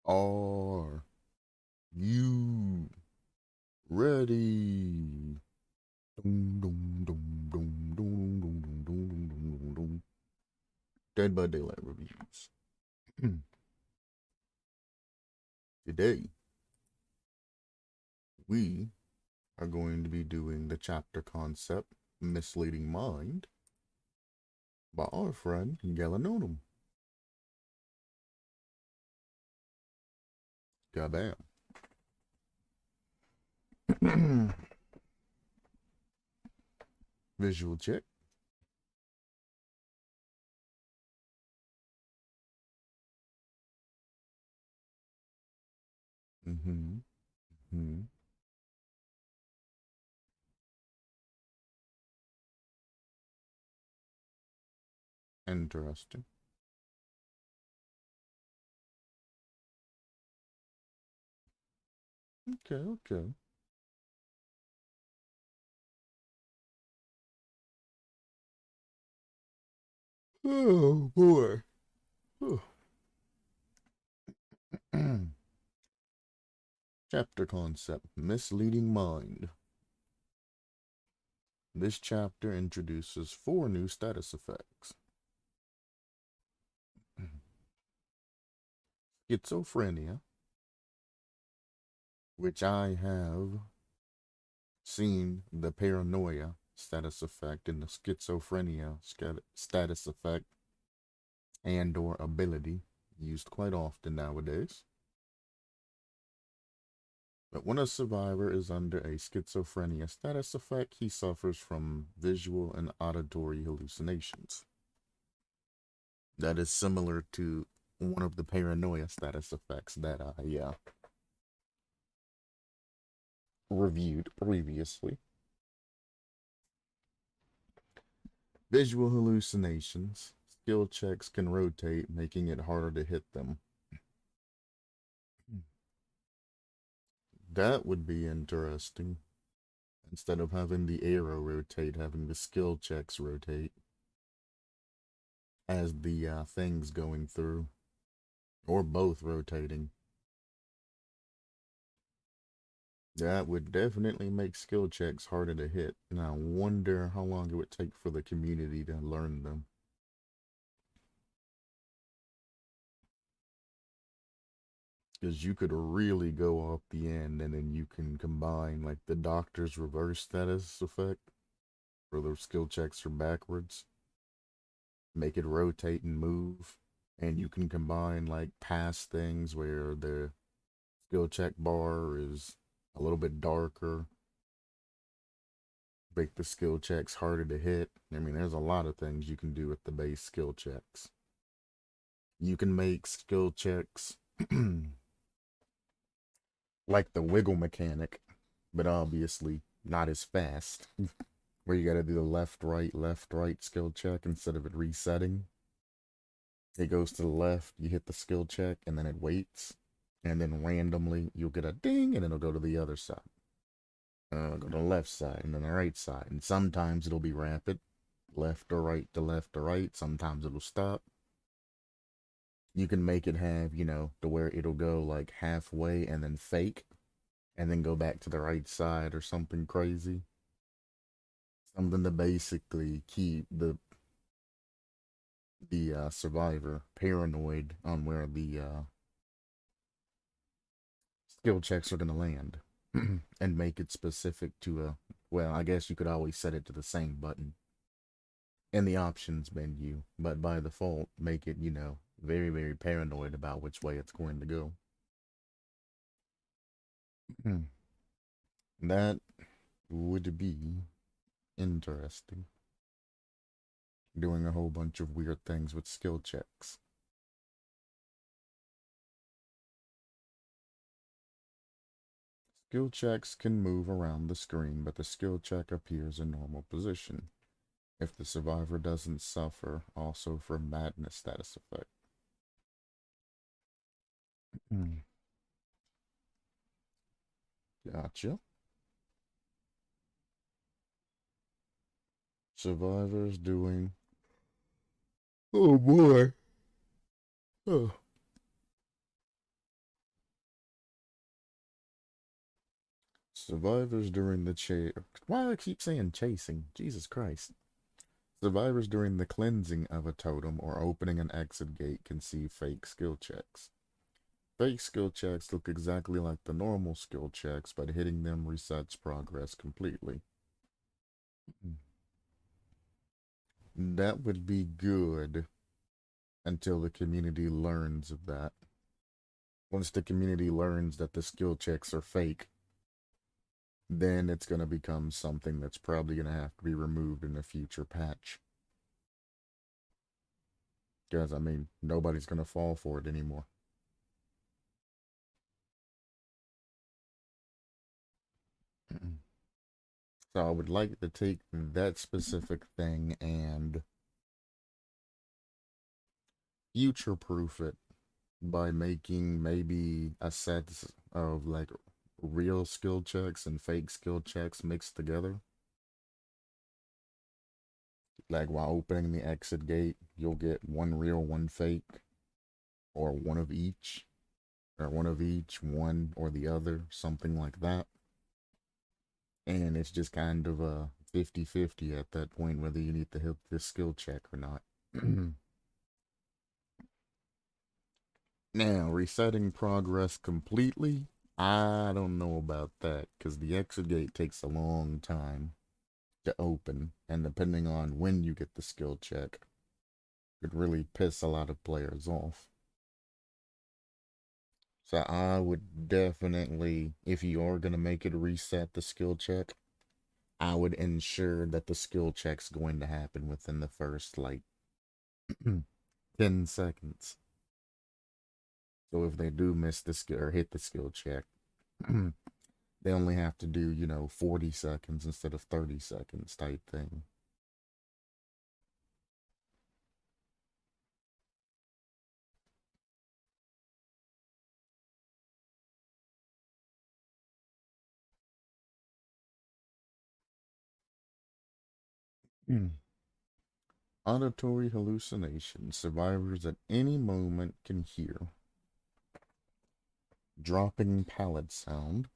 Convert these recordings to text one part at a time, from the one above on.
Are you ready? Dum, dum, dum, dum, dum, dum, dum, dum, dum, dum, dum. Dead by Daylight reviews. Today, we are going to be doing the chapter concept Misleading Mind by our friend Galanonim. Gabam. Visual check. Mm-hmm. Mm-hmm. Interesting. Okay, okay. Oh boy. Chapter concept Misleading Mind. This chapter introduces 4 new status effects: schizophrenia, which I have seen the paranoia status effect and the schizophrenia status effect and or ability used quite often nowadays. But when a survivor is under a schizophrenia status effect, he suffers from visual and auditory hallucinations. That is similar to one of the paranoia status effects that I reviewed previously. Visual hallucinations. Skill checks can rotate, making it harder to hit them. That would be interesting. Instead of having the arrow rotate, having the skill checks rotate as the thing's going through, or both rotating. That would definitely make skill checks harder to hit, and I wonder how long it would take for the community to learn them. Because you could really go off the end, and then you can combine like the doctor's reverse status effect, where those skill checks are backwards, make it rotate and move, and you can combine like past things where the skill check bar is a little bit darker, make the skill checks harder to hit. I mean, there's a lot of things you can do with the base skill checks. You can make skill checks like the wiggle mechanic, but obviously not as fast, where you gotta do the left, right skill check instead of it resetting. It goes to the left, you hit the skill check, and then it waits. And then randomly, you'll get a ding, and it'll go to the other side. Go to the left side, and then the right side. And sometimes it'll be rapid, left or right to left or right. Sometimes it'll stop. You can make it have, to where it'll go like halfway and then fake, and then go back to the right side or something crazy. Something to basically keep the survivor paranoid on where the skill checks are going to land and make it specific to a, well, I guess you could always set it to the same button in the options menu, but by default, make it, very, very paranoid about which way it's going to go. That would be interesting. Doing a whole bunch of weird things with skill checks. Skill checks can move around the screen, but the skill check appears in normal position if the survivor doesn't suffer also from madness status effect. Gotcha. Survivors doing. Oh boy. Oh. Survivors during the chase. Why do I keep saying chasing? Jesus Christ. Survivors during the cleansing of a totem or opening an exit gate can see fake skill checks. Fake skill checks look exactly like the normal skill checks, but hitting them resets progress completely. That would be good until the community learns of that. Once the community learns that the skill checks are fake, then it's going to become something that's probably going to have to be removed in a future patch. Because, I mean, nobody's going to fall for it anymore. So I would like to take that specific thing and future-proof it by making maybe a set of like real skill checks and fake skill checks mixed together. Like while opening the exit gate, you'll get one real, one fake, or one of each, or one of each, one or the other, something like that. And it's just kind of a 50-50 at that point whether you need to hit this skill check or not. Now, resetting progress completely, I don't know about that, because the exit gate takes a long time to open, and depending on when you get the skill check, could really piss a lot of players off. So I would definitely, if you are going to make it reset the skill check, I would ensure that the skill check's going to happen within the first, like, 10 seconds. So if they do miss the skill or hit the skill check, they only have to do, 40 seconds instead of 30 seconds type thing. Auditory hallucination. Survivors at any moment can hear dropping pallet sound,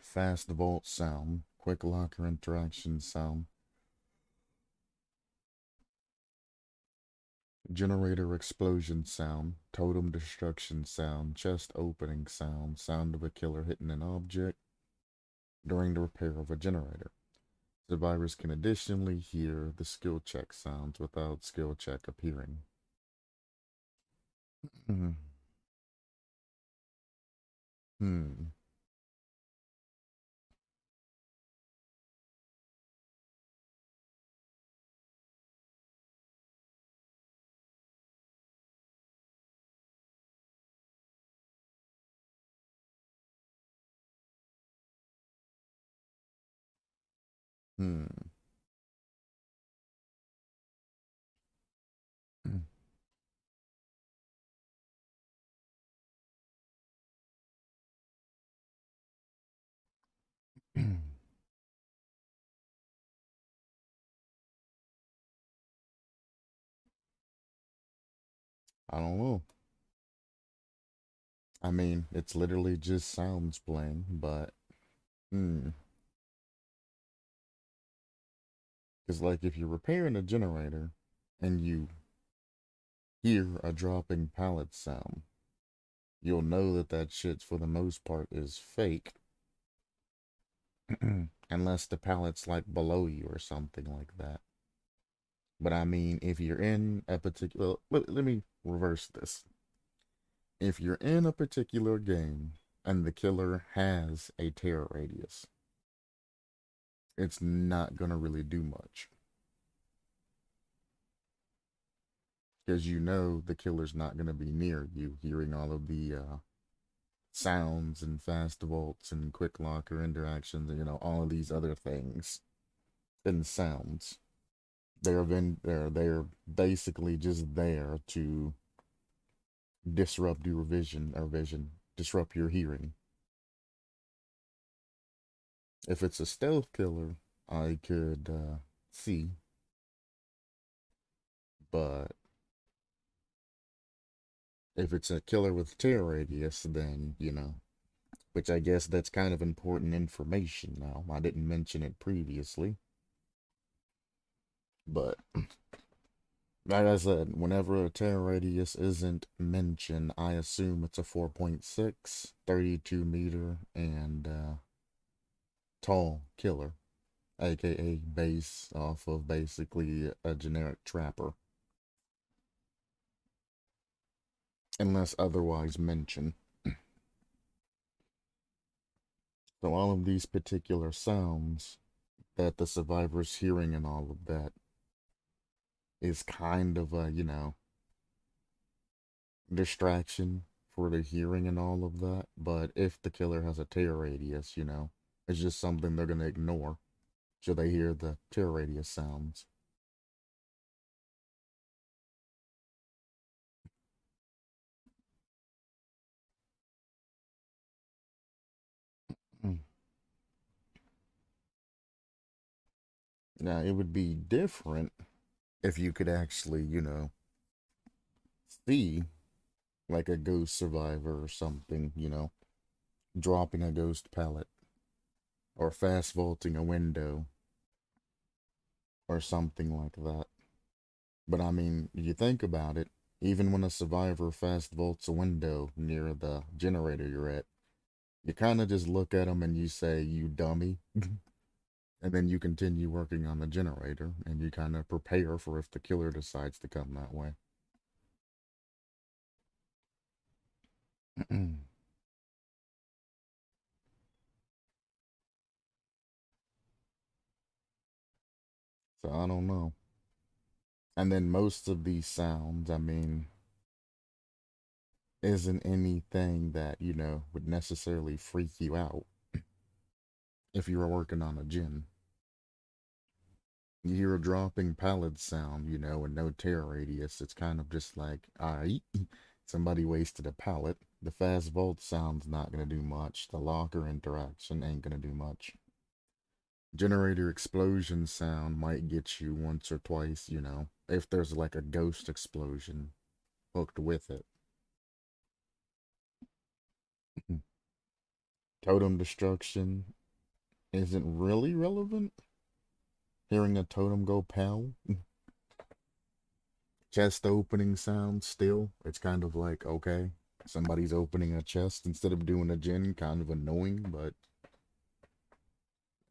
fast vault sound, quick locker interaction sound, generator explosion sound, totem destruction sound, chest opening sound, sound of a killer hitting an object during the repair of a generator. Survivors can additionally hear the skill check sounds without skill check appearing. Hmm. Hmm. Hmm. I don't know. I mean, it's literally just sounds playing, but because like if you're repairing a generator and you hear a dropping pallet sound, you'll know that that shit for the most part is fake, unless the pallet's like below you or something like that. But I mean, if you're in a particular, let me reverse this. If you're in a particular game and the killer has a terror radius, it's not gonna really do much. Because you know the killer's not gonna be near you, hearing all of the sounds and fast vaults and quick locker interactions, and all of these other things and sounds. They're basically just there to disrupt your vision, disrupt your hearing. If it's a stealth killer, I could see, but if it's a killer with terror radius, then which I guess that's kind of important information now. I didn't mention it previously, but like I said, whenever a tear radius isn't mentioned, I assume it's a 4.6, 32 meter, and tall killer, aka base off of basically a generic trapper, unless otherwise mentioned. So all of these particular sounds that the survivor's hearing and all of that is kind of a, distraction for the hearing and all of that. But if the killer has a tear radius, it's just something they're going to ignore should they hear the tear radius sounds. Mm. Now, it would be different if you could actually, see like a ghost survivor or something, dropping a ghost pallet or fast vaulting a window or something like that. But I mean, you think about it, even when a survivor fast vaults a window near the generator you're at, you kind of just look at them and you say, "You dummy." And then you continue working on the generator and you kind of prepare for if the killer decides to come that way. So I don't know. And then most of these sounds, I mean, isn't anything that, would necessarily freak you out if you were working on a gin. You hear a dropping pallet sound, and no tear radius. It's kind of just like, alright, somebody wasted a pallet. The fast vault sound's not going to do much. The locker interaction ain't going to do much. Generator explosion sound might get you once or twice, if there's like a ghost explosion hooked with it. Totem destruction isn't really relevant. Hearing a totem go pow. Chest opening sound still. It's kind of like, okay, somebody's opening a chest instead of doing a gin, kind of annoying, but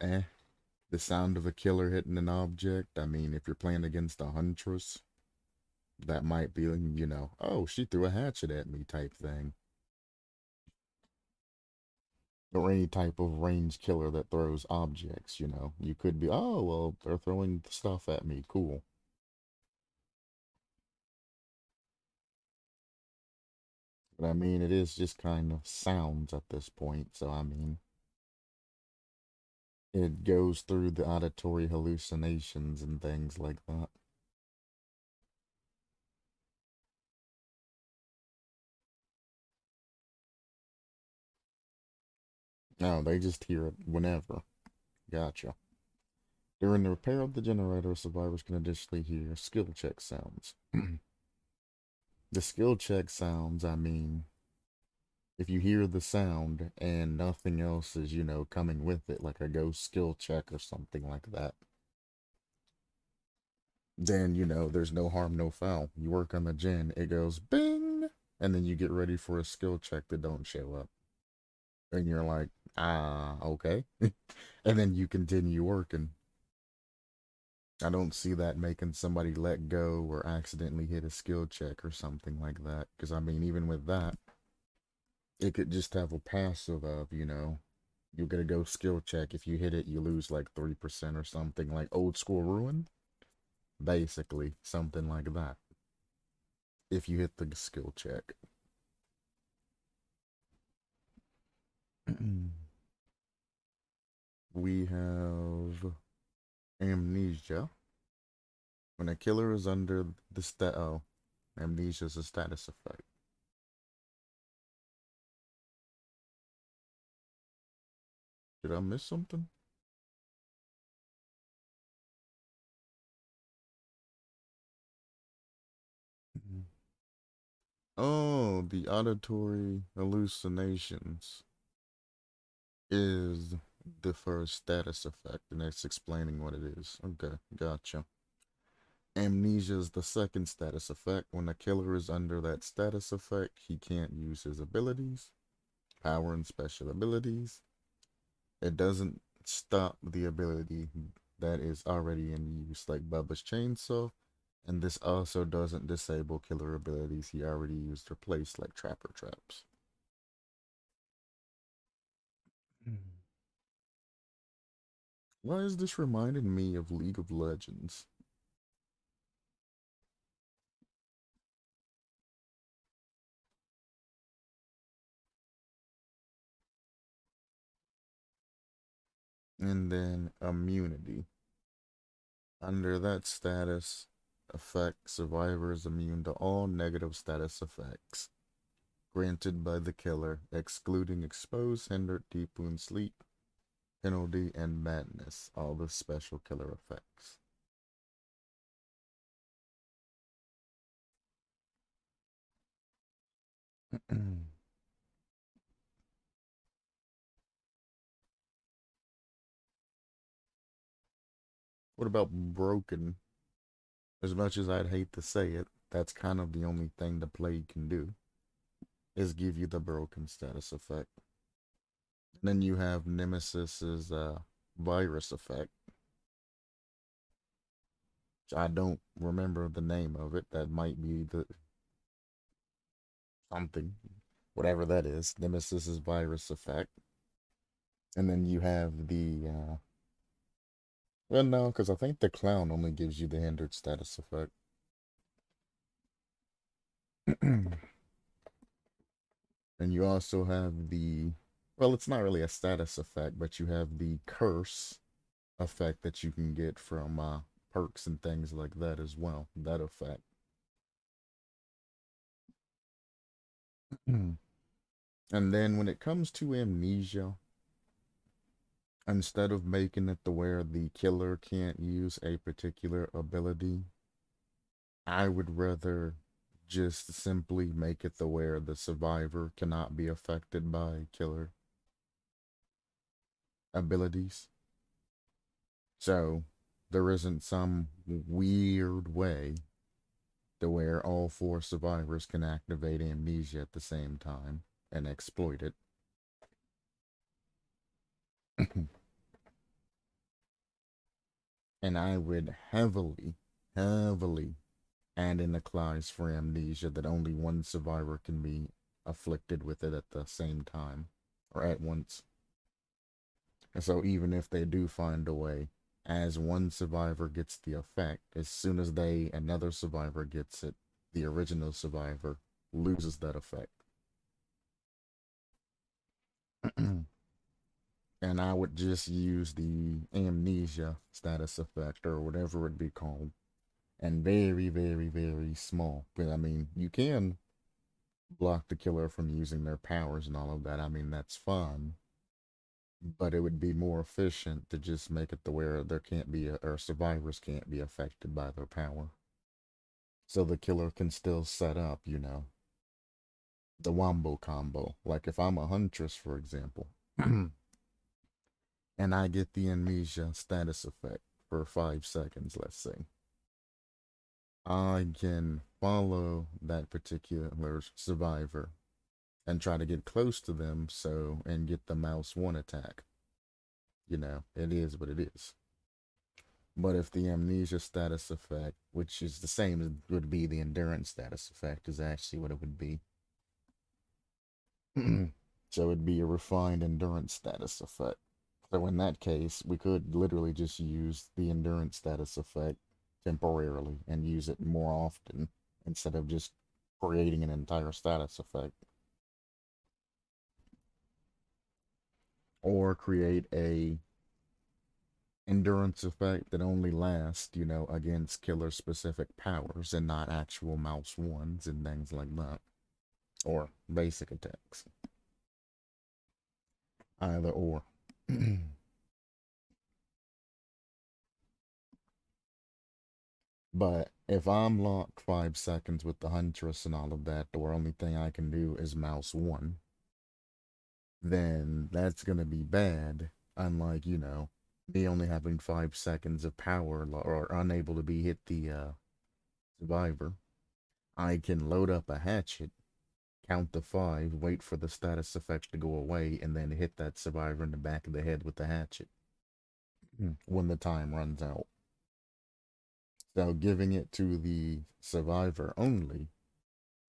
eh. The sound of a killer hitting an object. I mean, if you're playing against a huntress, that might be, oh, she threw a hatchet at me type thing. Or any type of range killer that throws objects, You could be, oh, well, they're throwing stuff at me. Cool. But I mean, it is just kind of sounds at this point. So, I mean, it goes through the auditory hallucinations and things like that. No, they just hear it whenever. Gotcha. During the repair of the generator, survivors can additionally hear skill check sounds. The skill check sounds, I mean, if you hear the sound and nothing else is, coming with it, like a ghost skill check or something like that, then, there's no harm, no foul. You work on the gen, it goes bing, and then you get ready for a skill check that don't show up. And you're like, ah, okay. And then you continue working. I don't see that making somebody let go or accidentally hit a skill check or something like that. Because, I mean, even with that, it could just have a passive of, you get a go skill check. If you hit it, you lose like 3% or something, like old school ruin. Basically, something like that. If you hit the skill check. We have Amnesia. When a killer is under the oh, Amnesia is a status effect. Did I miss something? Oh, the auditory hallucinations. is the first status effect, and it's explaining what it is. Okay, gotcha. Amnesia is the second status effect. When a killer is under that status effect, he can't use his abilities, power, and special abilities. It doesn't stop the ability that is already in use, like Bubba's chainsaw, and this also doesn't disable killer abilities he already used or placed, like trapper traps. Why is this reminding me of League of Legends? And then immunity. Under that status effect, survivor is immune to all negative status effects granted by the killer, excluding expose, hinder, deep wound, sleep, penalty, and madness, all the special killer effects. What about broken? As much as I'd hate to say it, that's kind of the only thing the plague can do, is give you the broken status effect. Then you have Nemesis's virus effect. I don't remember the name of it. That might be the something, whatever that is. Nemesis's virus effect. And then you have the well, no, because I think the clown only gives you the hindered status effect. And you also have the, well, it's not really a status effect, but you have the curse effect that you can get from perks and things like that as well. That effect. And then when it comes to amnesia, instead of making it to where the killer can't use a particular ability, I would rather just simply make it to where the survivor cannot be affected by killer abilities. So there isn't some weird way to where all four survivors can activate amnesia at the same time and exploit it. And I would heavily add in a clause for amnesia that only one survivor can be afflicted with it at the same time or at once. And so even if they do find a way, as one survivor gets the effect, as soon as another survivor gets it, the original survivor loses that effect. And I would just use the amnesia status effect or whatever it be called, and very small. But I mean, you can block the killer from using their powers and all of that. I mean, that's fun, but it would be more efficient to just make it to where there can't be or survivors can't be affected by their power. So the killer can still set up, the wombo combo. Like if I'm a huntress, for example, and I get the amnesia status effect for 5 seconds, let's say, I can follow that particular survivor and try to get close to them and get the mouse one attack. It is what it is. But if the amnesia status effect, which is the same as would be the endurance status effect, is actually what it would be. So it'd be a refined endurance status effect. So in that case, we could literally just use the endurance status effect temporarily and use it more often instead of just creating an entire status effect. Or create a endurance effect that only lasts, against killer specific powers and not actual mouse ones and things like that. Or basic attacks. Either or. But if I'm locked 5 seconds with the Huntress and all of that, the only thing I can do is mouse one. then that's gonna be bad. Unlike, me only having 5 seconds of power or unable to be hit the survivor. I can load up a hatchet, count to 5, wait for the status effect to go away, and then hit that survivor in the back of the head with the hatchet when the time runs out. So giving it to the survivor only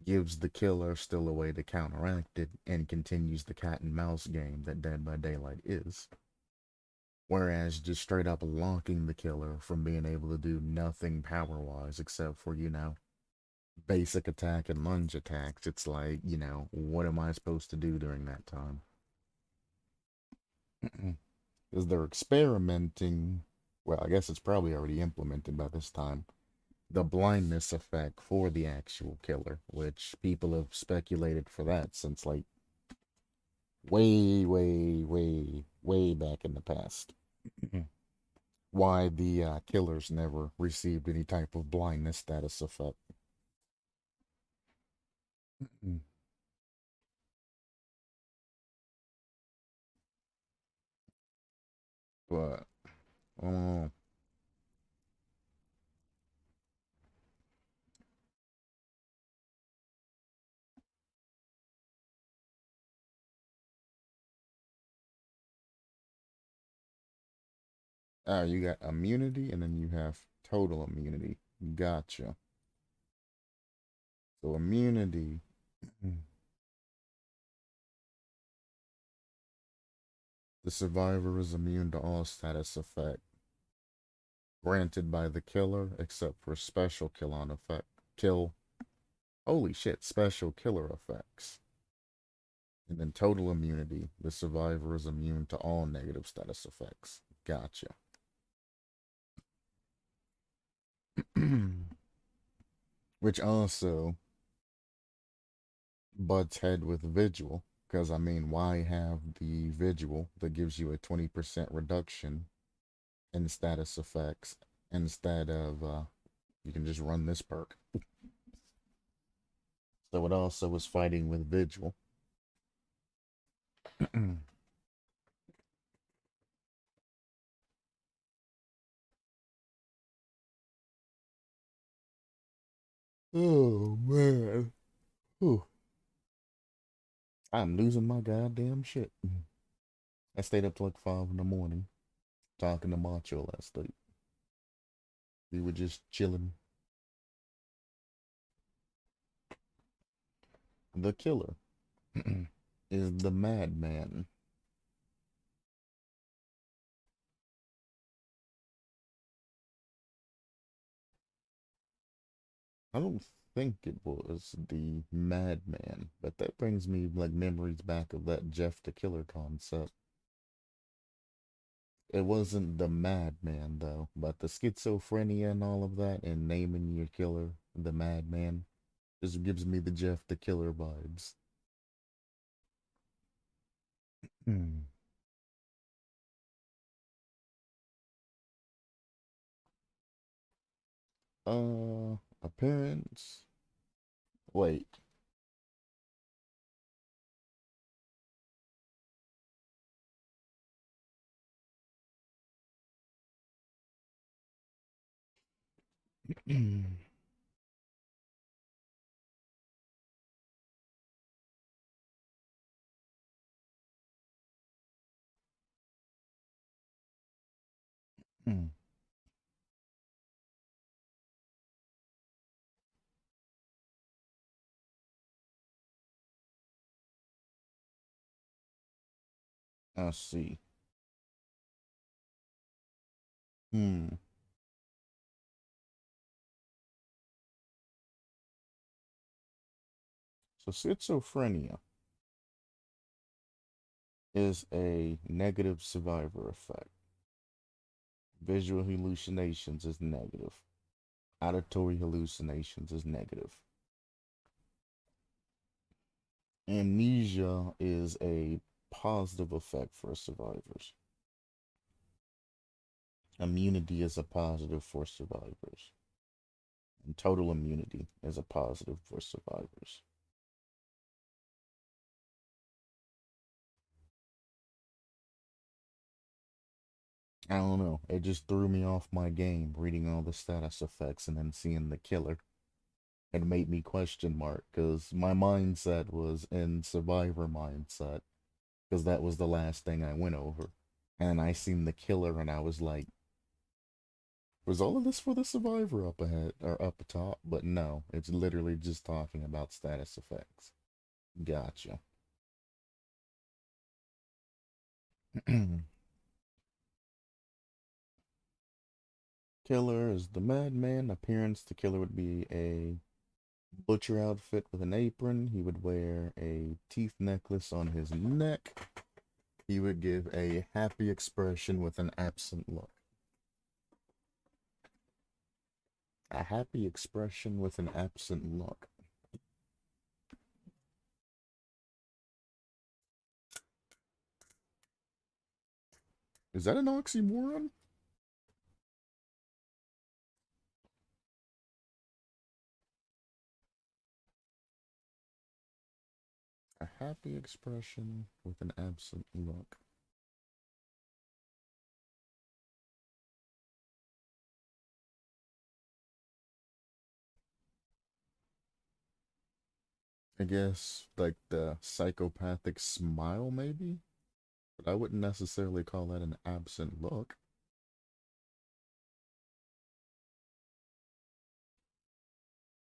gives the killer still a way to counteract it and continues the cat and mouse game that Dead by Daylight is. Whereas just straight up locking the killer from being able to do nothing power wise except for, basic attack and lunge attacks, it's like, what am I supposed to do during that time? Because they're experimenting, well, I guess it's probably already implemented by this time, the blindness effect for the actual killer, which people have speculated for that since like way, way, way, way back in the past. Why the killers never received any type of blindness status effect. But, oh, you got immunity and then you have total immunity. Gotcha. So immunity. The survivor is immune to all status effect granted by the killer except for special kill on effect. Kill. Holy shit, special killer effects. And then total immunity. The survivor is immune to all negative status effects. Gotcha. Which also butts head with Vigil. Because, I mean, why have the Vigil that gives you a 20% reduction in status effects instead of, you can just run this perk. So it also was fighting with Vigil. Oh, man. Whew. I'm losing my goddamn shit. I stayed up till like 5 in the morning talking to Macho last night. We were just chilling. The killer is the madman. I don't think it was the madman, but that brings me like memories back of that Jeff the Killer concept. It wasn't the madman though, but the schizophrenia and all of that, and naming your killer the madman just gives me the Jeff the Killer vibes. Hmm. Appearance. Wait. I see. Hmm. So schizophrenia is a negative survivor effect. Visual hallucinations is negative. Auditory hallucinations is negative. Amnesia is a positive effect for survivors. Immunity is a positive for survivors. And total immunity is a positive for survivors. I don't know. It just threw me off my game reading all the status effects and then seeing the killer. It made me question mark because my mindset was in survivor mindset because that was the last thing I went over. And I seen the killer and I was like, was all of this for the survivor up ahead or up top? But no, it's literally just talking about status effects. Gotcha. Killer is the madman. Appearance, the killer would be a butcher outfit with an apron. He would wear a teeth necklace on his neck. He would give a happy expression with an absent look. A happy expression with an absent look. Is that an oxymoron? A happy expression with an absent look. I guess like the psychopathic smile, maybe? But I wouldn't necessarily call that an absent look.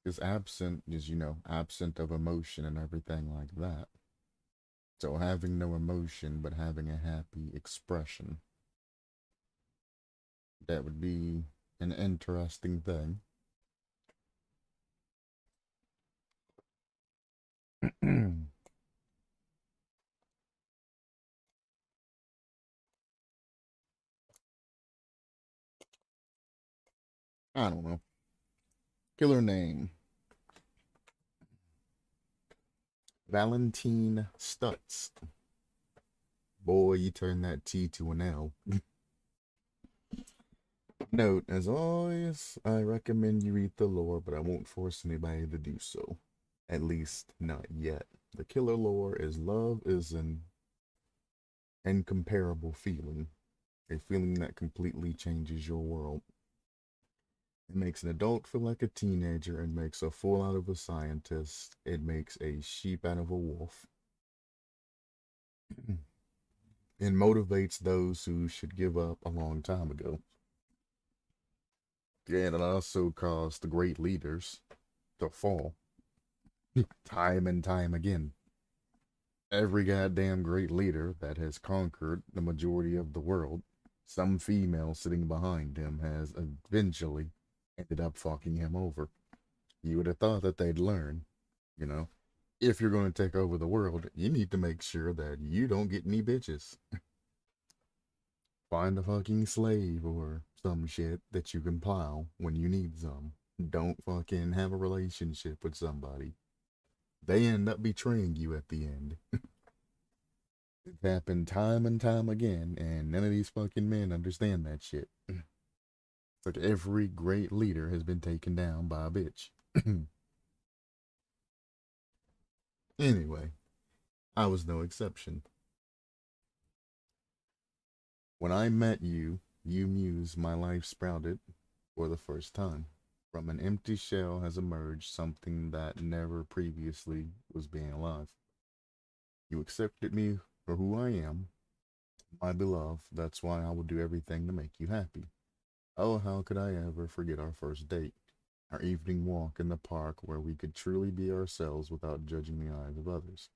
Because absent is, absent of emotion and everything like that. So having no emotion but having a happy expression, that would be an interesting thing. I don't know. Killer name. Valentine Stutz. Boy, you turn that T to an L. Note, as always, I recommend you read the lore, but I won't force anybody to do so. At least, not yet. The killer lore is love is an incomparable feeling, a feeling that completely changes your world. It makes an adult feel like a teenager and makes a fool out of a scientist. It makes a sheep out of a wolf. It motivates those who should give up a long time ago. Yeah, and it also caused the great leaders to fall time and time again. Every goddamn great leader that has conquered the majority of the world, some female sitting behind him has eventually ended up fucking him over. You would have thought that they'd learn, you know. If you're going to take over the world, you need to make sure that you don't get any bitches. Find a fucking slave or some shit that you can plow when you need some. Don't fucking have a relationship with somebody. They end up betraying you at the end. It's happened time and time again, and none of these fucking men understand that shit. It's like every great leader has been taken down by a bitch. Anyway, I was no exception. When I met you, you mused my life sprouted for the first time. From an empty shell has emerged something that never previously was being alive. You accepted me for who I am, my beloved. That's why I will do everything to make you happy. Oh, how could I ever forget our first date? Our evening walk in the park where we could truly be ourselves without judging the eyes of others.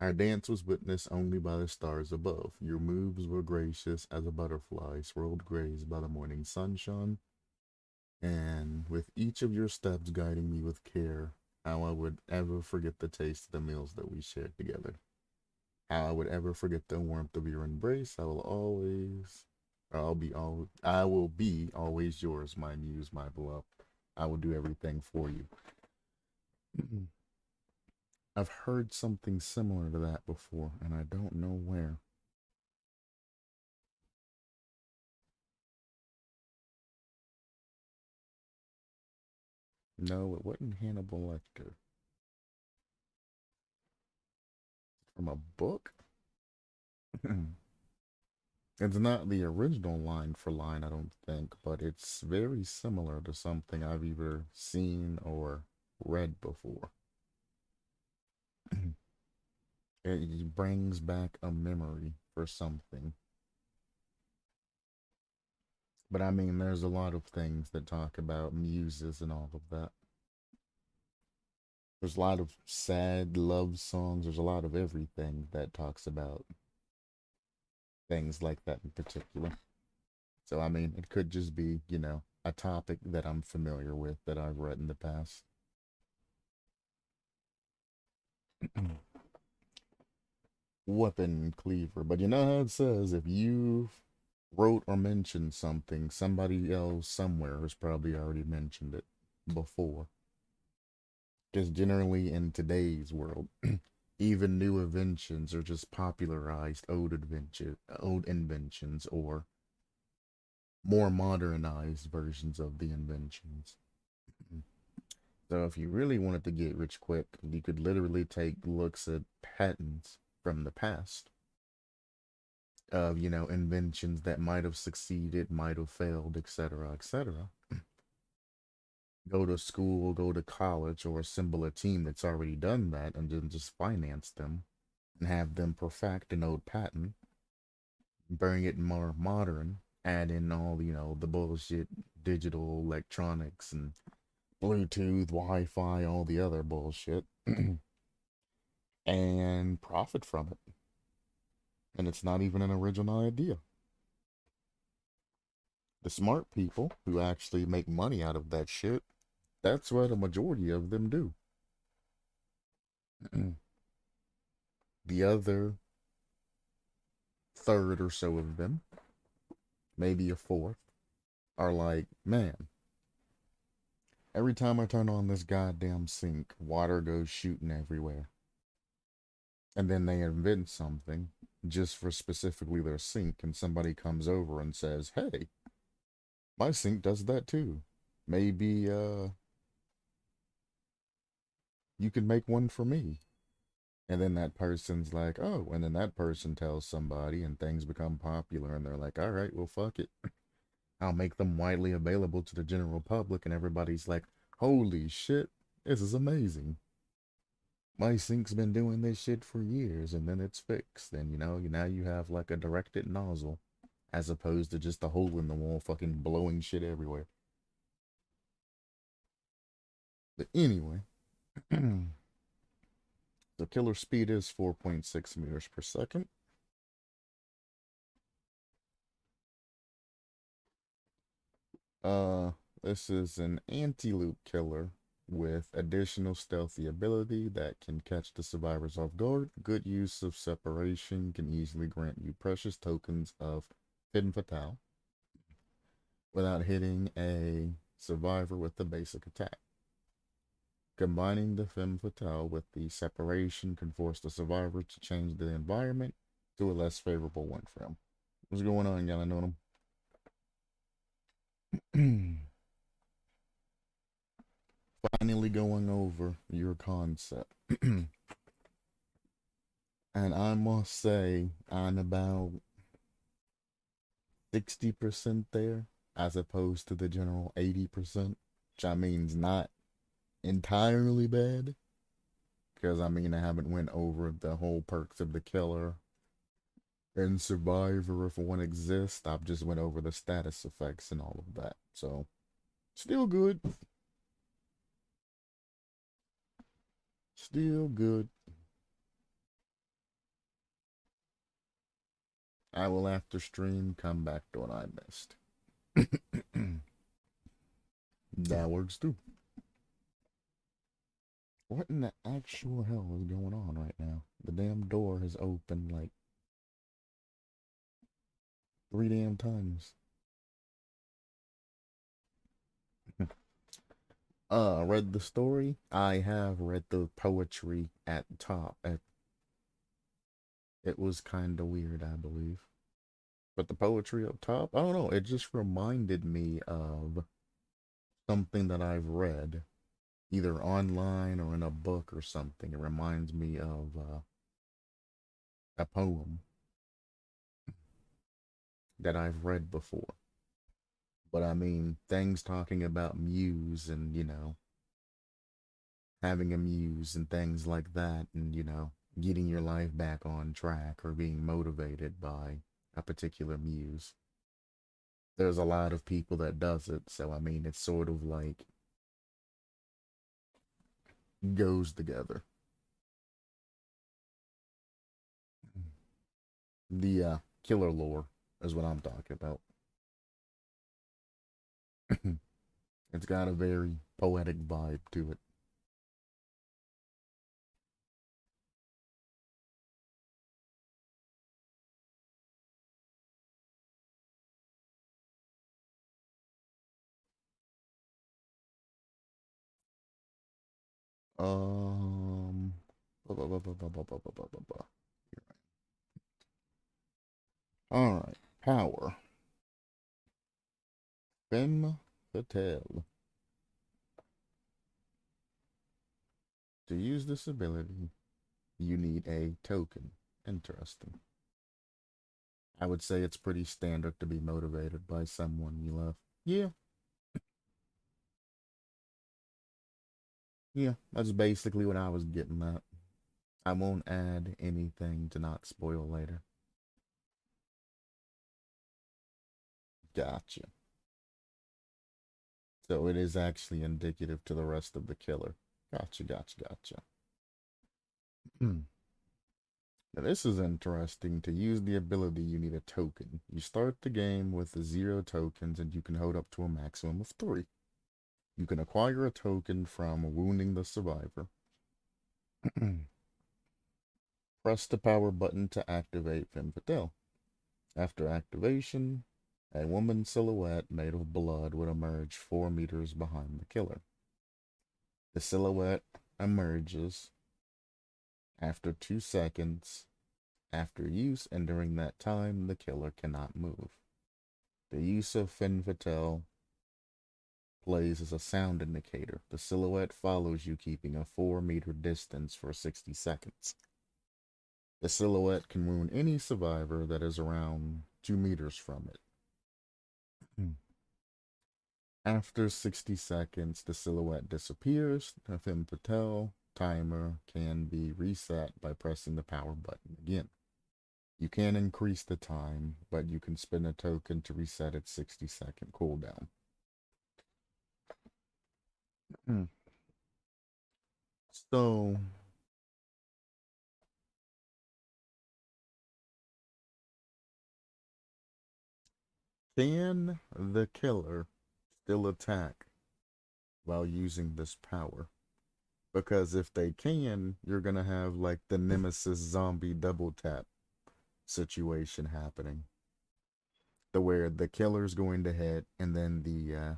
Our dance was witnessed only by the stars above. Your moves were gracious as a butterfly swirled grazed by the morning sunshine, and with each of your steps guiding me with care, how I would ever forget the taste of the meals that we shared together. How I would ever forget the warmth of your embrace. I will be always yours, my muse, my beloved. I will do everything for you. I've heard something similar to that before, and I don't know where. No, it wasn't Hannibal Lecter. From a book? It's not the original line for line, I don't think, but it's very similar to something I've either seen or read before. It brings back a memory for something. But I mean, there's a lot of things that talk about muses and all of that. There's a lot of sad love songs. There's a lot of everything that talks about things like that in particular. So, I mean, it could just be, a topic that I'm familiar with that I've read in the past. Weapon cleaver. But you know how it says if you wrote or mentioned something, somebody else somewhere has probably already mentioned it before. Because generally in today's world, even new inventions are just popularized old inventions, or more modernized versions of the inventions. So if you really wanted to get rich quick, you could literally take looks at patents from the past of, inventions that might have succeeded, might have failed, etc., etc. Go to school, go to college, or assemble a team that's already done that and then just finance them and have them perfect an old patent, bring it more modern, add in all, the bullshit digital electronics and Bluetooth, Wi-Fi, all the other bullshit, and profit from it. And it's not even an original idea. The smart people who actually make money out of that shit, that's what a majority of them do. The other third or so of them, maybe a fourth, are like, man, every time I turn on this goddamn sink, water goes shooting everywhere. And then they invent something just for specifically their sink, and somebody comes over and says, hey, my sink does that too. Maybe you can make one for me. And then that person's like, oh, and then that person tells somebody and things become popular and they're like, all right, well, fuck it. I'll make them widely available to the general public, and everybody's like, holy shit, this is amazing. My sink's been doing this shit for years, and then it's fixed. And now you have like a directed nozzle as opposed to just a hole in the wall fucking blowing shit everywhere. But anyway, the killer speed is 4.6 meters per second. Uh, this is an anti-loop killer with additional stealthy ability that can catch the survivors off guard. Good use of separation can easily grant you precious tokens of femme fatale without hitting a survivor with the basic attack. Combining the femme fatale with the separation can force the survivor to change the environment to a less favorable one for him. What's going on, Galanonim? Finally going over your concept. And I must say, I'm about 60% there as opposed to the general 80%, which I mean's not entirely bad. Because I mean, I haven't went over the whole perks of the killer and survivor if one exists. I've just went over the status effects and all of that. So, still good. Still good. I will, after stream, come back to what I missed. That works too. What in the actual hell is going on right now? The damn door has opened like 3 damn times. Read the story. I have read the poetry at the top. It was kind of weird, I believe. But the poetry up top, I don't know. It just reminded me of something that I've read, either online or in a book or something. It reminds me of a poem. that I've read before. But I mean, things talking about muse and, having a muse and things like that, and, getting your life back on track or being motivated by a particular muse. There's a lot of people that does it, so I mean, it's sort of like goes together. The killer lore is what I'm talking about. It's got a very poetic vibe to it. Um, all right, power. Femme fatale. To use this ability, you need a token. Interesting. I would say it's pretty standard to be motivated by someone you love. Yeah, yeah, that's basically what I was getting at. I won't add anything to not spoil later. Gotcha. So it is actually indicative to the rest of the killer. Gotcha, gotcha, gotcha. Now this is interesting. To use the ability, you need a token. You start the game with 0 tokens and you can hold up to a maximum of 3. You can acquire a token from wounding the survivor. Press the power button to activate Femme Fatale. After activation, a woman's silhouette made of blood would emerge 4 meters behind the killer. The silhouette emerges after 2 seconds after use, and during that time, the killer cannot move. The use of Femme Fatale plays as a sound indicator. The silhouette follows you, keeping a 4-meter distance for 60 seconds. The silhouette can wound any survivor that is around 2 meters from it. After 60 seconds, the silhouette disappears. The Femme Fatale timer can be reset by pressing the power button again. You can increase the time, but you can spend a token to reset its 60-second cooldown. So, can the killer still attack while using this power? Because if they can, you're gonna have like the Nemesis zombie double tap situation happening. The where the killer's going to hit and then the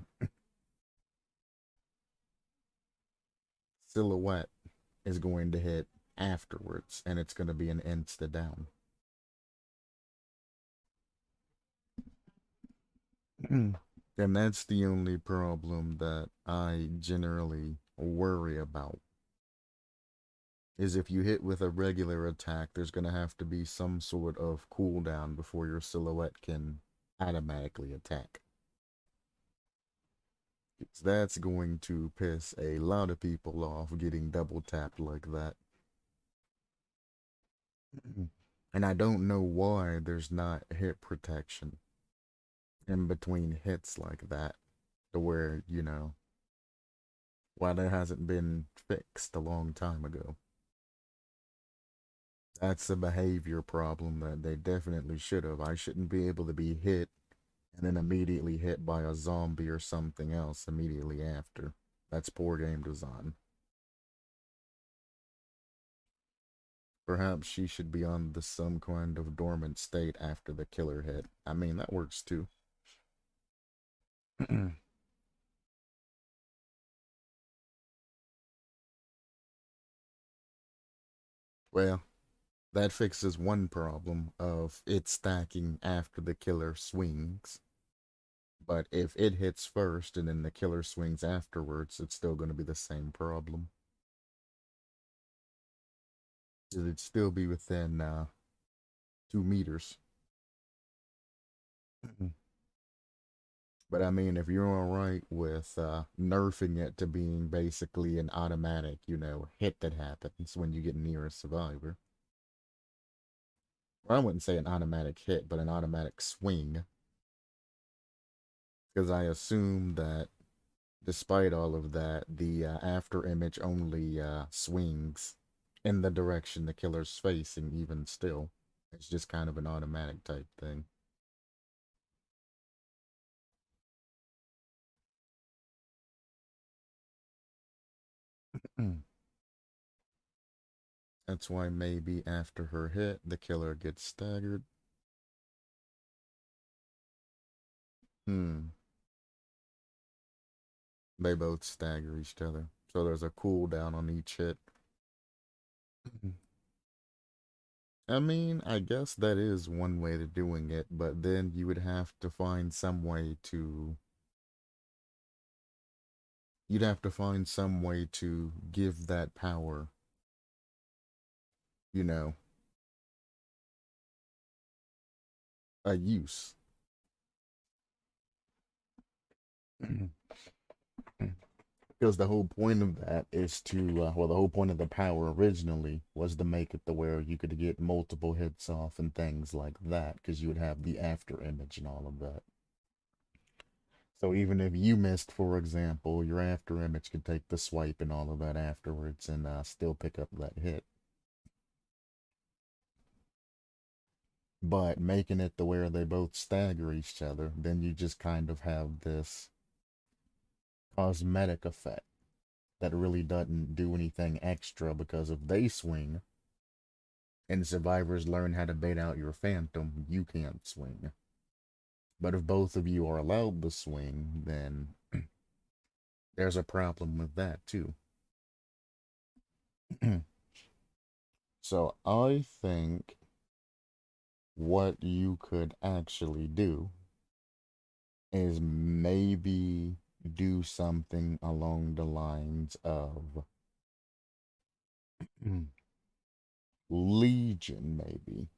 silhouette is going to hit afterwards, and it's going to be an insta down. And that's the only problem that I generally worry about. Is if you hit with a regular attack, there's going to have to be some sort of cooldown before your silhouette can automatically attack. That's going to piss a lot of people off getting double tapped like that. And I don't know why there's not hit protection in between hits like that, to where, why that hasn't been fixed a long time ago. That's a behavior problem that they definitely should have. I shouldn't be able to be hit and then immediately hit by a zombie or something else immediately after. That's poor game design. Perhaps she should be on the some kind of dormant state after the killer hit. I mean, that works too. Well, that fixes one problem of it stacking after the killer swings. But if it hits first and then the killer swings afterwards, it's still going to be the same problem. It'd still be within 2 meters. But I mean, if you're alright with nerfing it to being basically an automatic, hit that happens when you get near a survivor. Or I wouldn't say an automatic hit, but an automatic swing. Because I assume that despite all of that, the after image only swings in the direction the killer's facing, even still. It's just kind of an automatic type thing. That's why maybe after her hit, the killer gets staggered. Hmm. They both stagger each other. So there's a cooldown on each hit. I mean, I guess that is one way to doing it, but then you would have to find some way to you'd have to find some way to give that power, you know, a use. Because the whole point of that is to, the whole point of the power originally was to make it to where you could get multiple hits off and things like that, because you would have the after image and all of that. So even if you missed, for example, your after image could take the swipe and all of that afterwards and still pick up that hit. But making it to where they both stagger each other, then you just kind of have this cosmetic effect that really doesn't do anything extra, because if they swing and survivors learn how to bait out your phantom, you can't swing. But if both of you are allowed to swing, then there's a problem with that too. So I think what you could actually do is maybe do something along the lines of Legion, maybe.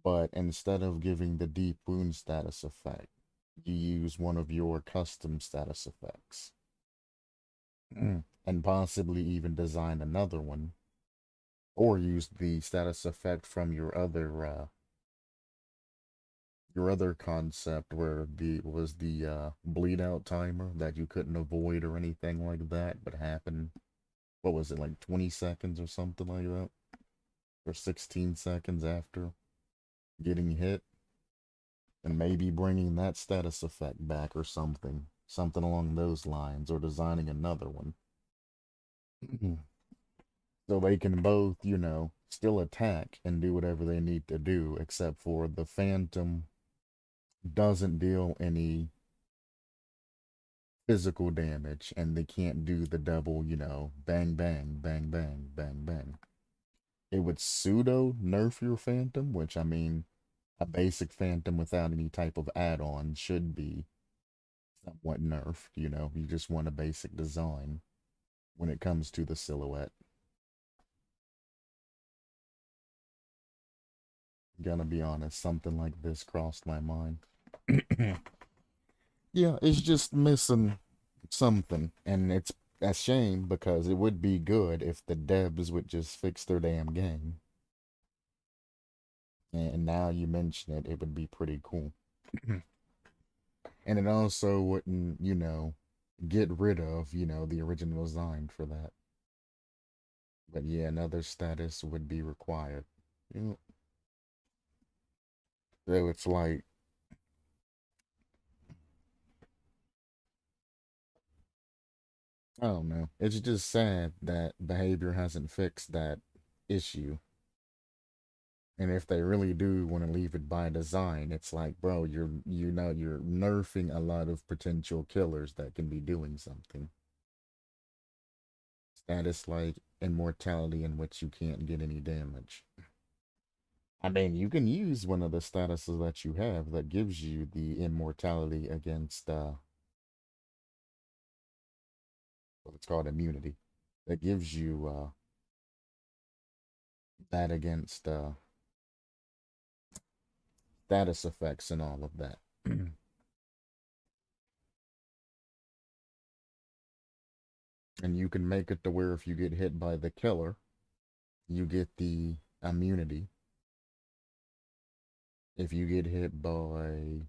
But instead of giving the deep wound status effect, you use one of your custom status effects. And possibly even design another one. Or use the status effect from your other concept where the was the bleed out timer that you couldn't avoid or anything like that, but happened, what was it, like 20 seconds or something like that? Or 16 seconds after getting hit? And maybe bringing that status effect back or something. Something along those lines, or designing another one. So they can both, still attack and do whatever they need to do, except for the Phantom doesn't deal any physical damage, and they can't do the double, bang, bang, bang, bang, bang, bang. It would pseudo nerf your Phantom, which, I mean, a basic Phantom without any type of add-on should be somewhat nerfed, you just want a basic design when it comes to the silhouette. Gonna be honest, something like this crossed my mind. Yeah, it's just missing something, and it's a shame because it would be good if the devs would just fix their damn game. And now you mention it, it would be pretty cool. And it also wouldn't, get rid of, the original design for that. But yeah, another status would be required. So it's like, I don't know. It's just sad that behavior hasn't fixed that issue. And if they really do want to leave it by design, it's like, bro, you're nerfing a lot of potential killers that can be doing something. Status like immortality, in which you can't get any damage. I mean, you can use one of the statuses that you have that gives you the immortality against what's called immunity. That gives you that against status effects and all of that. And you can make it to where if you get hit by the killer, you get the immunity. If you get hit by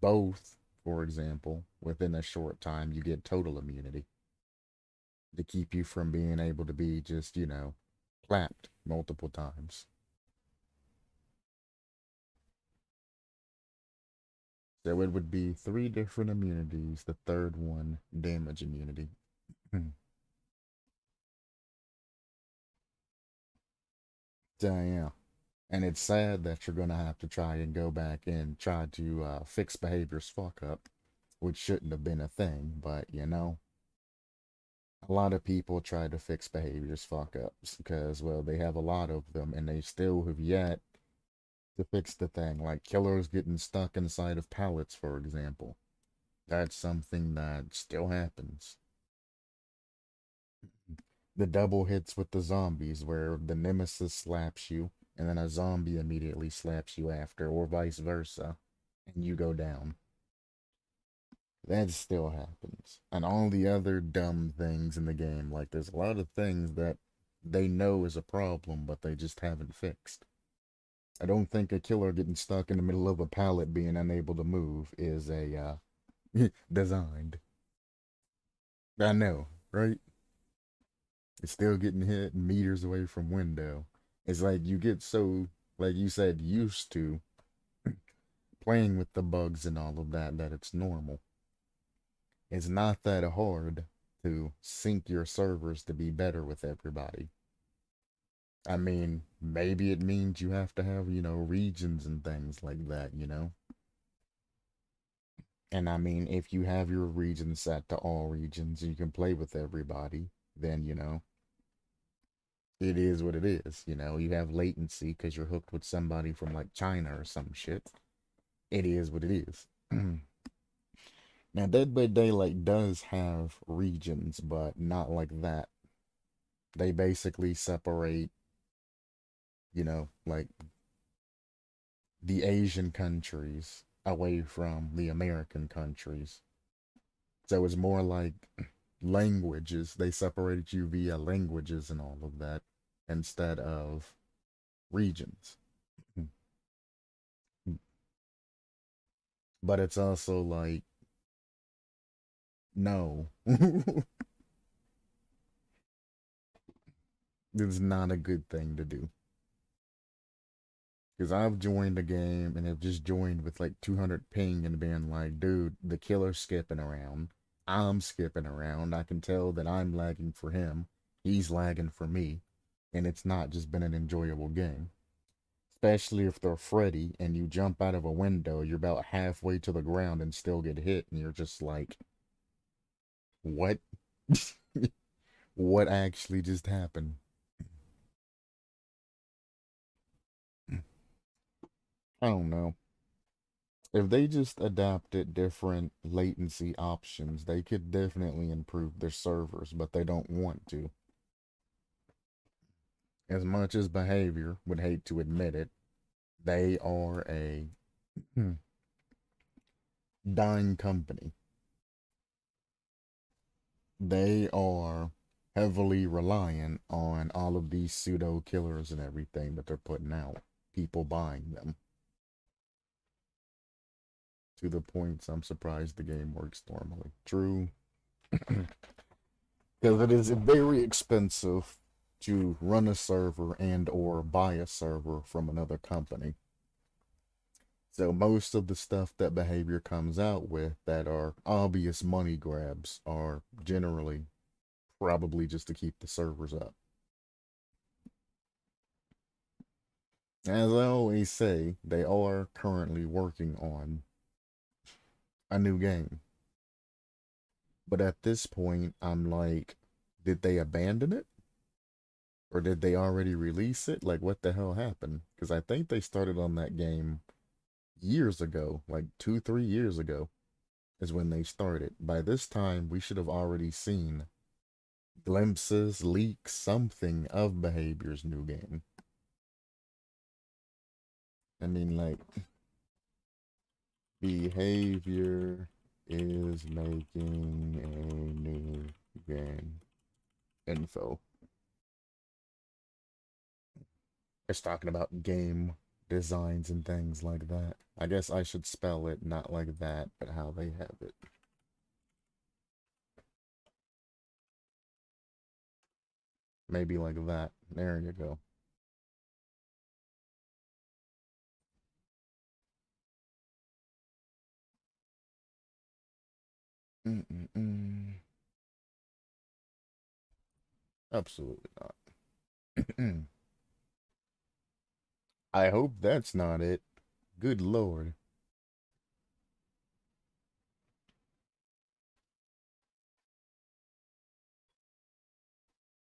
both, for example, within a short time, you get total immunity to keep you from being able to be just, clapped multiple times. So it would be three different immunities, the third one, damage immunity. So, yeah. And it's sad that you're going to have to try and go back and try to fix behaviors fuck up, which shouldn't have been a thing, but a lot of people try to fix behaviors fuck ups because, well, they have a lot of them and they still have yet to fix the thing. Like killers getting stuck inside of pallets, for example. That's something that still happens. The double hits with the zombies, where the nemesis slaps you and then a zombie immediately slaps you after, or vice versa, and you go down. That still happens. And all the other dumb things in the game. Like, there's a lot of things that they know is a problem, but they just haven't fixed. I don't think a killer getting stuck in the middle of a pallet being unable to move is a, designed. I know, right? It's still getting hit meters away from window. It's like you get so, like you said, used to playing with the bugs and all of that, that it's normal. It's not that hard to sync your servers to be better with everybody. I mean, maybe it means you have to have, regions and things like that. And I mean, if you have your region set to all regions and you can play with everybody, then, it is what it is. You have latency because you're hooked with somebody from like China or some shit. It is what it is. Now, Dead by Daylight does have regions, but not like that. They basically separate, like the Asian countries away from the American countries. So it's more like languages. They separated you via languages and all of that instead of regions. But it's also like, no, it's not a good thing to do. Because I've joined the game and have just joined with like 200 ping and been like, dude, the killer's skipping around. I'm skipping around. I can tell that I'm lagging for him. He's lagging for me. And it's not just been an enjoyable game. Especially if they're Freddy and you jump out of a window, you're about halfway to the ground and still get hit. And you're just like, what? What actually just happened? I don't know. If they just adapted different latency options, they could definitely improve their servers, but they don't want to. As much as behavior would hate to admit it, they are a dying company. They are heavily reliant on all of these pseudo killers and everything that they're putting out, people buying them. To the points I'm surprised the game works normally. True. Because it is very expensive to run a server and or buy a server from another company. So most of the stuff that behavior comes out with that are obvious money grabs are generally probably just to keep the servers up. As I always say, they are currently working on a new game. But at this point, I'm like, did they abandon it? Or did they already release it? Like, what the hell happened? Because I think they started on that game years ago, like 2, 3 years ago, is when they started. By this time, we should have already seen glimpses, leaks, something of Behavior's new game. I mean, like, behavior is making a new game. Info. It's talking about game designs and things like that. I guess I should spell it not like that, but how they have it. Maybe like that. There you go. Mm-mm-mm. Absolutely not. I hope that's not it. Good lord.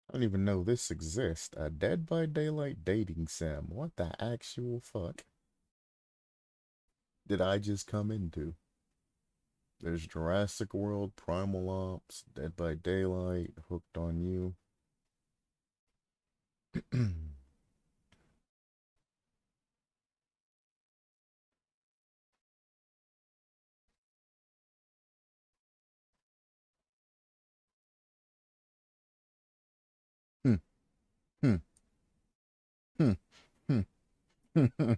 I don't even know this exists. A Dead by Daylight dating sim. What the actual fuck did I just come into? There's Jurassic World, Primal Ops, Dead by Daylight, Hooked on You. Hmm, hmm, hmm, hmm, hmm,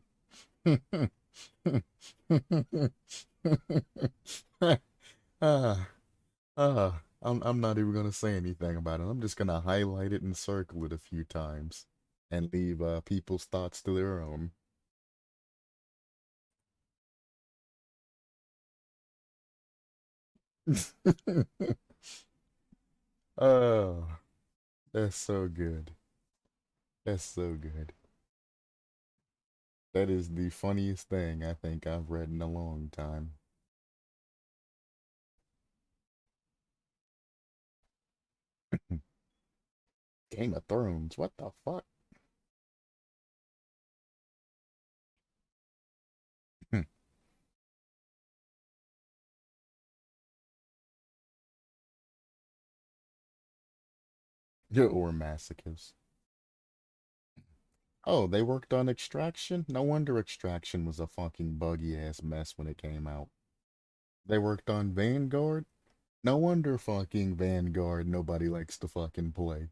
ah, I'm not even gonna say anything about it. I'm just gonna highlight it and circle it a few times and leave people's thoughts to their own. Oh, that's so good. That's so good. That is the funniest thing I think I've read in a long time. Game of Thrones, what the fuck? Or masochists. Oh, they worked on Extraction? No wonder Extraction was a fucking buggy ass mess when it came out. They worked on Vanguard? No wonder fucking Vanguard nobody likes to fucking play.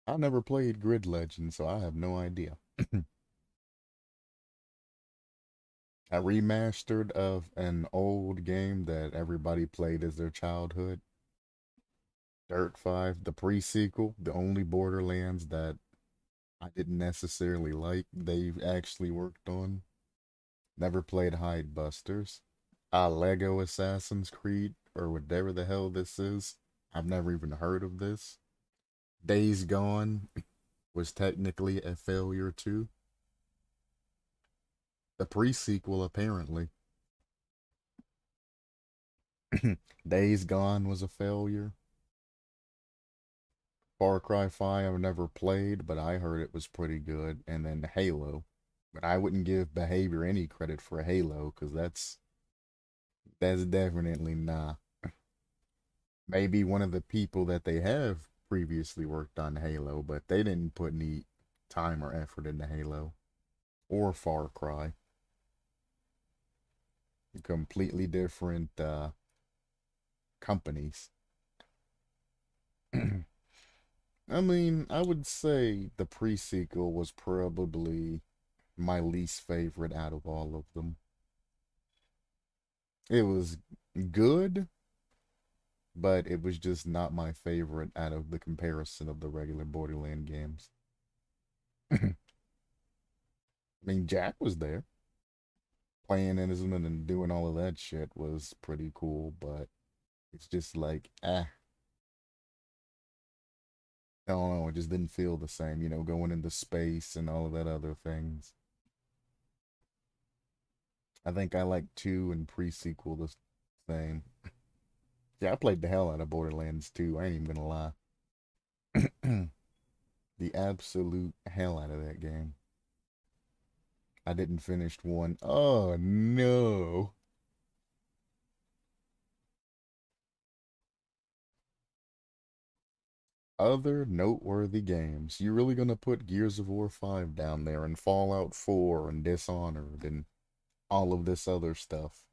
I never played Grid Legend, so I have no idea. A remastered of an old game that everybody played as their childhood. Dirt 5, the pre-sequel, the only Borderlands that I didn't necessarily like, they've actually worked on. Never played Hide Busters. Lego Assassin's Creed, or whatever the hell this is. I've never even heard of this. Days Gone was technically a failure too. The pre-sequel, apparently. Days Gone was a failure. Far Cry 5 I've never played, but I heard it was pretty good. And then Halo. But I wouldn't give Behavior any credit for Halo, because that's definitely nah. Maybe one of the people that they have previously worked on Halo, but they didn't put any time or effort into Halo or Far Cry. Completely different companies. I mean, I would say the pre-sequel was probably my least favorite out of all of them. It was good, but it was just not my favorite out of the comparison of the regular Borderland games. I mean, Jack was there. Playing Innisman and doing all of that shit was pretty cool, but it's just like, I don't know, it just didn't feel the same, going into space and all of that other things. I think I like 2 and pre-sequel the same. Yeah, I played the hell out of Borderlands 2, I ain't even gonna lie. The absolute hell out of that game. I didn't finish 1. Oh no. Other noteworthy games. You really gonna put Gears of War 5 down there and Fallout 4 and Dishonored and all of this other stuff?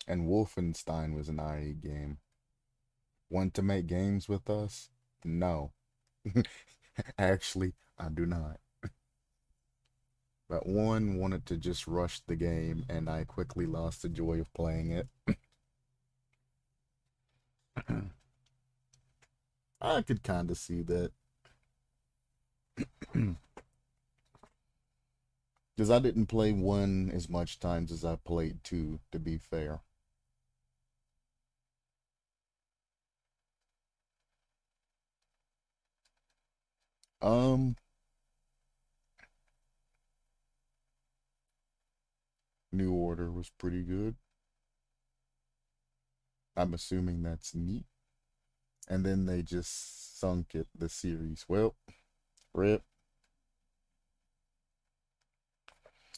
And Wolfenstein was an IE game. Want to make games with us? No. Actually, I do not. But one wanted to just rush the game, and I quickly lost the joy of playing it. I could kind of see that. Because I didn't play one as much times as I played two, to be fair. Um, New Order was pretty good. I'm assuming that's neat. And then they just sunk it, the series. Well, rip.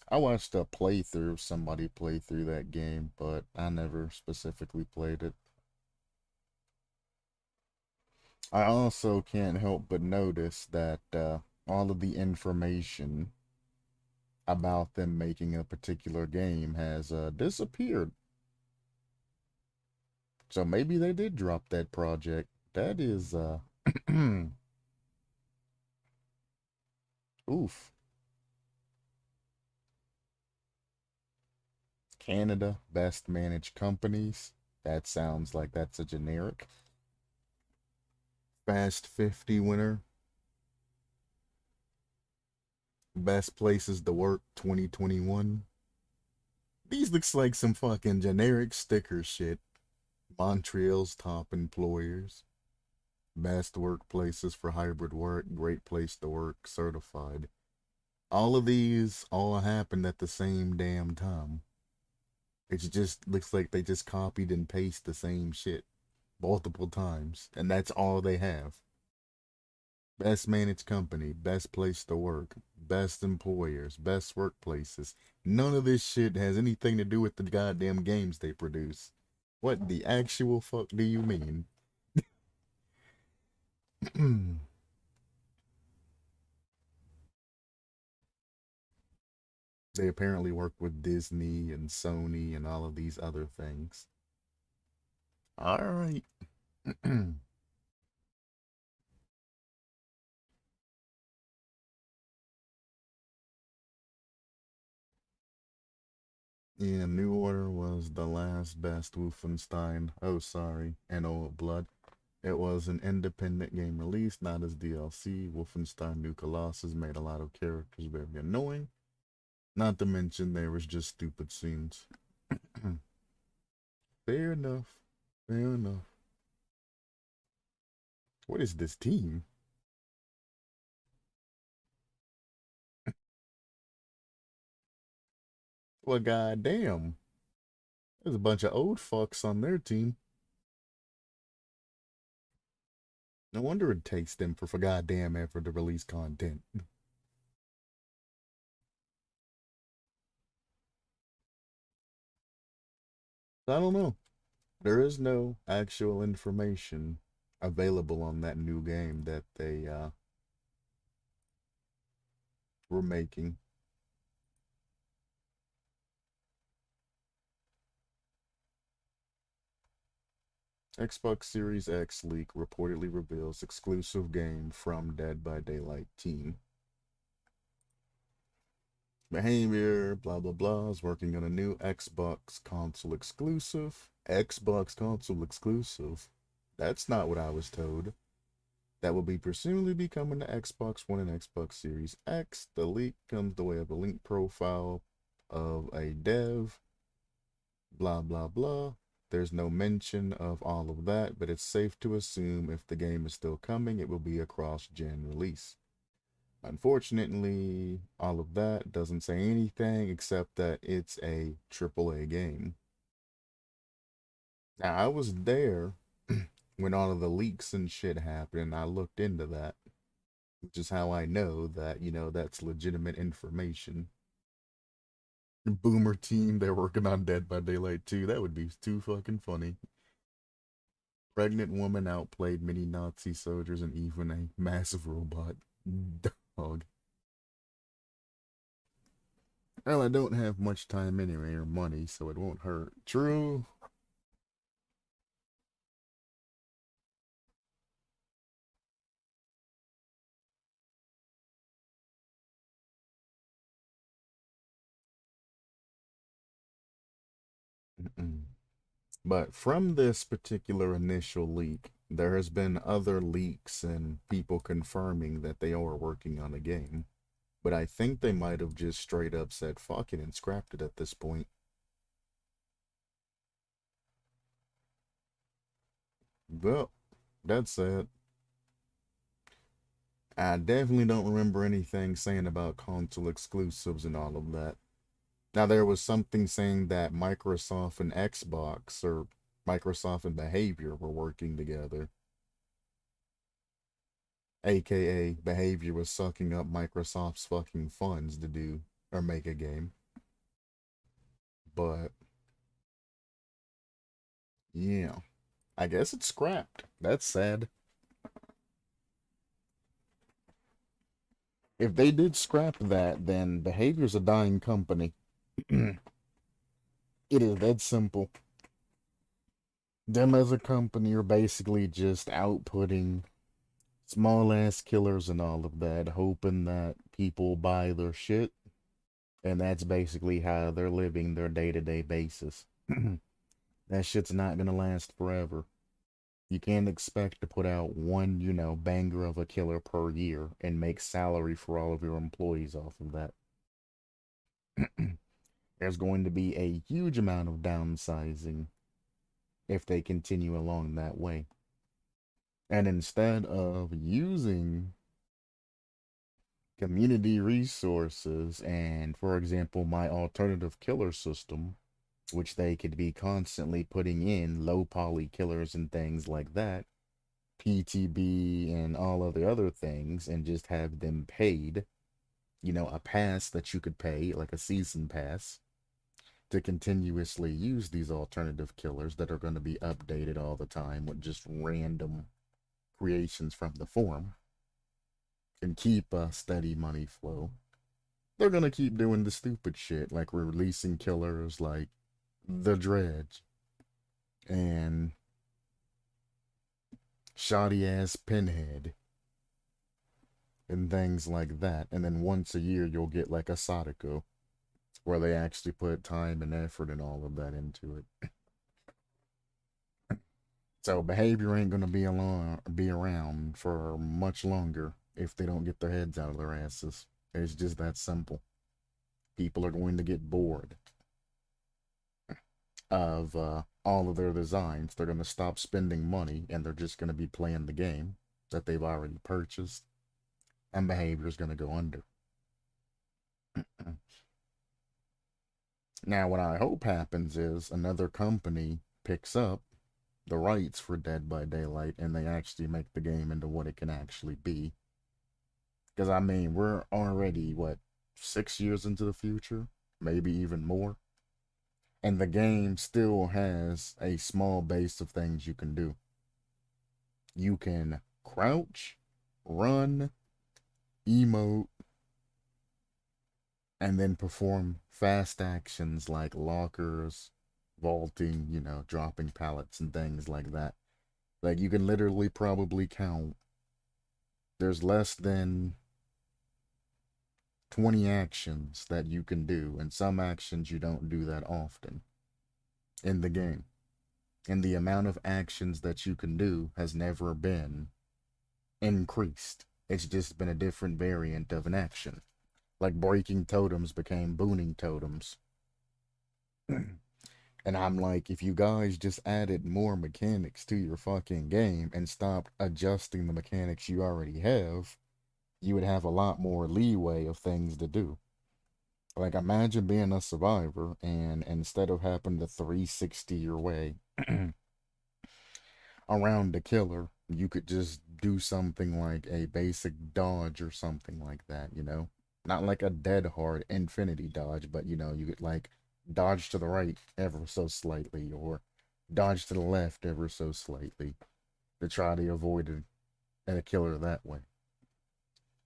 I watched a playthrough of somebody play through that game, but I never specifically played it. I also can't help but notice that all of the information about them making a particular game has disappeared. So maybe they did drop that project. That is, oof. Canada, best managed companies. That sounds like that's a generic. Fast 50 winner. Best places to work 2021. These looks like some fucking generic sticker shit. Montreal's top employers. Best workplaces for hybrid work. Great place to work. Certified. All of these all happened at the same damn time. It just looks like they just copied and pasted the same shit multiple times, and that's all they have. Best managed company, best place to work, best employers, best workplaces. None of this shit has anything to do with the goddamn games they produce. What the actual fuck do you mean? They apparently work with Disney and Sony and all of these other things. All right. Yeah, New Order was the last best Wolfenstein. Oh, sorry, and Old Blood. It was an independent game release, not as DLC. Wolfenstein New Colossus made a lot of characters very annoying. Not to mention there was just stupid scenes. Fair enough. Fair enough. What is this team? Well, goddamn. There's a bunch of old fucks on their team. No wonder it takes them for goddamn effort to release content. I don't know. There is no actual information available on that new game that they were making. Xbox Series X leak reportedly reveals exclusive game from Dead by Daylight team. Behavior, blah blah blah, is working on a new Xbox console exclusive. Xbox console exclusive? That's not what I was told. That will be presumably be coming to Xbox One and Xbox Series X. The leak comes the way of a link profile of a dev. Blah blah blah. There's no mention of all of that, but it's safe to assume if the game is still coming, it will be a cross-gen release. Unfortunately, all of that doesn't say anything except that it's a AAA game. Now, I was there when all of the leaks and shit happened, and I looked into that, which is how I know that, that's legitimate information. Boomer team, they're working on Dead by Daylight 2. That would be too fucking funny. Pregnant woman outplayed many Nazi soldiers and even a massive robot dog. Well, I don't have much time anyway or money, so it won't hurt. True. Mm-mm. But from this particular initial leak, there has been other leaks and people confirming that they are working on a game. But I think they might have just straight up said fuck it and scrapped it at this point. Well, that's sad. I definitely don't remember anything saying about console exclusives and all of that. Now, there was something saying that Microsoft and Xbox, or Microsoft and Behavior, were working together. AKA, Behavior was sucking up Microsoft's fucking funds to do or make a game. But, yeah, I guess it's scrapped. That's sad. If they did scrap that, then Behavior's a dying company. It is that simple. Them as a company are basically just outputting small ass killers and all of that, hoping that people buy their shit. And that's basically how they're living their day to day basis. That shit's not gonna last forever. You can't expect to put out one, banger of a killer per year and make salary for all of your employees off of that. There's going to be a huge amount of downsizing if they continue along that way. And instead of using community resources and, for example, my alternative killer system, which they could be constantly putting in low poly killers and things like that, PTB and all of the other things, and just have them paid, a pass that you could pay, like a season pass, to continuously use these alternative killers that are going to be updated all the time with just random creations from the forum, and keep a steady money flow. They're going to keep doing the stupid shit, like releasing killers like the Dredge and shoddy ass Pinhead and things like that. And then once a year, you'll get like a Sadako, where they actually put time and effort and all of that into it. So behavior ain't gonna be around for much longer if they don't get their heads out of their asses. It's just that simple. People are going to get bored of all of their designs. They're gonna stop spending money and they're just gonna be playing the game that they've already purchased, and behavior is gonna go under. Now, what I hope happens is another company picks up the rights for Dead by Daylight and they actually make the game into what it can actually be. Because, I mean, we're already, what, 6 years into the future? Maybe even more. And the game still has a small base of things you can do. You can crouch, run, emote, and then perform fast actions like lockers, vaulting, dropping pallets and things like that. Like, you can literally probably count. There's less than 20 actions that you can do, and some actions you don't do that often in the game. And the amount of actions that you can do has never been increased. It's just been a different variant of an action. Like breaking totems became booning totems. And I'm like, if you guys just added more mechanics to your fucking game and stopped adjusting the mechanics you already have, you would have a lot more leeway of things to do. Like, imagine being a survivor and instead of having to 360 your way around the killer, you could just do something like a basic dodge or something like that. Not like a dead hard infinity dodge, but you could like dodge to the right ever so slightly or dodge to the left ever so slightly. to try to avoid a killer that way.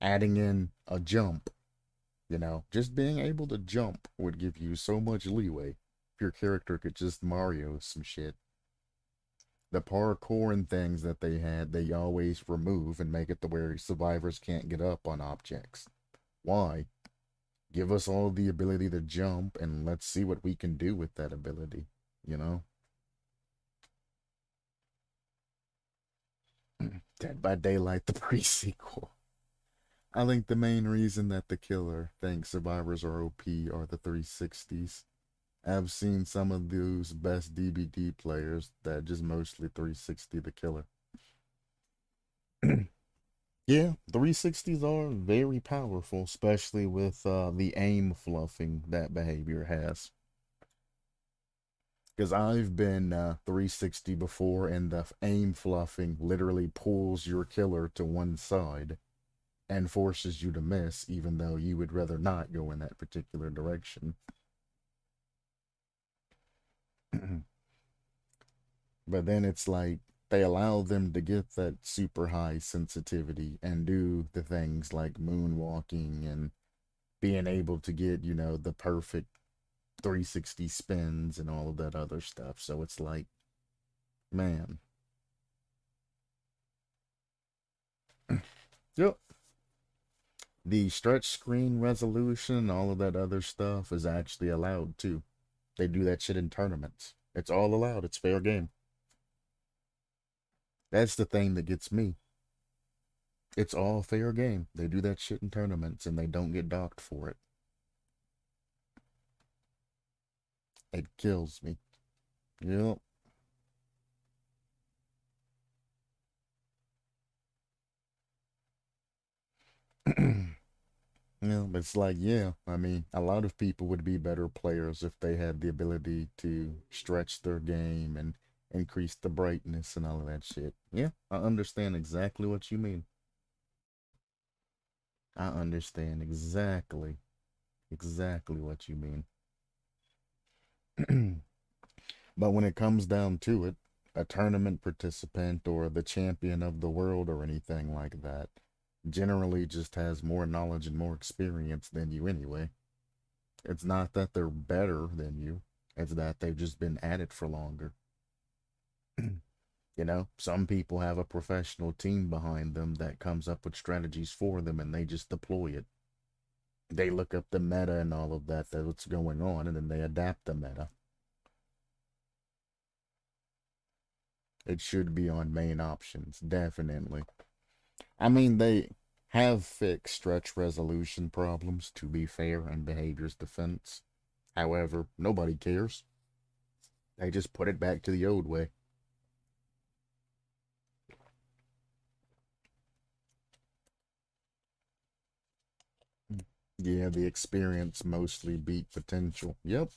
Adding in a jump, just being able to jump would give you so much leeway. If your character could just Mario some shit. The parkour and things that they had, they always remove and make it to where survivors can't get up on objects. Why? Give us all the ability to jump and let's see what we can do with that ability, you know? Dead by Daylight, the pre-sequel. I think the main reason that the killer thinks survivors are OP are the 360s. I've seen some of those best DBD players that just mostly 360 the killer. Yeah, 360s are very powerful, especially with the aim fluffing that behavior has. Because I've been 360 before, and the aim fluffing literally pulls your killer to one side and forces you to miss, even though you would rather not go in that particular direction. But then it's like they allow them to get that super high sensitivity and do the things like moonwalking and being able to get, the perfect 360 spins and all of that other stuff. So it's like, man. Yep. The stretch screen resolution and all of that other stuff is actually allowed too. They do that shit in tournaments. It's all allowed. It's fair game. That's the thing that gets me. It's all fair game. They do that shit in tournaments and they don't get docked for it. It kills me. Yep. But it's like, yeah, I mean, a lot of people would be better players if they had the ability to stretch their game and increase the brightness and all of that shit. Yeah, I understand exactly what you mean. I understand exactly what you mean. But when it comes down to it, a tournament participant or the champion of the world or anything like that generally just has more knowledge and more experience than you anyway. It's not that they're better than you, it's that they've just been at it for longer. Some people have a professional team behind them that comes up with strategies for them and they just deploy it. They look up the meta and all of that, that's what's going on, and then they adapt the meta. It should be on main options, definitely. I mean, they have fixed stretch resolution problems, to be fair, in behavior's defense. However, nobody cares. They just put it back to the old way. Yeah, the experience mostly beat potential. Yep.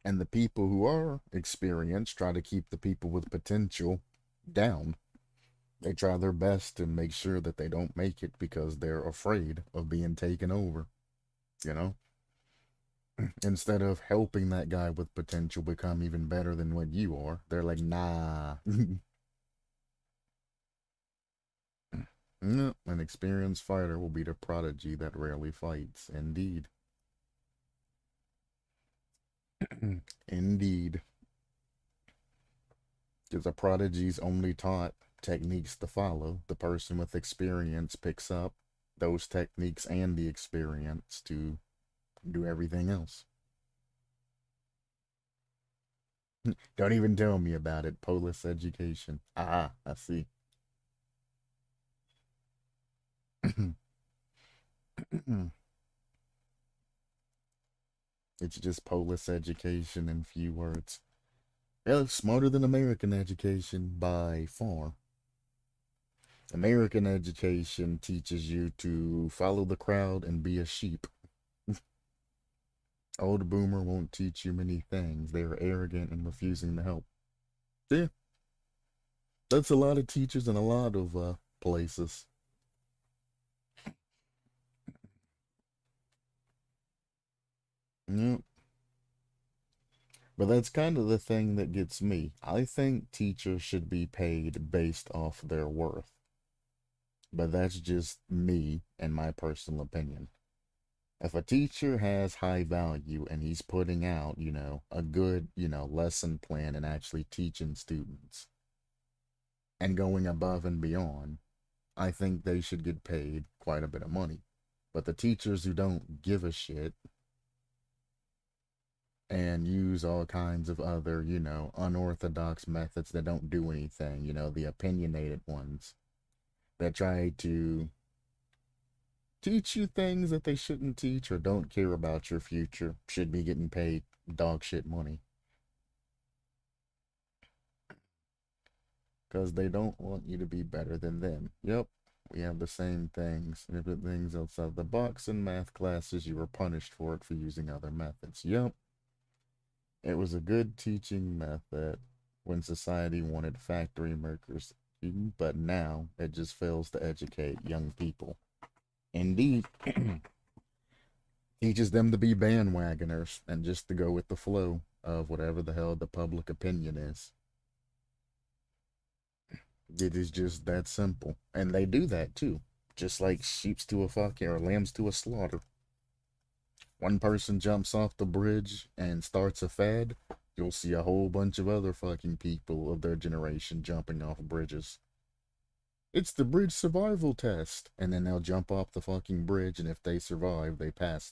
And the people who are experienced try to keep the people with potential down. They try their best to make sure that they don't make it because they're afraid of being taken over, you know? Instead of helping that guy with potential become even better than what you are, they're like, nah. No, an experienced fighter will be the prodigy that rarely fights. Indeed. Indeed. Because a prodigy's only taught techniques to follow. The person with experience picks up those techniques and the experience to do everything else. Don't even tell me about it. Polis education. Ah, I see. It's just Polis education in few words. Yeah, it's smarter than American education by far. American education teaches you to follow the crowd and be a sheep. Old boomer won't teach you many things. They are arrogant and refusing to help. Yeah, that's a lot of teachers in a lot of places. Yep. But that's kind of the thing that gets me. I think teachers should be paid based off their worth. But that's just me and my personal opinion. If a teacher has high value and he's putting out, a good, lesson plan and actually teaching students and going above and beyond, I think they should get paid quite a bit of money. But the teachers who don't give a shit and use all kinds of other, unorthodox methods that don't do anything, the opinionated ones that try to teach you things that they shouldn't teach or don't care about your future should be getting paid dog shit money. Because they don't want you to be better than them. Yep, we have the same things. Different things outside the box in math classes. You were punished for it for using other methods. Yep. It was a good teaching method when society wanted factory workers, but now it just fails to educate young people. Indeed, teaches them to be bandwagoners and just to go with the flow of whatever the hell the public opinion is. It is just that simple. And they do that too. Just like sheeps to a fucking or lambs to a slaughter. One person jumps off the bridge and starts a fad, you'll see a whole bunch of other fucking people of their generation jumping off bridges. It's the bridge survival test. And then they'll jump off the fucking bridge, and if they survive, they pass.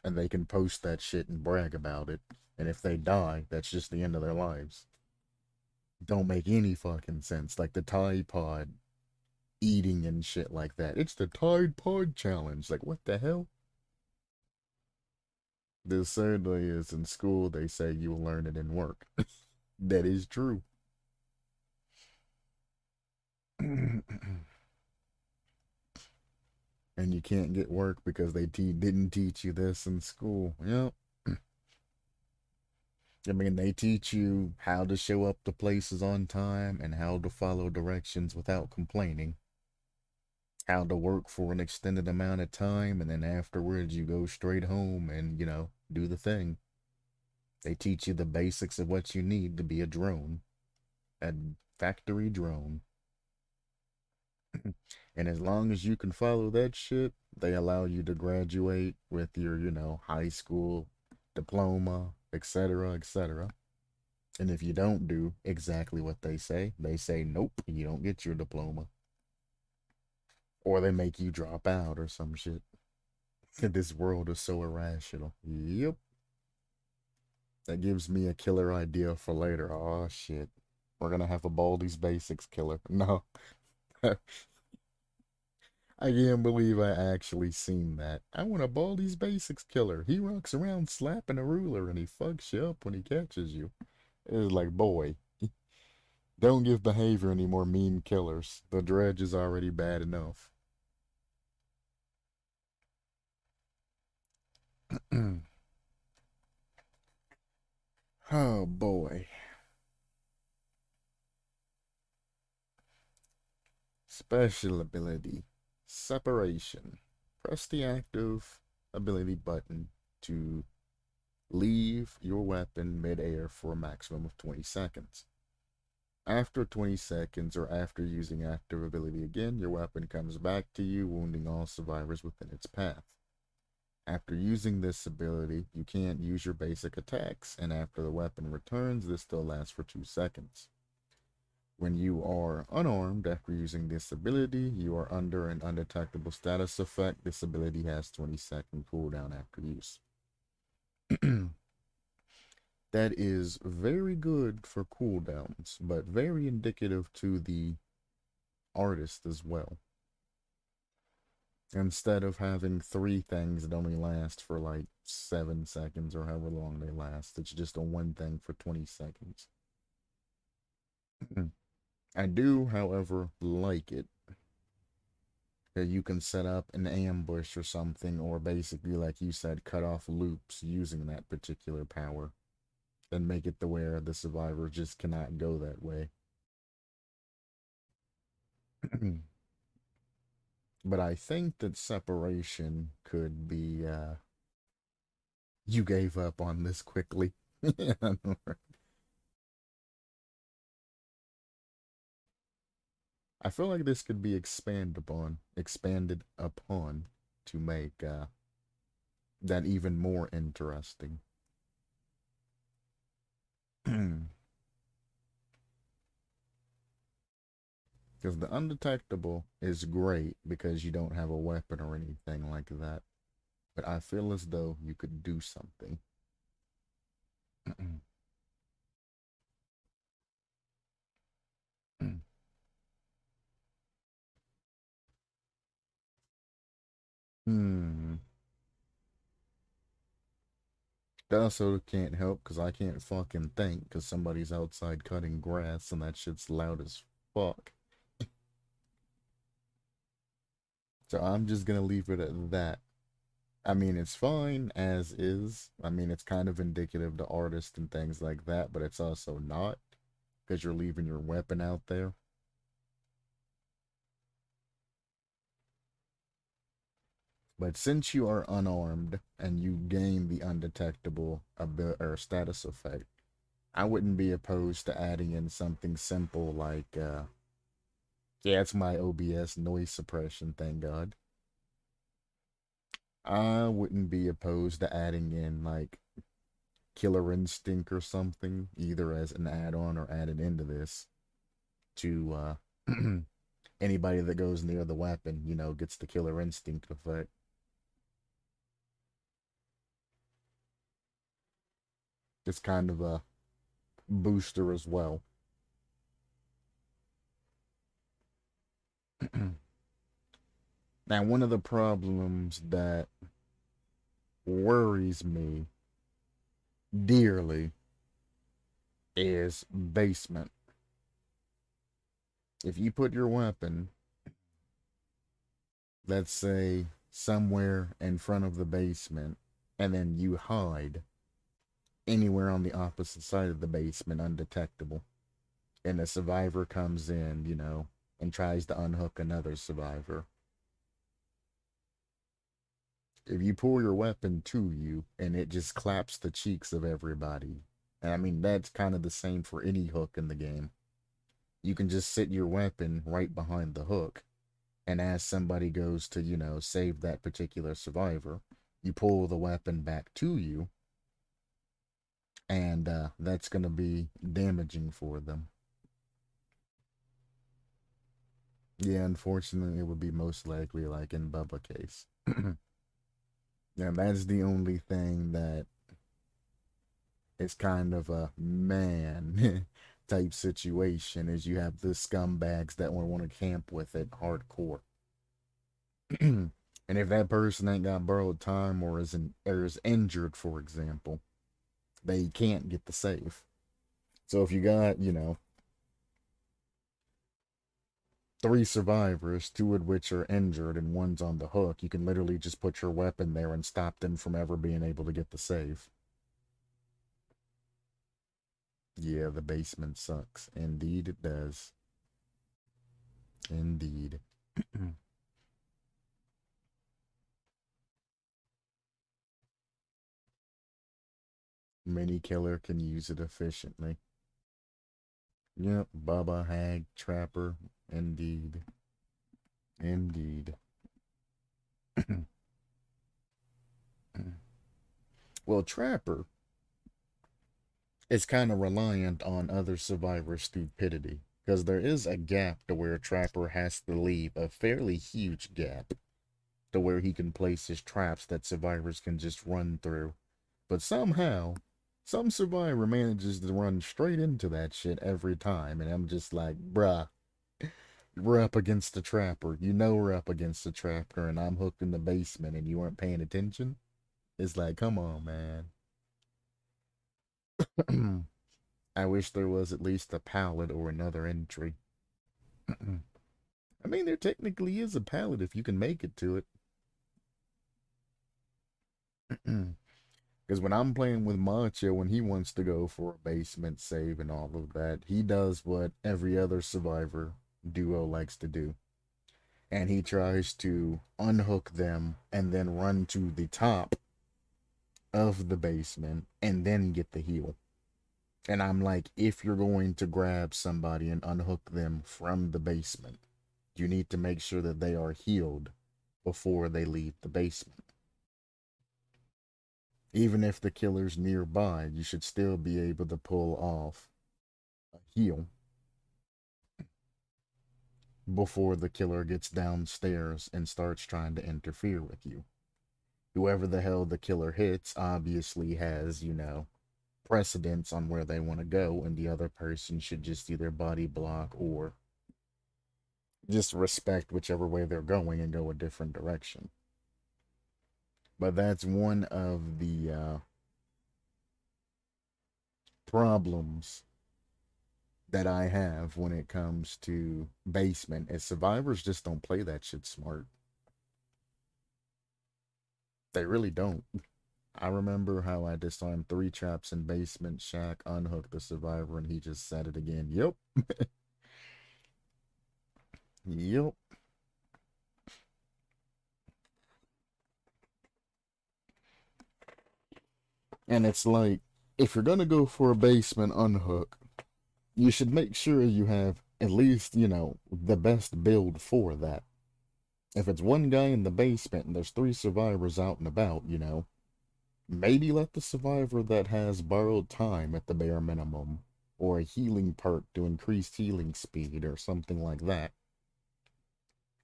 And they can post that shit and brag about it. And if they die, that's just the end of their lives. Don't make any fucking sense. Like the Tide Pod eating and shit like that. It's the Tide Pod challenge. Like, what the hell? This certainly is in school. They say you'll learn it in work. That is true. And you can't get work because they didn't teach you this in school. Yep. I mean, they teach you how to show up to places on time and how to follow directions without complaining. How to work for an extended amount of time, and then afterwards you go straight home and, do the thing. They teach you the basics of what you need to be a drone, a factory drone. And as long as you can follow that shit, they allow you to graduate with your, high school diploma, etc., etc. And if you don't do exactly what they say, nope, you don't get your diploma. Or they make you drop out or some shit. This world is so irrational. Yep. That gives me a killer idea for later. Oh, shit. We're gonna have a Baldi's Basics killer. No. I can't believe I actually seen that. I want a Baldi's Basics killer. He walks around slapping a ruler and he fucks you up when he catches you. It's like, boy, don't give behavior any more meme killers. The dredge is already bad enough. Oh boy. Special ability. Separation. Press the active ability button to leave your weapon mid-air for a maximum of 20 seconds. After 20 seconds or after using active ability again, your weapon comes back to you, wounding all survivors within its path. After using this ability, you can't use your basic attacks, and after the weapon returns, this still lasts for 2 seconds. When you are unarmed after using this ability, you are under an undetectable status effect. This ability has 20-second cooldown after use. That is very good for cooldowns, but very indicative to the artist as well. Instead of having 3 things that only last for like 7 seconds or however long they last, it's just a 1 thing for 20 seconds. I do, however, like it. That you can set up an ambush or something, or basically, like you said, cut off loops using that particular power. And make it to where the survivor just cannot go that way. But I think that separation could be, you gave up on this quickly. Yeah, I know, right? I feel like this could be expanded upon to make that even more interesting. Because the undetectable is great because you don't have a weapon or anything like that. But I feel as though you could do something. Hmm. That also can't help because I can't fucking think because somebody's outside cutting grass and that shit's loud as fuck. So I'm just gonna leave it at that. I mean, it's fine as is. I mean, it's kind of indicative to artists and things like that, but it's also not because you're leaving your weapon out there. But since you are unarmed and you gain the undetectable ability or status effect, I wouldn't be opposed to adding in something simple like, yeah, it's my OBS noise suppression, thank God. I wouldn't be opposed to adding in like Killer Instinct or something, either as an add-on or added into this to anybody that goes near the weapon, gets the Killer Instinct effect. It's kind of a booster as well. Now, one of the problems that worries me dearly is basement. If you put your weapon, let's say, somewhere in front of the basement, and then you hide anywhere on the opposite side of the basement undetectable, and a survivor comes in, and tries to unhook another survivor. If you pull your weapon to you and it just claps the cheeks of everybody, and I mean, that's kind of the same for any hook in the game. You can just sit your weapon right behind the hook, and as somebody goes to, save that particular survivor, you pull the weapon back to you, and that's going to be damaging for them. Yeah, unfortunately, it would be most likely like in Bubba case. Yeah, that's the only thing that is kind of a man type situation is you have the scumbags that want to camp with it hardcore. And if that person ain't got borrowed time or is injured, for example, they can't get the save. So if you got, three survivors, two of which are injured and one's on the hook, you can literally just put your weapon there and stop them from ever being able to get the save. Yeah, the basement sucks. Indeed, it does. Indeed. Mini killer can use it efficiently. Yep, Baba, Hag, Trapper. Indeed. Indeed. Well, Trapper is kind of reliant on other survivors' stupidity. Because there is a gap to where Trapper has to leave a fairly huge gap to where he can place his traps that survivors can just run through. But somehow, some survivor manages to run straight into that shit every time, and I'm just like, bruh, we're up against the trapper. You know we're up against the trapper, and I'm hooked in the basement, and you weren't paying attention? It's like, come on, man. I wish there was at least a pallet or another entry. I mean, there technically is a pallet if you can make it to it. Because when I'm playing with Macho, when he wants to go for a basement save and all of that, he does what every other survivor duo likes to do. And he tries to unhook them and then run to the top of the basement and then get the heal. And I'm like, if you're going to grab somebody and unhook them from the basement, you need to make sure that they are healed before they leave the basement. Even if the killer's nearby, you should still be able to pull off a heal before the killer gets downstairs and starts trying to interfere with you. Whoever the hell the killer hits obviously has, precedence on where they want to go, and the other person should just either body block or just respect whichever way they're going and go a different direction. But that's one of the problems that I have when it comes to basement, is survivors just don't play that shit smart. They really don't. I remember how I disarmed 3 traps in basement shack, unhooked the survivor, and he just said it again. Yep. Yep. And it's like, if you're gonna go for a basement unhook, you should make sure you have at least, the best build for that. If it's one guy in the basement and there's 3 survivors out and about, maybe let the survivor that has borrowed time at the bare minimum, or a healing perk to increase healing speed or something like that,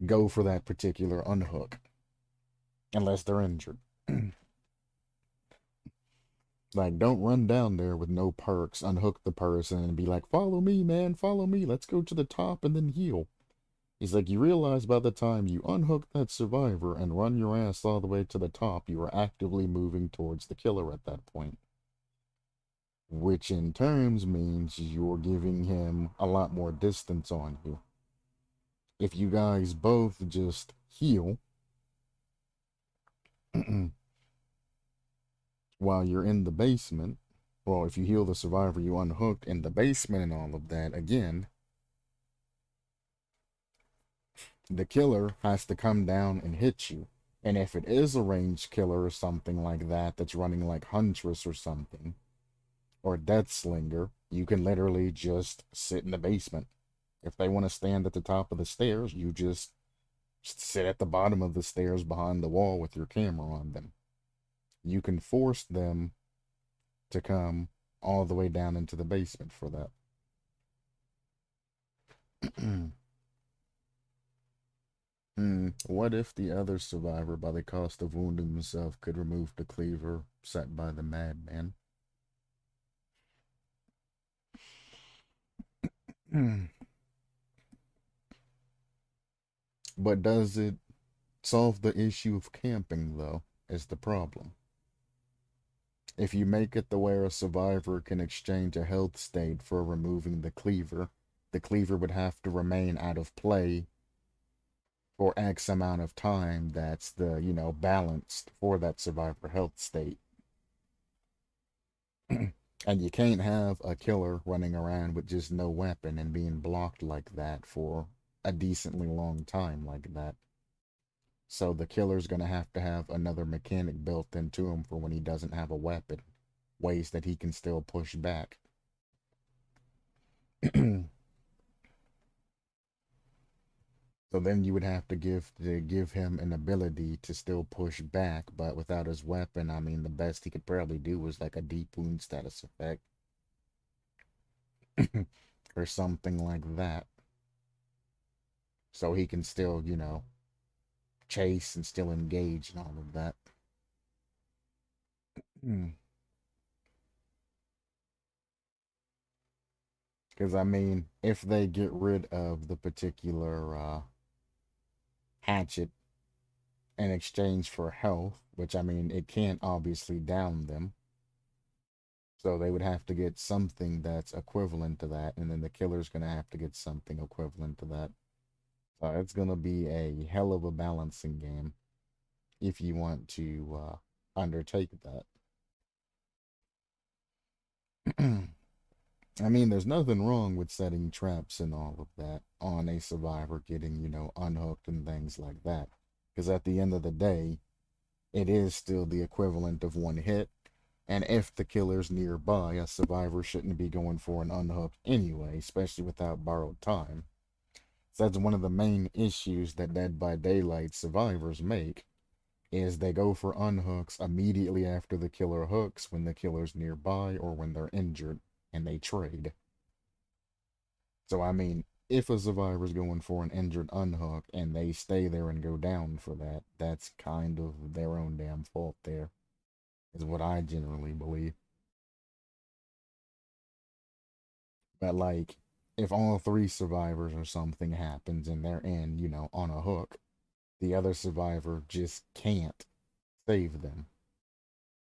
go for that particular unhook. Unless they're injured. Like, don't run down there with no perks, unhook the person, and be like, follow me, man, follow me, let's go to the top and then heal. He's like, you realize by the time you unhook that survivor and run your ass all the way to the top, you are actively moving towards the killer at that point. Which in terms means you're giving him a lot more distance on you. If you guys both just heal while you're in the basement, well, if you heal the survivor you unhooked in the basement and all of that, again, the killer has to come down and hit you. And if it is a ranged killer or something like that that's running like Huntress or something, or Death Slinger, you can literally just sit in the basement. If they want to stand at the top of the stairs, you just sit at the bottom of the stairs behind the wall with your camera on them. You can force them to come all the way down into the basement for that. What if the other survivor, by the cost of wounding himself, could remove the cleaver set by the madman? But does it solve the issue of camping, though, is the problem. If you make it the where a survivor can exchange a health state for removing the cleaver would have to remain out of play for X amount of time that's balanced for that survivor health state. And you can't have a killer running around with just no weapon and being blocked like that for a decently long time like that. So the killer's gonna have to have another mechanic built into him for when he doesn't have a weapon. Ways that he can still push back. So then you would have to give him an ability to still push back, but without his weapon, I mean, the best he could probably do was like a deep wound status effect. Or something like that. So he can still, chase and still engage and all of that. Because, I mean, if they get rid of the particular hatchet in exchange for health, which, I mean, it can't obviously down them. So they would have to get something that's equivalent to that, and then the killer's going to have to get something equivalent to that. So it's going to be a hell of a balancing game if you want to undertake that. I mean, there's nothing wrong with setting traps and all of that on a survivor getting, unhooked and things like that. Because at the end of the day, it is still the equivalent of one hit. And if the killer's nearby, a survivor shouldn't be going for an unhook anyway, especially without borrowed time. So that's one of the main issues that Dead by Daylight survivors make, is they go for unhooks immediately after the killer hooks when the killer's nearby or when they're injured, and they trade. So I mean, if a survivor's going for an injured unhook and they stay there and go down for that, that's kind of their own damn fault there, is what I generally believe. But like, if all three survivors or something happens and they're in, on a hook, the other survivor just can't save them.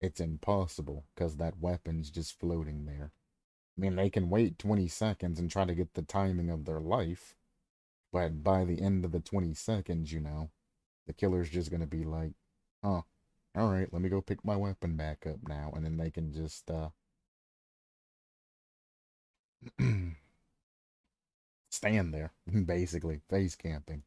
It's impossible because that weapon's just floating there. I mean, they can wait 20 seconds and try to get the timing of their life, but by the end of the 20 seconds, the killer's just gonna be like, huh, alright, let me go pick my weapon back up now, and then they can just, stand there, basically, face camping.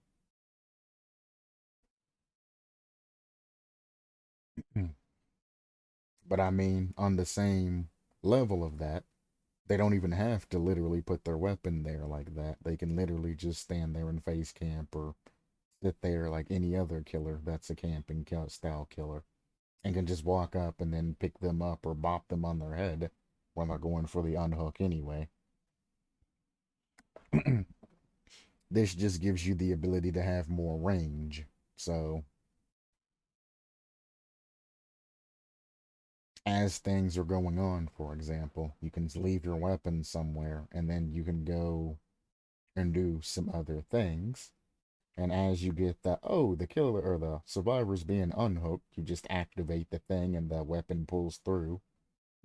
But I mean, on the same level of that, they don't even have to literally put their weapon there like that. They can literally just stand there and face camp or sit there like any other killer that's a camping style killer, and can just walk up and then pick them up or bop them on their head when they're going for the unhook anyway. This just gives you the ability to have more range. So, as things are going on, for example, you can leave your weapon somewhere and then you can go and do some other things. And as you get the killer or the survivor's being unhooked, you just activate the thing and the weapon pulls through,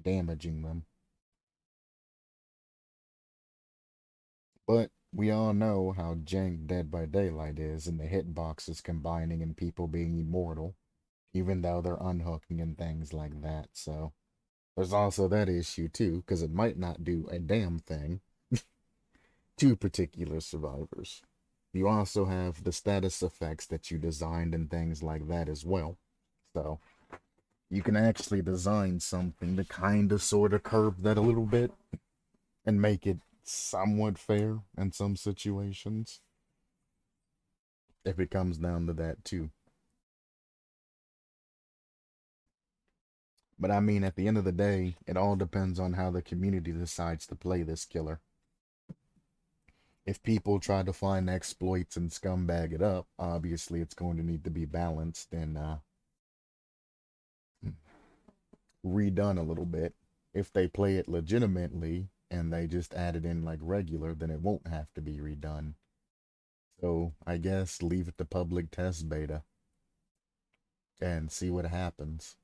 damaging them. But we all know how jank Dead by Daylight is, and the hitboxes combining and people being immortal, even though they're unhooking and things like that. So there's also that issue too, because it might not do a damn thing to particular survivors. You also have the status effects that you designed and things like that as well. So you can actually design something to kind of sort of curb that a little bit and make it somewhat fair in some situations, if it comes down to that too. But I mean, at the end of the day, it all depends on how the community decides to play this killer. If people try to find exploits and scumbag it up, obviously it's going to need to be balanced and redone a little bit. If they play it legitimately and they just add it in like regular, then it won't have to be redone. So I guess leave it to public test beta and see what happens.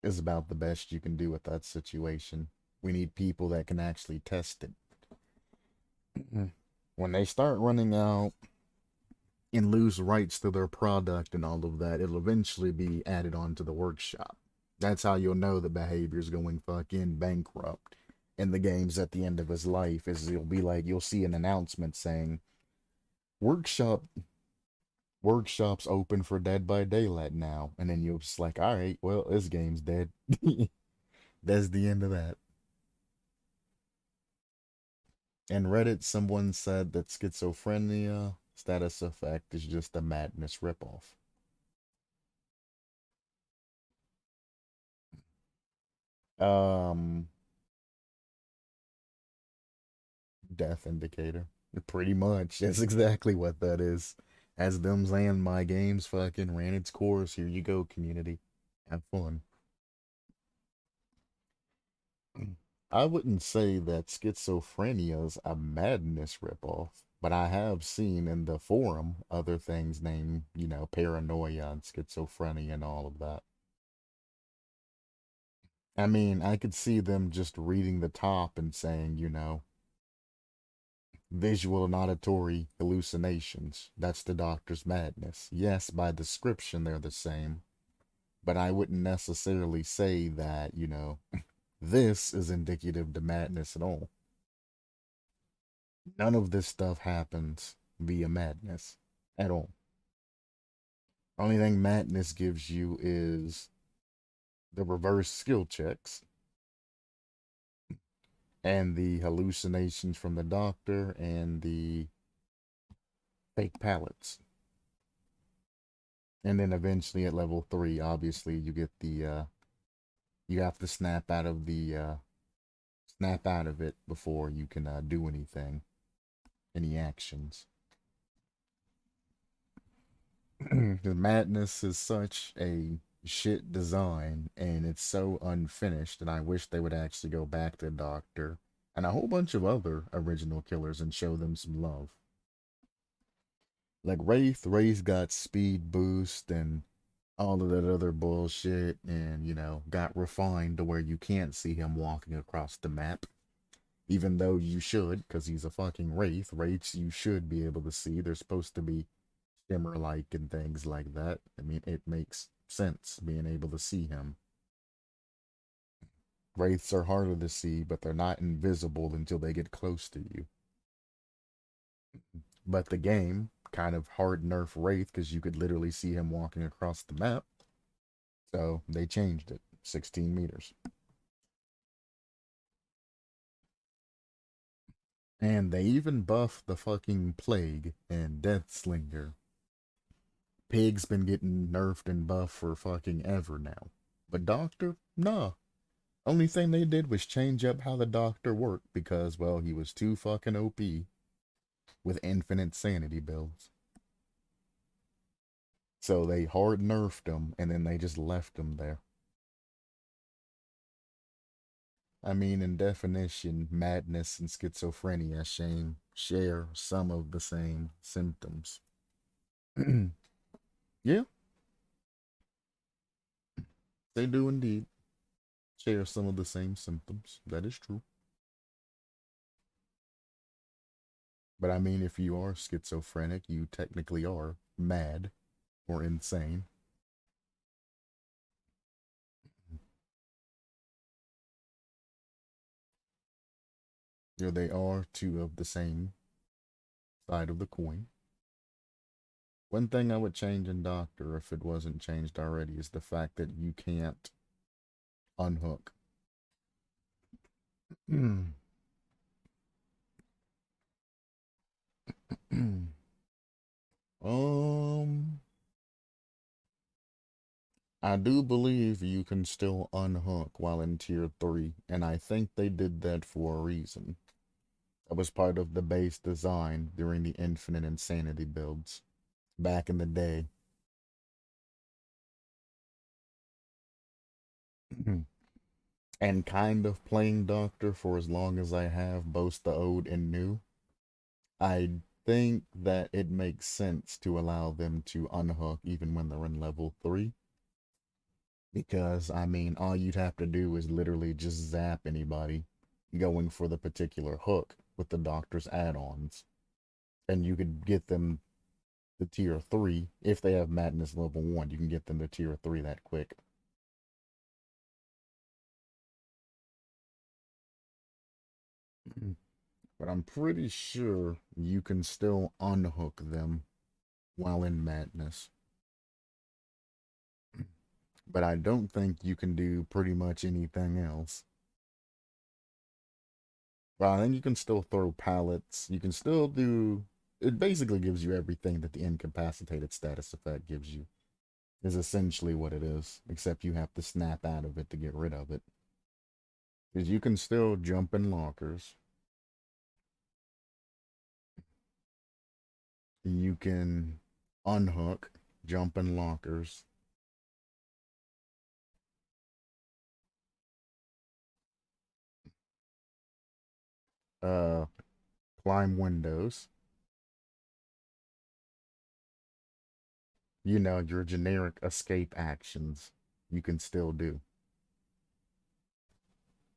Is about the best you can do with that situation. We need people that can actually test it. When they start running out and lose rights to their product and all of that, it'll eventually be added onto the workshop. That's how you'll know the behavior's going fucking bankrupt. In the game's at the end of his life, is you'll be like, you'll see an announcement saying, workshop workshops open for Dead by Daylight now, and then you're just like, all right, well, this game's dead. That's the end of that. In Reddit, someone said that schizophrenia status effect is just a madness ripoff. Um, Death indicator. Pretty much. That's exactly what that is. As them saying, my game's fucking ran its course. Here you go, community. Have fun. I wouldn't say that schizophrenia's a madness ripoff, but I have seen in the forum other things named, paranoia and schizophrenia and all of that. I mean, I could see them just reading the top and saying, visual and auditory hallucinations. That's the doctor's madness. Yes, by description, they're the same, but I wouldn't necessarily say that, this is indicative to madness at all. None of this stuff happens via madness at all. Only thing madness gives you is the reverse skill checks and the hallucinations from the doctor and the fake palettes. And then eventually at level 3, obviously you get the you have to snap out of it before you can do anything, any actions. The madness is such a shit design, and it's so unfinished, and I wish they would actually go back to Doctor and a whole bunch of other original killers and show them some love. Like Wraith got speed boost and all of that other bullshit, and got refined to where you can't see him walking across the map. Even though you should, because he's a fucking Wraith. Wraiths you should be able to see. They're supposed to be shimmer-like and things like that. I mean, it makes sense being able to see him. Wraiths are harder to see, but they're not invisible until they get close to you. But the game kind of hard nerfed Wraith because you could literally see him walking across the map. So they changed it. 16 meters. And they even buffed the fucking Plague and Deathslinger. Pig's been getting nerfed and buffed for fucking ever now. But Doctor, nah. Only thing they did was change up how the Doctor worked because, well, he was too fucking OP with infinite sanity builds. So they hard nerfed him and then they just left him there. I mean, in definition, madness and schizophrenia share some of the same symptoms. Yeah, they do indeed share some of the same symptoms. That is true. But I mean, if you are schizophrenic, you technically are mad or insane. They are two of the same side of the coin. One thing I would change in Doctor, if it wasn't changed already, is the fact that you can't unhook. um, I do believe you can still unhook while in tier 3, and I think they did that for a reason. That was part of the base design during the Infinite Insanity builds back in the day. And kind of playing Doctor for as long as I have, both the old and new, I think that it makes sense to allow them to unhook even when they're in level 3. Because, I mean, all you'd have to do is literally just zap anybody going for the particular hook with the Doctor's add-ons. And you could get them to tier 3. If they have Madness level 1, you can get them to tier 3 that quick. But I'm pretty sure you can still unhook them while in Madness. But I don't think you can do pretty much anything else. Well, I think you can still throw pallets. You can still do... It basically gives you everything that the incapacitated status effect gives you. Is essentially what it is. Except you have to snap out of it to get rid of it. Because you can still jump in lockers. You can unhook, jump in lockers. Uh, Climb windows. Your generic escape actions you can still do.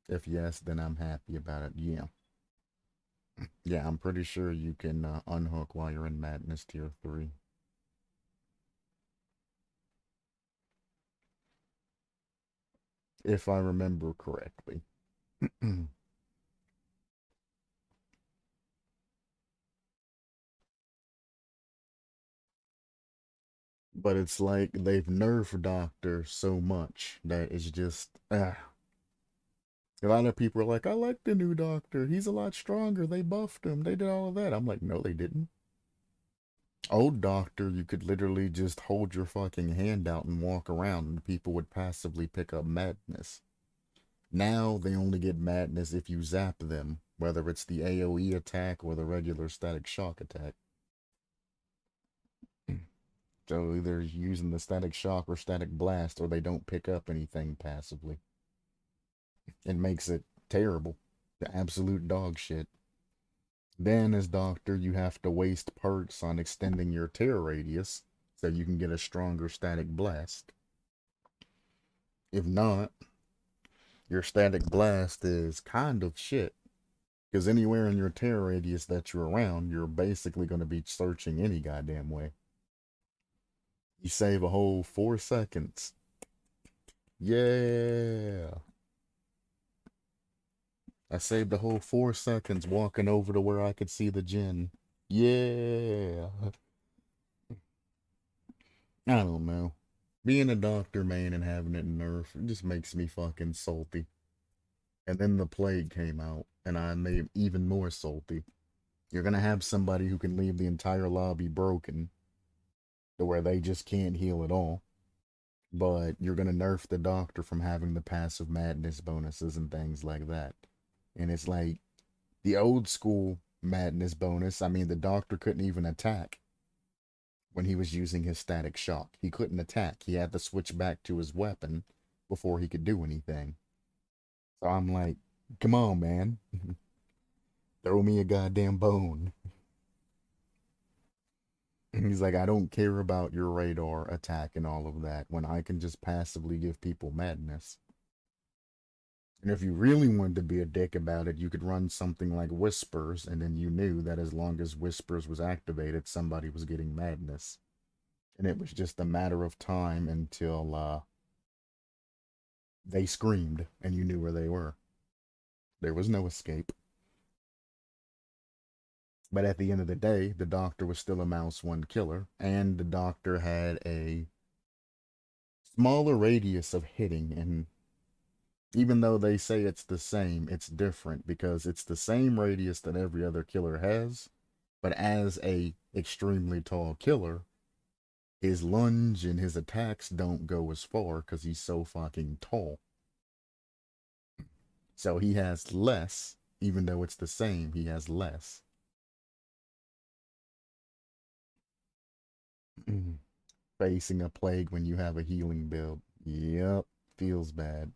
If yes, then I'm happy about it. Yeah. Yeah, I'm pretty sure you can unhook while you're in Madness Tier 3. If I remember correctly. But it's like they've nerfed Doctor so much that it's just a lot of people are like, I like the new Doctor. He's a lot stronger. They buffed him. They did all of that. I'm like, no, they didn't. Old Doctor, you could literally just hold your fucking hand out and walk around and people would passively pick up madness. Now they only get madness if you zap them, whether it's the AoE attack or the regular static shock attack. So either using the static shock or static blast, or they don't pick up anything passively. It makes it terrible. The absolute dog shit. Then, as Doctor, you have to waste perks on extending your tear radius so you can get a stronger static blast. If not, your static blast is kind of shit. Because anywhere in your tear radius that you're around, you're basically going to be searching any goddamn way. You save a whole 4 seconds. Yeah. I saved a whole 4 seconds walking over to where I could see the gin. Yeah. I don't know. Being a Doctor main and having it nerf, it just makes me fucking salty. And then the plague came out, and I made even more salty. You're gonna have somebody who can leave the entire lobby broken, to where they just can't heal at all. But you're gonna nerf the Doctor from having the passive madness bonuses and things like that. And it's like the old school madness bonus. I mean, the Doctor couldn't even attack when he was using his static shock. He couldn't attack. He had to switch back to his weapon before he could do anything. So I'm like, come on, man. Throw me a goddamn bone. And he's like, I don't care about your radar attack and all of that when I can just passively give people madness. And if you really wanted to be a dick about it, you could run something like Whispers, and then you knew that as long as Whispers was activated, somebody was getting madness. And it was just a matter of time until they screamed and you knew where they were. There was no escape. But at the end of the day, the Doctor was still a mouse one killer, and the Doctor had a smaller radius of hitting. And even though they say it's the same, it's different because it's the same radius that every other killer has. But as a extremely tall killer, his lunge and his attacks don't go as far because he's so fucking tall. So he has less, even though it's the same, he has less. Facing a plague when you have a healing build. Yep, feels bad.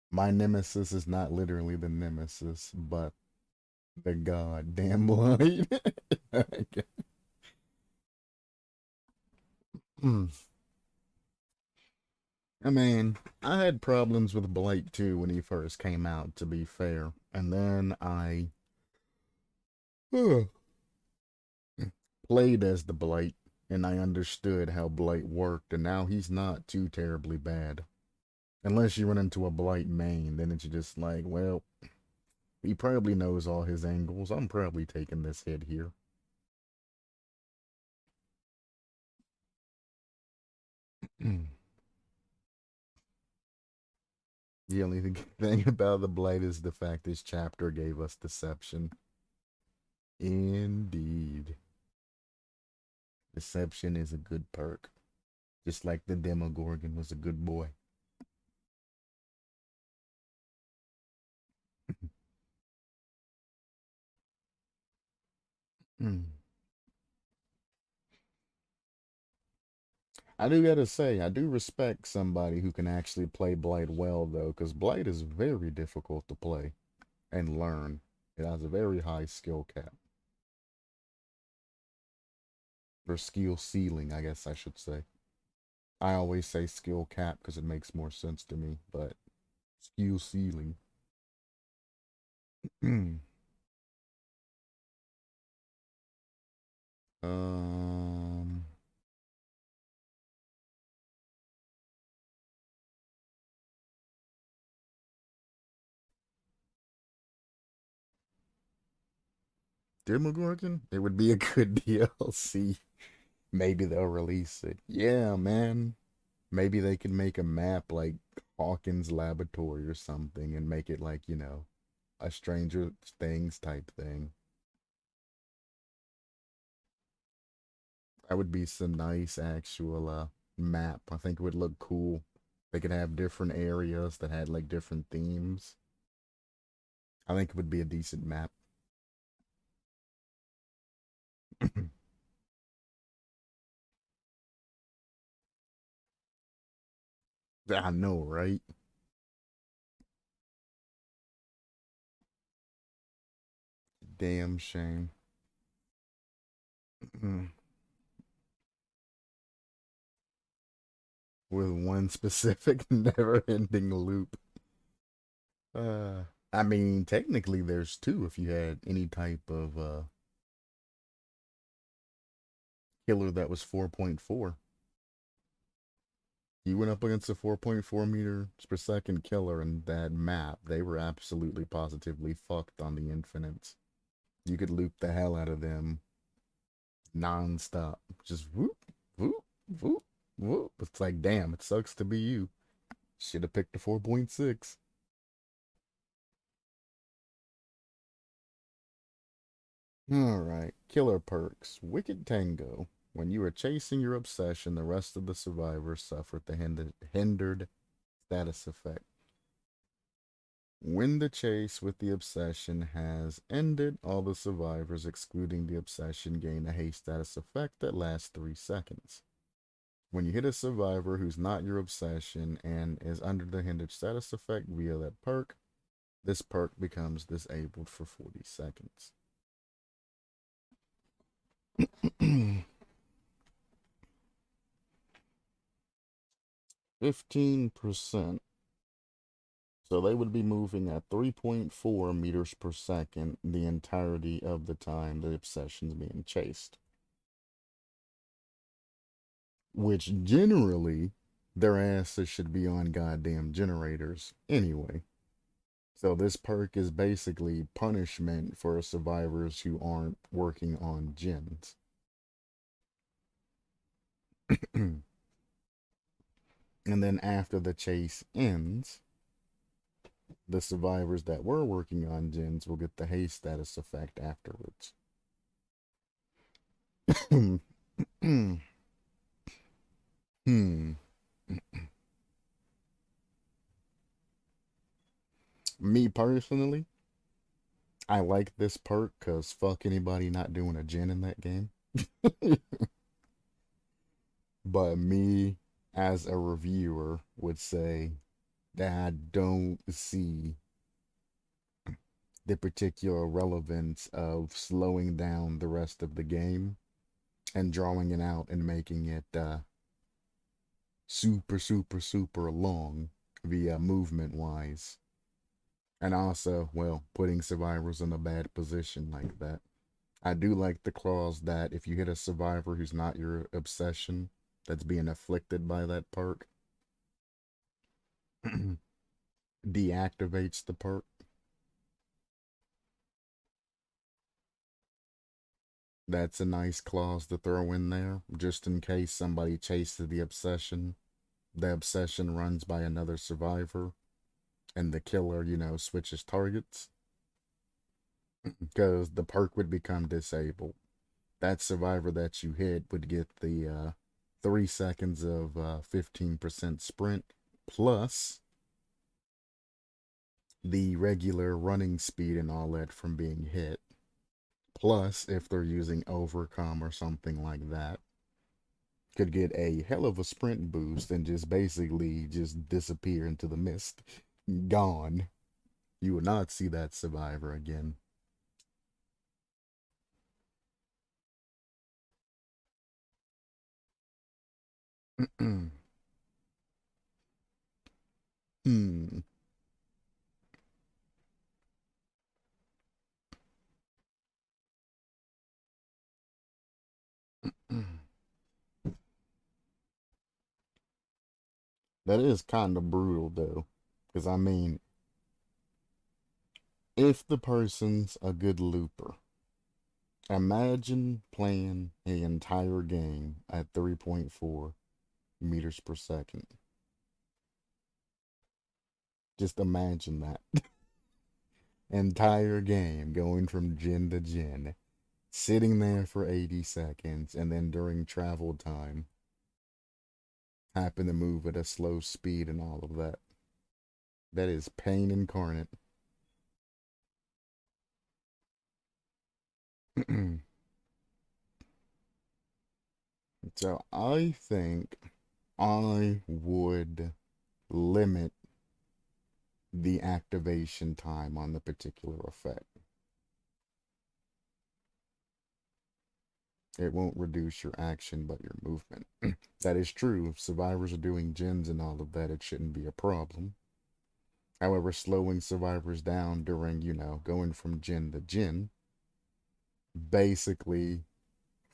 My nemesis is not literally the nemesis, but the goddamn light. I mean, I had problems with Blight too when he first came out, to be fair. And then I played as the Blight, and I understood how Blight worked, and now he's not too terribly bad. Unless you run into a Blight main, then it's just like, well, he probably knows all his angles. I'm probably taking this hit here. The only thing about the Blight is the fact this chapter gave us deception. Indeed. Deception is a good perk. Just like the Demogorgon was a good boy. I do gotta say, I do respect somebody who can actually play Blight well, though, because Blight is very difficult to play and learn. It has a very high skill cap. Or skill ceiling, I guess I should say. I always say skill cap because it makes more sense to me, but skill ceiling. um, Demogorgon? It would be a good DLC. Maybe they'll release it. Yeah, man. Maybe they could make a map like Hawkins Laboratory or something and make it like, a Stranger Things type thing. That would be some nice actual map. I think it would look cool. They could have different areas that had like different themes. I think it would be a decent map. I know, right? Damn shame. With one specific never-ending loop. Uh, I mean, technically there's two if you had any type of killer that was 4.4. You went up against a 4.4 meters per second killer in that map. They were absolutely positively fucked on the infinites. You could loop the hell out of them non-stop. Just whoop, whoop, whoop, whoop. It's like, damn, it sucks to be you. Should have picked the 4.6. Alright, killer perks. Wicked Tango. When you are chasing your obsession, the rest of the survivors suffered the hindered status effect. When the chase with the obsession has ended, all the survivors, excluding the obsession, gain a haste status effect that lasts 3 seconds. When you hit a survivor who's not your obsession and is under the hindered status effect via that perk, this perk becomes disabled for 40 seconds. 15%. So they would be moving at 3.4 meters per second the entirety of the time the obsession's being chased. Which generally, their asses should be on goddamn generators anyway. So this perk is basically punishment for survivors who aren't working on gens. And then after the chase ends, the survivors that were working on gens will get the haste status effect afterwards. Hmm. Me personally, I like this perk because fuck anybody not doing a gen in that game. But me, as a reviewer, would say that I don't see the particular relevance of slowing down the rest of the game and drawing it out and making it super, super, super long via movement wise. And also, well, putting survivors in a bad position like that. I do like the clause that if you hit a survivor who's not your obsession, that's being afflicted by that perk, deactivates the perk. That's a nice clause to throw in there, just in case somebody chases the obsession. The obsession runs by another survivor, and the killer, switches targets. Because the perk would become disabled. That survivor that you hit would get the 3 seconds of 15% sprint plus the regular running speed and all that from being hit. Plus, if they're using overcome or something like that, could get a hell of a sprint boost and just basically just disappear into the mist. Gone. You will not see that survivor again. Hmm. That is kind of brutal though. Because I mean, if the person's a good looper, Imagine playing an entire game at 3.4 meters per second. Just imagine that. Entire game going from gen to gen, sitting there for 80 seconds, and then during travel time, happen to move at a slow speed and all of that. That is pain incarnate. So I think I would limit the activation time on the particular effect. It won't reduce your action but your movement. That is true. If survivors are doing gens and all of that, it shouldn't be a problem. However, slowing survivors down during, going from gen to gen basically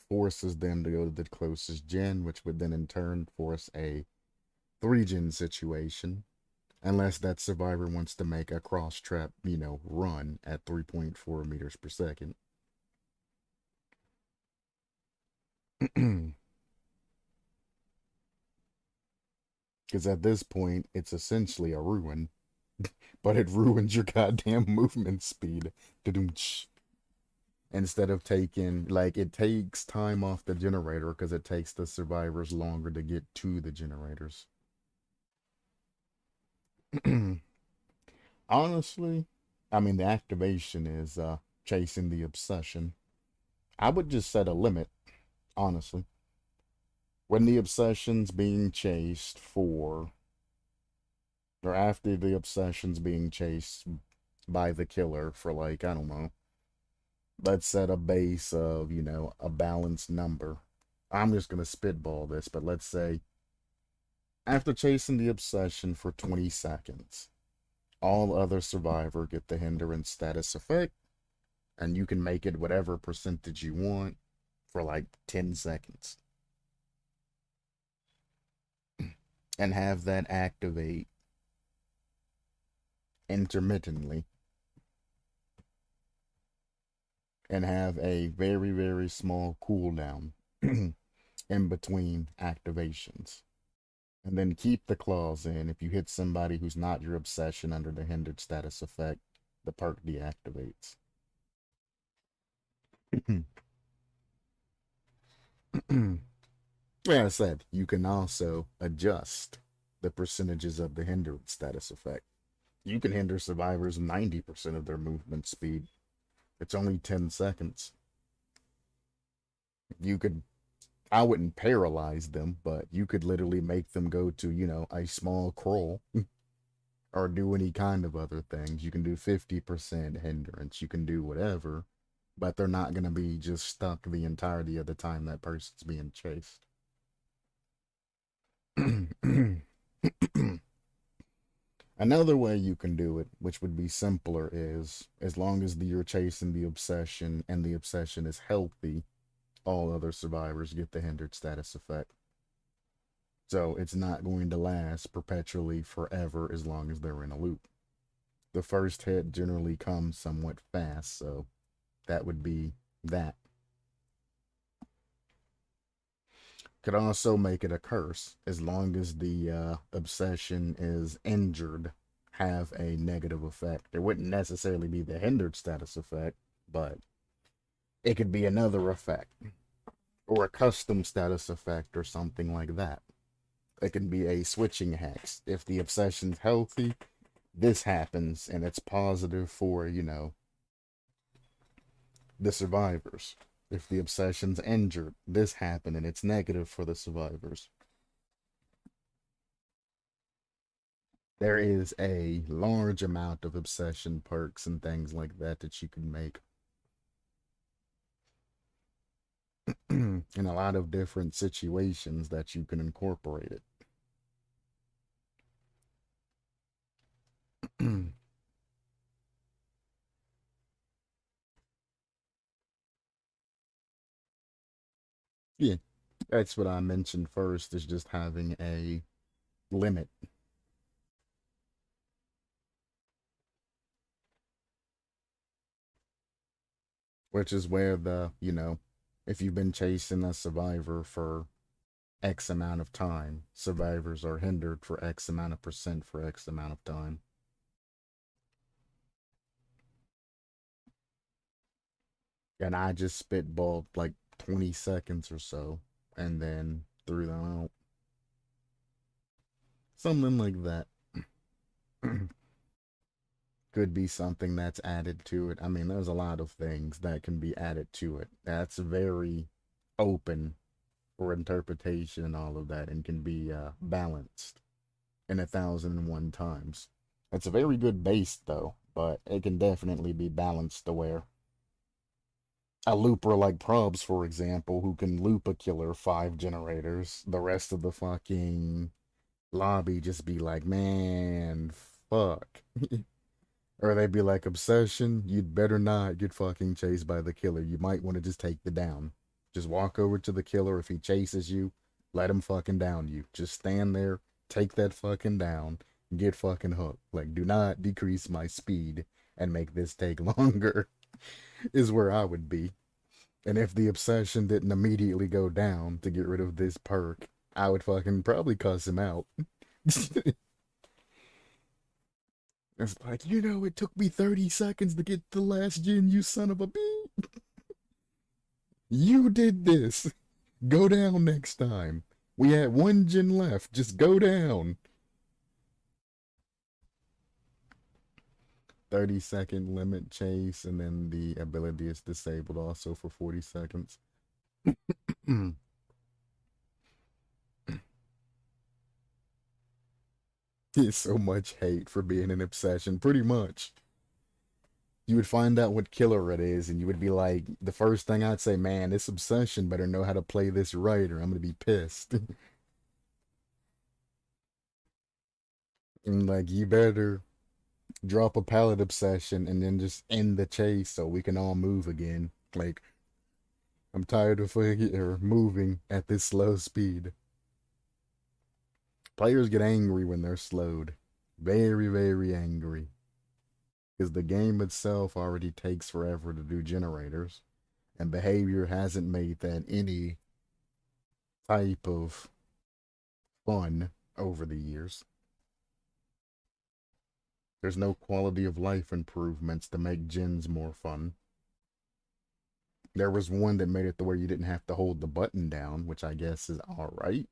forces them to go to the closest gen, which would then in turn force a 3-gen situation. Unless that survivor wants to make a cross trap, run at 3.4 meters per second. Because at this point, it's essentially a ruin, but it ruins your goddamn movement speed. Instead of taking, like, it takes time off the generator because it takes the survivors longer to get to the generators. Honestly, I mean, the activation is chasing the obsession. I would just set a limit, honestly. When the obsession's being chased for, or after the obsession's being chased by the killer for, like, I don't know, let's set a base of, a balanced number. I'm just going to spitball this, but let's say after chasing the obsession for 20 seconds, all other survivor get the hindrance status effect, and you can make it whatever percentage you want for like 10 seconds. And have that activate intermittently. And have a very, very small cooldown in between activations. And then keep the clause in. If you hit somebody who's not your obsession under the hindered status effect, the perk deactivates. Like I said, you can also adjust the percentages of the hindered status effect. You can hinder survivors 90% of their movement speed. It's only 10 seconds. You could, I wouldn't paralyze them, but you could literally make them go to, a small crawl or do any kind of other things. You can do 50% hindrance. You can do whatever, but they're not going to be just stuck the entirety of the time that person's being chased. Another way you can do it, which would be simpler, is as long as you're chasing the obsession and the obsession is healthy, all other survivors get the hindered status effect. So it's not going to last perpetually forever as long as they're in a loop. The first hit generally comes somewhat fast, so that would be that. Could also make it a curse as long as the obsession is injured, have a negative effect. It wouldn't necessarily be the hindered status effect, but it could be another effect or a custom status effect or something like that. It can be a switching hex. If the obsession's healthy, this happens and it's positive for, the survivors. If the obsession's injured, this happened and it's negative for the survivors. There is a large amount of obsession perks and things like that that you can make. In a lot of different situations that you can incorporate it. Yeah, that's what I mentioned first, is just having a limit. which is where the, if you've been chasing a survivor for X amount of time, survivors are hindered for X amount of percent for X amount of time. And I just spitballed like 20 seconds or so and then threw them out. Something like that. Could be something that's added to it. I mean, there's a lot of things that can be added to it. That's very open for interpretation and all of that and can be balanced in 1,001 times. It's a very good base, though, but it can definitely be balanced to where a looper like Probs, for example, who can loop a killer 5 generators, the rest of the fucking lobby just be like, man, fuck. Or they'd be like, Obsession, you'd better not get fucking chased by the killer. You might want to just take the down. Just walk over to the killer. If he chases you, let him fucking down you. Just stand there, take that fucking down, get fucking hooked. Like, do not decrease my speed and make this take longer, is where I would be. And if the Obsession didn't immediately go down to get rid of this perk, I would fucking probably cuss him out. It's like, it took me 30 seconds to get the last gen, you son of a bitch. You did this. Go down next time. We had 1 gen left. Just go down. 30-second limit chase, and then the ability is disabled also for 40 seconds. There's so much hate for being an Obsession, pretty much. You would find out what killer it is, and you would be like, the first thing I'd say, man, this Obsession better know how to play this right, or I'm gonna be pissed. And like, you better drop a pallet Obsession and then just end the chase so we can all move again. Like, I'm tired of moving at this slow speed. Players get angry when they're slowed. Very, very angry. Because the game itself already takes forever to do generators. And behavior hasn't made that any type of fun over the years. There's no quality of life improvements to make gens more fun. There was one that made it to where you didn't have to hold the button down, which I guess is all right.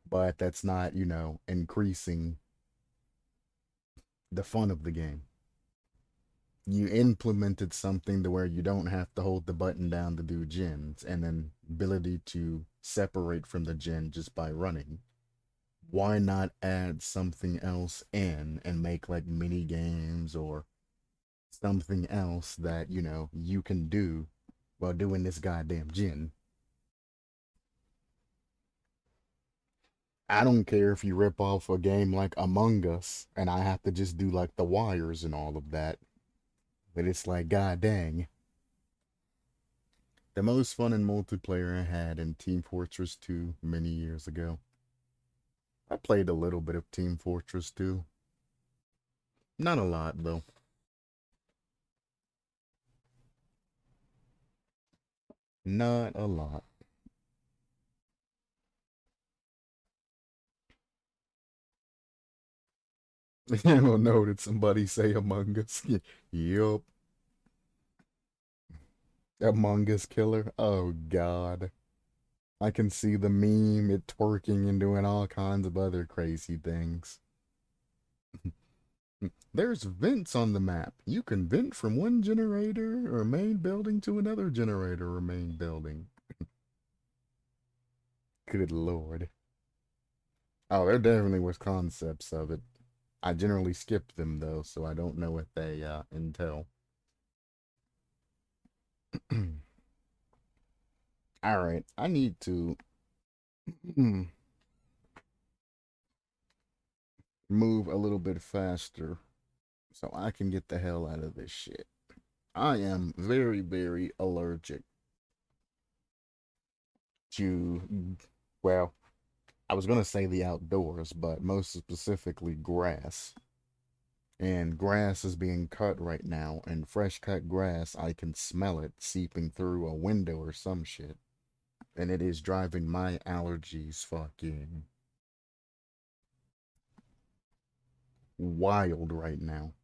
But that's not, increasing the fun of the game. You implemented something to where you don't have to hold the button down to do gens, and then ability to separate from the gen just by running. Why not add something else in and make like mini games or something else that, you can do while doing this goddamn gen? I don't care if you rip off a game like Among Us and I have to just do like the wires and all of that. But it's like, god dang. The most fun in multiplayer I had in Team Fortress 2 many years ago. I played a little bit of Team Fortress 2. Not a lot, though. Not a lot. I don't know. Did somebody say Among Us? Yup. Among Us killer. Oh, God. I can see the meme, it twerking and doing all kinds of other crazy things. There's vents on the map. You can vent from one generator or main building to another generator or main building. Good lord. Oh, there definitely was concepts of it. I generally skip them though, so I don't know what they entail. All right, I need to move a little bit faster so I can get the hell out of this shit. I am very, very allergic to, well, I was going to say the outdoors, but most specifically grass. And grass is being cut right now, and fresh cut grass, I can smell it seeping through a window or some shit. And it is driving my allergies fucking wild right now.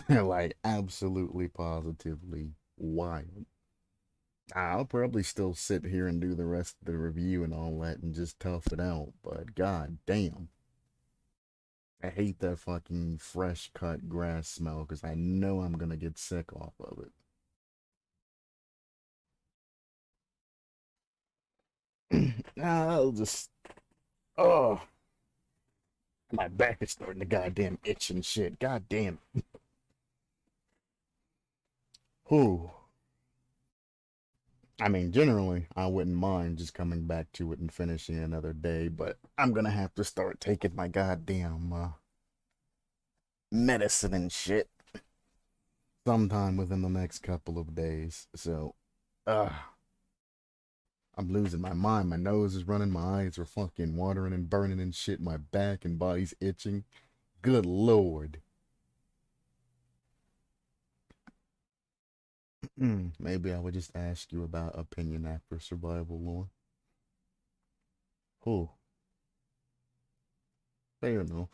Like, absolutely positively wild. I'll probably still sit here and do the rest of the review and all that and just tough it out, but god damn. I hate that fucking fresh cut grass smell because I know I'm gonna get sick off of it. I'll just. Oh, my back is starting to goddamn itch and shit. God damn. Whew. I mean, generally, I wouldn't mind just coming back to it and finishing another day, but I'm gonna have to start taking my goddamn medicine and shit sometime within the next couple of days. So, I'm losing my mind. My nose is running, my eyes are fucking watering and burning and shit. My back and body's itching. Good lord. Maybe I would just ask you about opinion after survival lore. Oh, fair enough.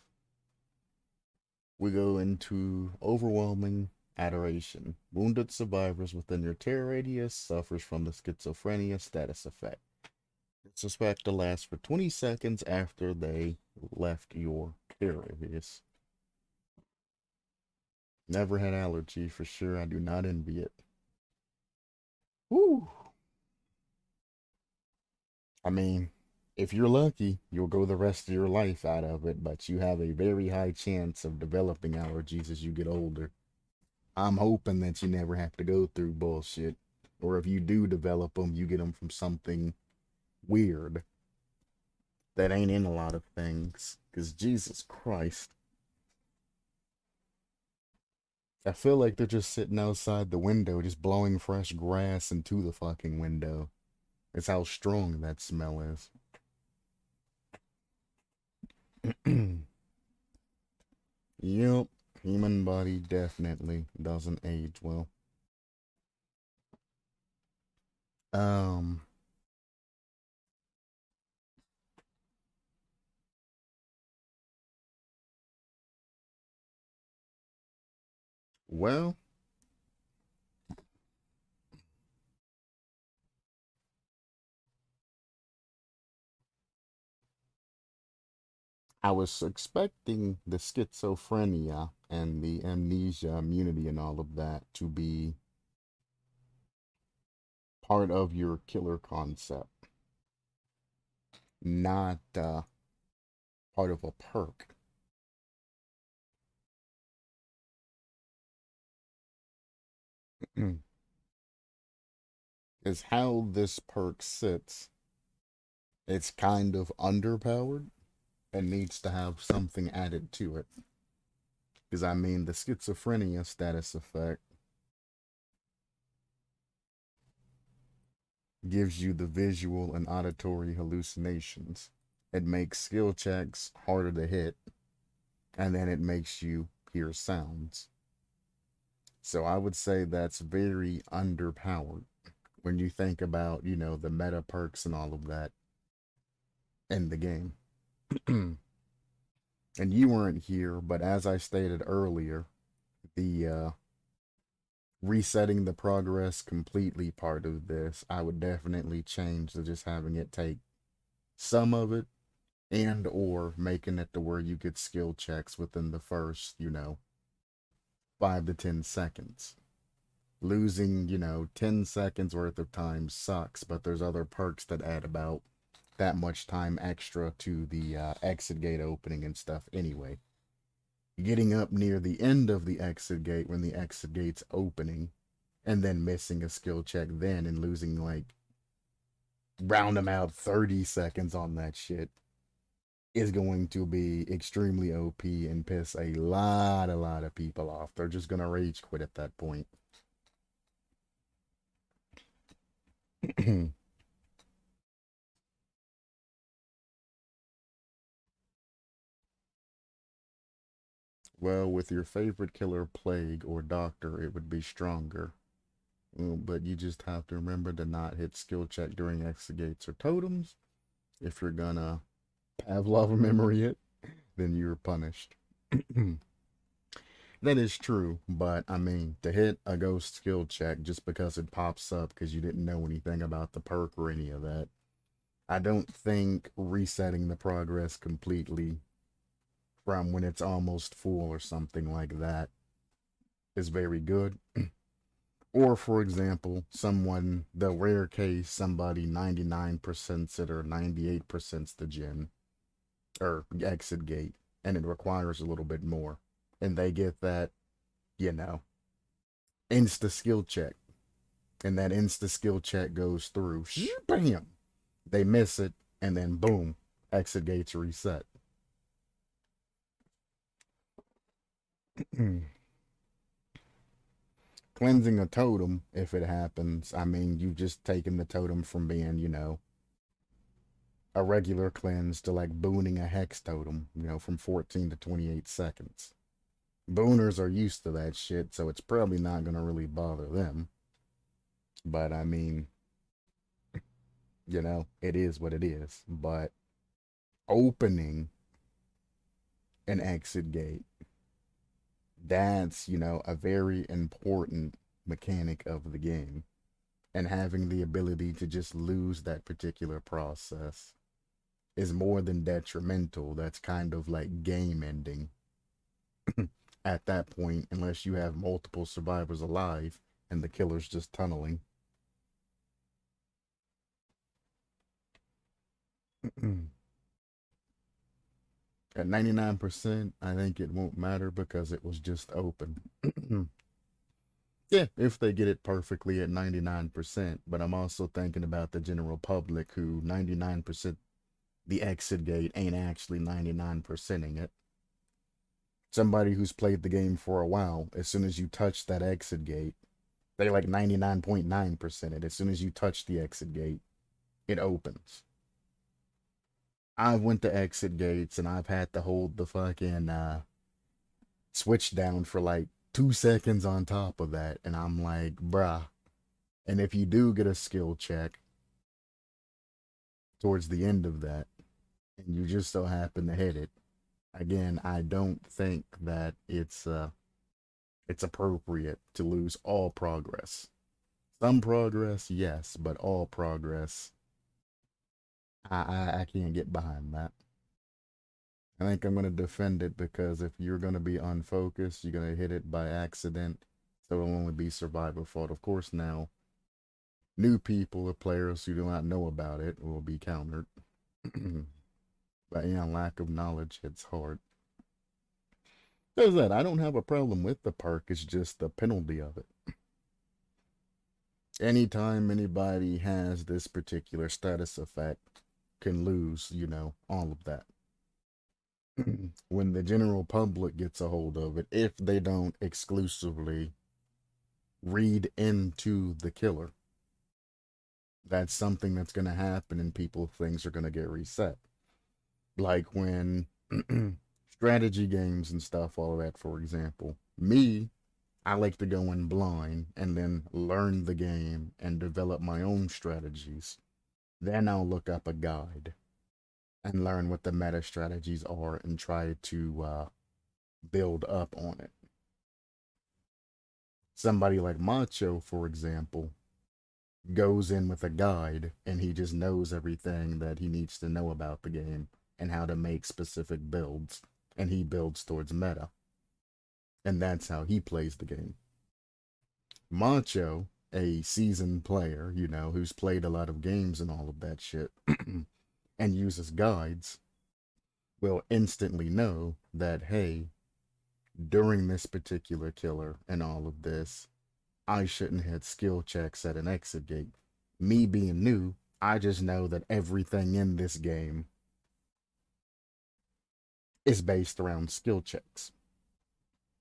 We go into overwhelming adoration. Wounded survivors within your terror radius suffers from the schizophrenia status effect. It's suspect to last for 20 seconds after they left your terror radius. Never had allergy for sure. I do not envy it. Woo! I mean, if you're lucky, you'll go the rest of your life out of it, but you have a very high chance of developing allergies as you get older. I'm hoping that you never have to go through bullshit. Or if you do develop them, you get them from something weird that ain't in a lot of things. Because Jesus Christ. I feel like they're just sitting outside the window, just blowing fresh grass into the fucking window. It's how strong that smell is. Yep, human body definitely doesn't age well. Um, well, I was expecting the schizophrenia and the amnesia immunity and all of that to be part of your killer concept, not part of a perk. Is how this perk sits. It's kind of underpowered and needs to have something added to it. Because I mean, the schizophrenia status effect gives you the visual and auditory hallucinations. It makes skill checks harder to hit, and then it makes you hear sounds. So I would say that's very underpowered when you think about, the meta perks and all of that in the game. And you weren't here, but as I stated earlier, the resetting the progress completely part of this, I would definitely change to just having it take some of it and or making it to where you get skill checks within the first, 5 to 10 seconds. Losing, 10 seconds worth of time sucks, but there's other perks that add about that much time extra to the exit gate opening and stuff anyway. Getting up near the end of the exit gate when the exit gate's opening and then missing a skill check then and losing like round about 30 seconds on that shit is going to be extremely OP and piss a lot of people off. They're just gonna rage quit at that point. Well, with your favorite killer, Plague, or Doctor, it would be stronger. But you just have to remember to not hit skill check during exit gates or totems. If you're gonna Pavlov memory it, then you're punished. That is true, but I mean, to hit a ghost skill check just because it pops up because you didn't know anything about the perk or any of that, I don't think resetting the progress completely from when it's almost full or something like that is very good. Or, for example, someone, the rare case, somebody 99% it or 98% the gen or exit gate, and it requires a little bit more. And they get that, you know, insta skill check. And that insta skill check goes through. Bam! They miss it, and then boom, exit gates reset. Cleansing a totem, if it happens, I mean, you've just taken the totem from being, a regular cleanse to like booning a hex totem, from 14 to 28 seconds. Booners are used to that shit, so it's probably not going to really bother them. But I mean, it is what it is. But opening an exit gate, that's, a very important mechanic of the game. And having the ability to just lose that particular process is more than detrimental. That's kind of like game ending at that point, unless you have multiple survivors alive and the killer's just tunneling. At 99%, I think it won't matter because it was just open. Yeah, if they get it perfectly at 99%, but I'm also thinking about the general public who 99% the exit gate ain't actually 99%ing it. Somebody who's played the game for a while, as soon as you touch that exit gate, they like 99.9% it. As soon as you touch the exit gate, it opens. I've went to exit gates and I've had to hold the fucking switch down for like 2 seconds on top of that, and I'm like, bruh. And if you do get a skill check towards the end of that, and you just so happen to hit it, again, I don't think that it's appropriate to lose all progress. Some progress, yes, but all progress, I can't get behind that. I think I'm gonna defend it because if you're gonna be unfocused, you're gonna hit it by accident, so it'll only be survival fault. Of course, now new people or players who do not know about it will be countered. But lack of knowledge hits hard. There's that. I don't have a problem with the perk. It's just the penalty of it. Anytime anybody has this particular status effect, can lose, all of that. When the general public gets a hold of it, if they don't exclusively read into the killer, that's something that's going to happen and things are going to get reset. Like when strategy games and stuff, all of that, for example. I like to go in blind and then learn the game and develop my own strategies. Then I'll look up a guide and learn what the meta strategies are and try to build up on it. Somebody like Macho, for example, goes in with a guide and he just knows everything that he needs to know about the game and how to make specific builds, and he builds towards meta. And that's how he plays the game. Macho, a seasoned player, who's played a lot of games and all of that shit, and uses guides, will instantly know that, hey, during this particular killer and all of this, I shouldn't hit skill checks at an exit gate. Me being new, I just know that everything in this game is based around skill checks.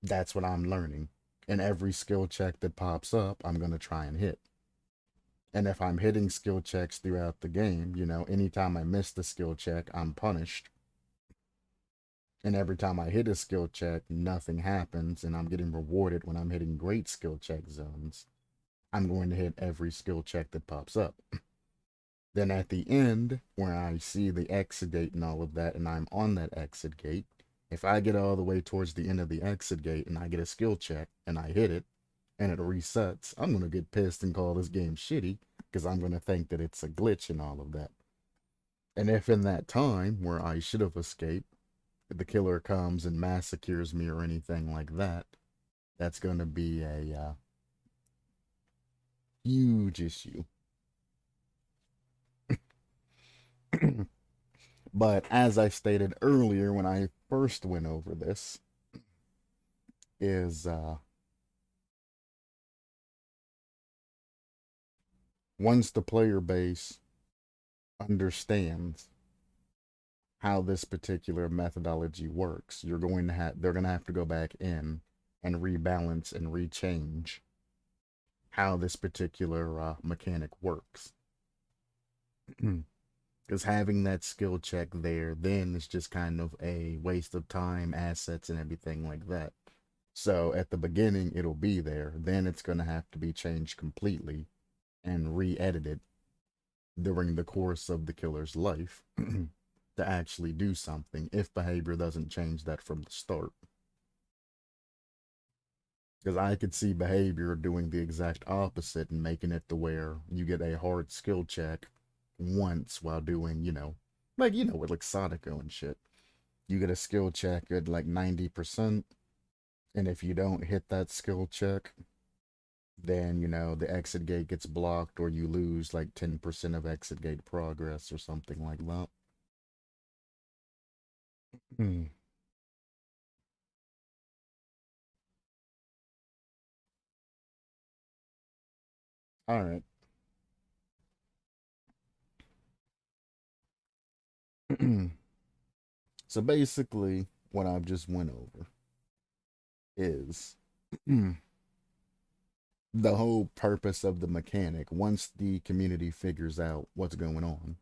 That's what I'm learning. And every skill check that pops up, I'm going to try and hit. And if I'm hitting skill checks throughout the game, anytime I miss the skill check, I'm punished. And every time I hit a skill check, nothing happens, and I'm getting rewarded when I'm hitting great skill check zones. I'm going to hit every skill check that pops up. Then at the end, where I see the exit gate and all of that, and I'm on that exit gate, if I get all the way towards the end of the exit gate and I get a skill check and I hit it and it resets, I'm going to get pissed and call this game shitty because I'm going to think that it's a glitch and all of that. And if in that time where I should have escaped, the killer comes and massacres me or anything like that, that's going to be a huge issue. But as I stated earlier when I first went over this, is once the player base understands how this particular methodology works, they're going to have to go back in and rebalance and rechange how this particular mechanic works. Because having that skill check there then is just kind of a waste of time, assets, and everything like that. So at the beginning, it'll be there. Then it's going to have to be changed completely and re-edited during the course of the killer's life to actually do something if behavior doesn't change that from the start. Because I could see behavior doing the exact opposite and making it to where you get a hard skill check once while doing, with like Sadako and shit. You get a skill check at like 90%, and if you don't hit that skill check, then, the exit gate gets blocked or you lose like 10% of exit gate progress or something like that. Hmm. All right. So basically, what I've just went over is the whole purpose of the mechanic. Once the community figures out what's going on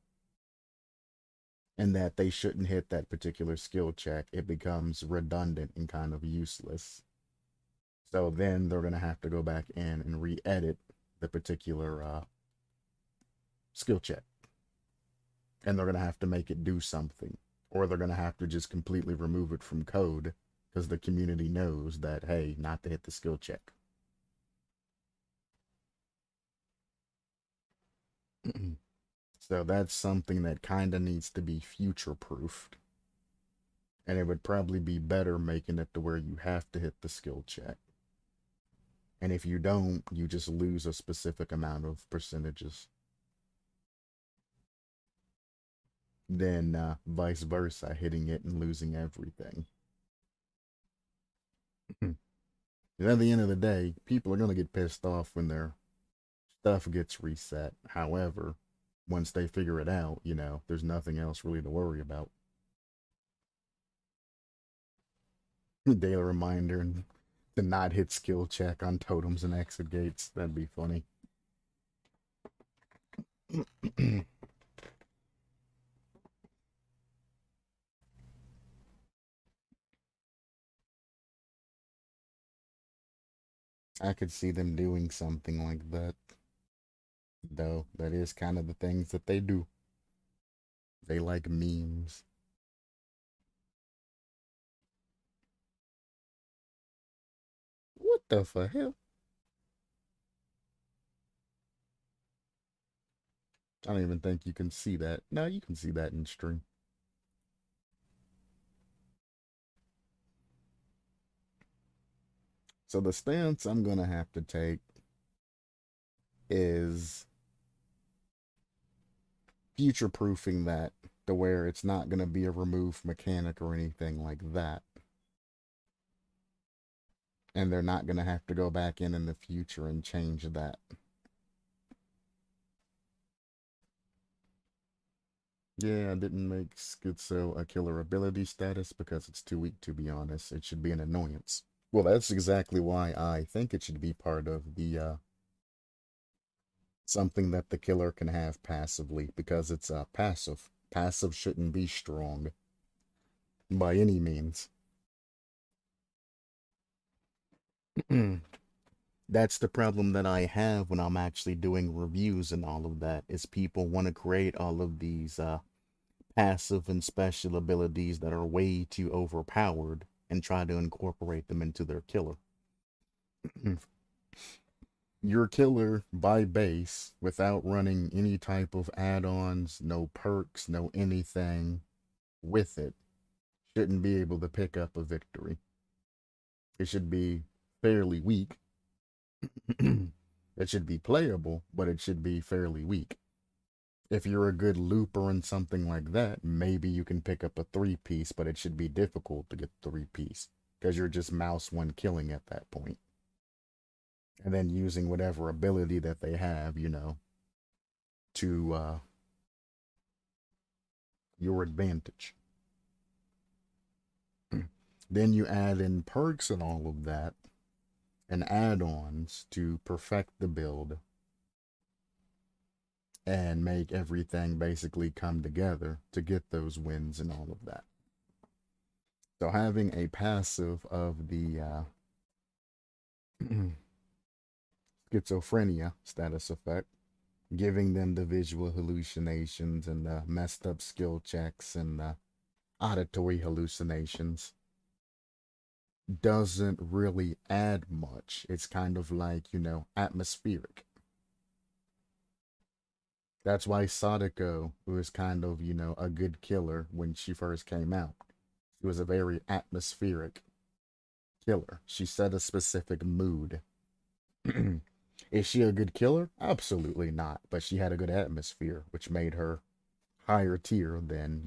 and that they shouldn't hit that particular skill check, it becomes redundant and kind of useless. So then they're going to have to go back in and re-edit the particular skill check. And they're going to have to make it do something. Or they're going to have to just completely remove it from code because the community knows that, hey, not to hit the skill check. So that's something that kind of needs to be future proofed. And it would probably be better making it to where you have to hit the skill check. And if you don't, you just lose a specific amount of percentages. Then vice versa, hitting it and losing everything. At the end of the day, people are going to get pissed off when their stuff gets reset. However, once they figure it out, there's nothing else really to worry about. Daily reminder to not hit skill check on totems and exit gates. That'd be funny. I could see them doing something like that. Though, that is kind of the things that they do. They like memes. What the for hell? I don't even think you can see that. No, you can see that in stream. So the stance I'm gonna have to take is future proofing that to where it's not gonna be a remove mechanic or anything like that. And they're not gonna have to go back in the future and change that. Yeah, I didn't make Schizo a killer ability status because it's too weak, to be honest. It should be an annoyance. Well, that's exactly why I think it should be part of the something that the killer can have passively because it's passive. Passive shouldn't be strong. by any means. That's the problem that I have when I'm actually doing reviews and all of that, is people want to create all of these passive and special abilities that are way too overpowered and try to incorporate them into their killer. Your killer by base, without running any type of add-ons, no perks, no anything with it, shouldn't be able to pick up a victory. It should be fairly weak. It should be playable, but it should be fairly weak. If you're a good looper and something like that, maybe you can pick up a 3-piece, but it should be difficult to get 3-piece because you're just mouse one killing at that point. And then using whatever ability that they have, to your advantage. Then you add in perks and all of that, and add-ons to perfect the build and make everything basically come together to get those wins and all of that. So having a passive of the schizophrenia status effect, giving them the visual hallucinations and the messed up skill checks and the auditory hallucinations, doesn't really add much. It's kind of like, atmospheric. That's why Sadako was kind of, a good killer when she first came out. She was a very atmospheric killer. She set a specific mood. Is she a good killer? Absolutely not. But she had a good atmosphere, which made her higher tier than,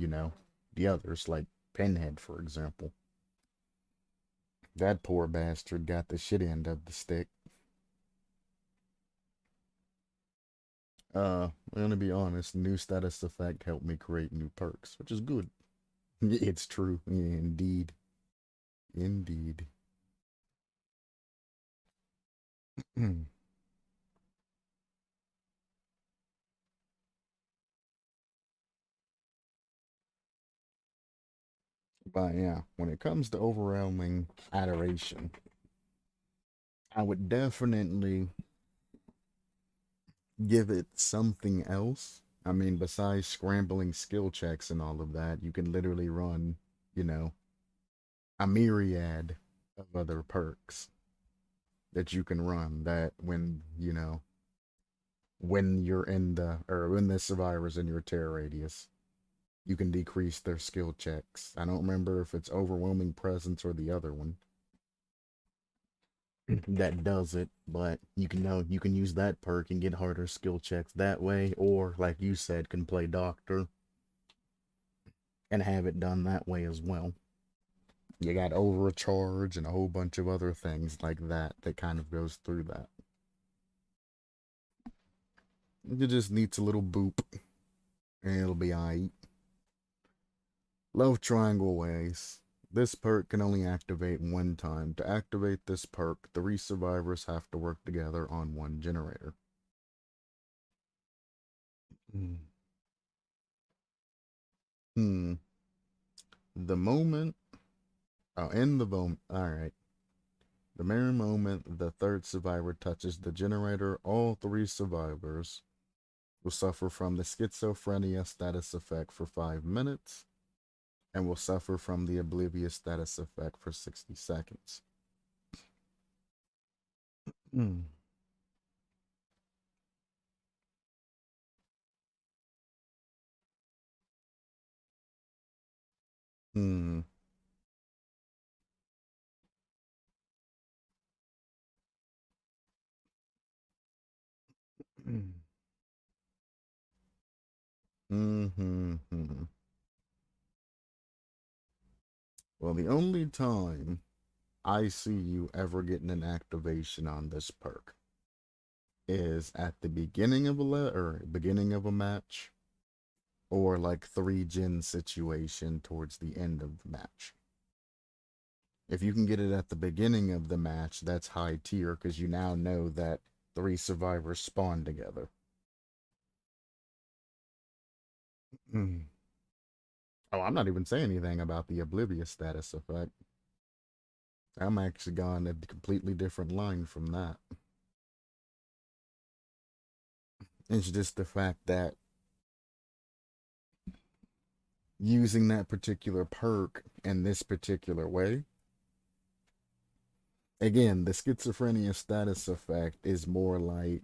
the others, like Pinhead, for example. That poor bastard got the shit end of the stick. I'm gonna be honest, new status effect helped me create new perks, which is good. It's true. Yeah, indeed. Indeed. But yeah, when it comes to overwhelming adoration, I would definitely give it something else. I mean, besides scrambling skill checks and all of that, you can literally run, you know, a myriad of other perks that you can run that when you're in when the survivor's in your terror radius, you can decrease their skill checks. I don't remember if it's overwhelming presence or the other one that does it, but you can use that perk and get harder skill checks that way, or like you said, can play doctor and have it done that way as well. You got overcharge and a whole bunch of other things like that that kind of goes through that. It just needs a little boop and it'll be alright. Love triangle ways. This perk can only activate one time. To activate this perk, 3 survivors have to work together on one generator. Hmm. Hmm. The moment. Oh, in the moment. Alright. The mere moment the third survivor touches the generator, all 3 survivors will suffer from the schizophrenia status effect for 5 minutes and will suffer from the oblivious status effect for 60 seconds. Hmm. Hmm. Mm-hmm. Well, the only time I see you ever getting an activation on this perk is at the beginning of or beginning of a match, or like 3 gen situation towards the end of the match. If you can get it at the beginning of the match, that's high tier because you now know that 3 survivors spawn together. Oh, I'm not even saying anything about the oblivious status effect. I'm actually gone a completely different line from that. It's just the fact that using that particular perk in this particular way, again, the schizophrenia status effect is more like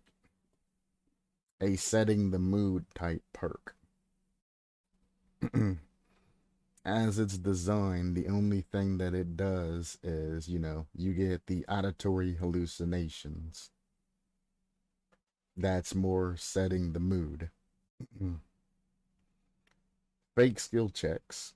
a setting the mood type perk. As it's designed, the only thing that it does is, you get the auditory hallucinations. That's more setting the mood. Fake skill checks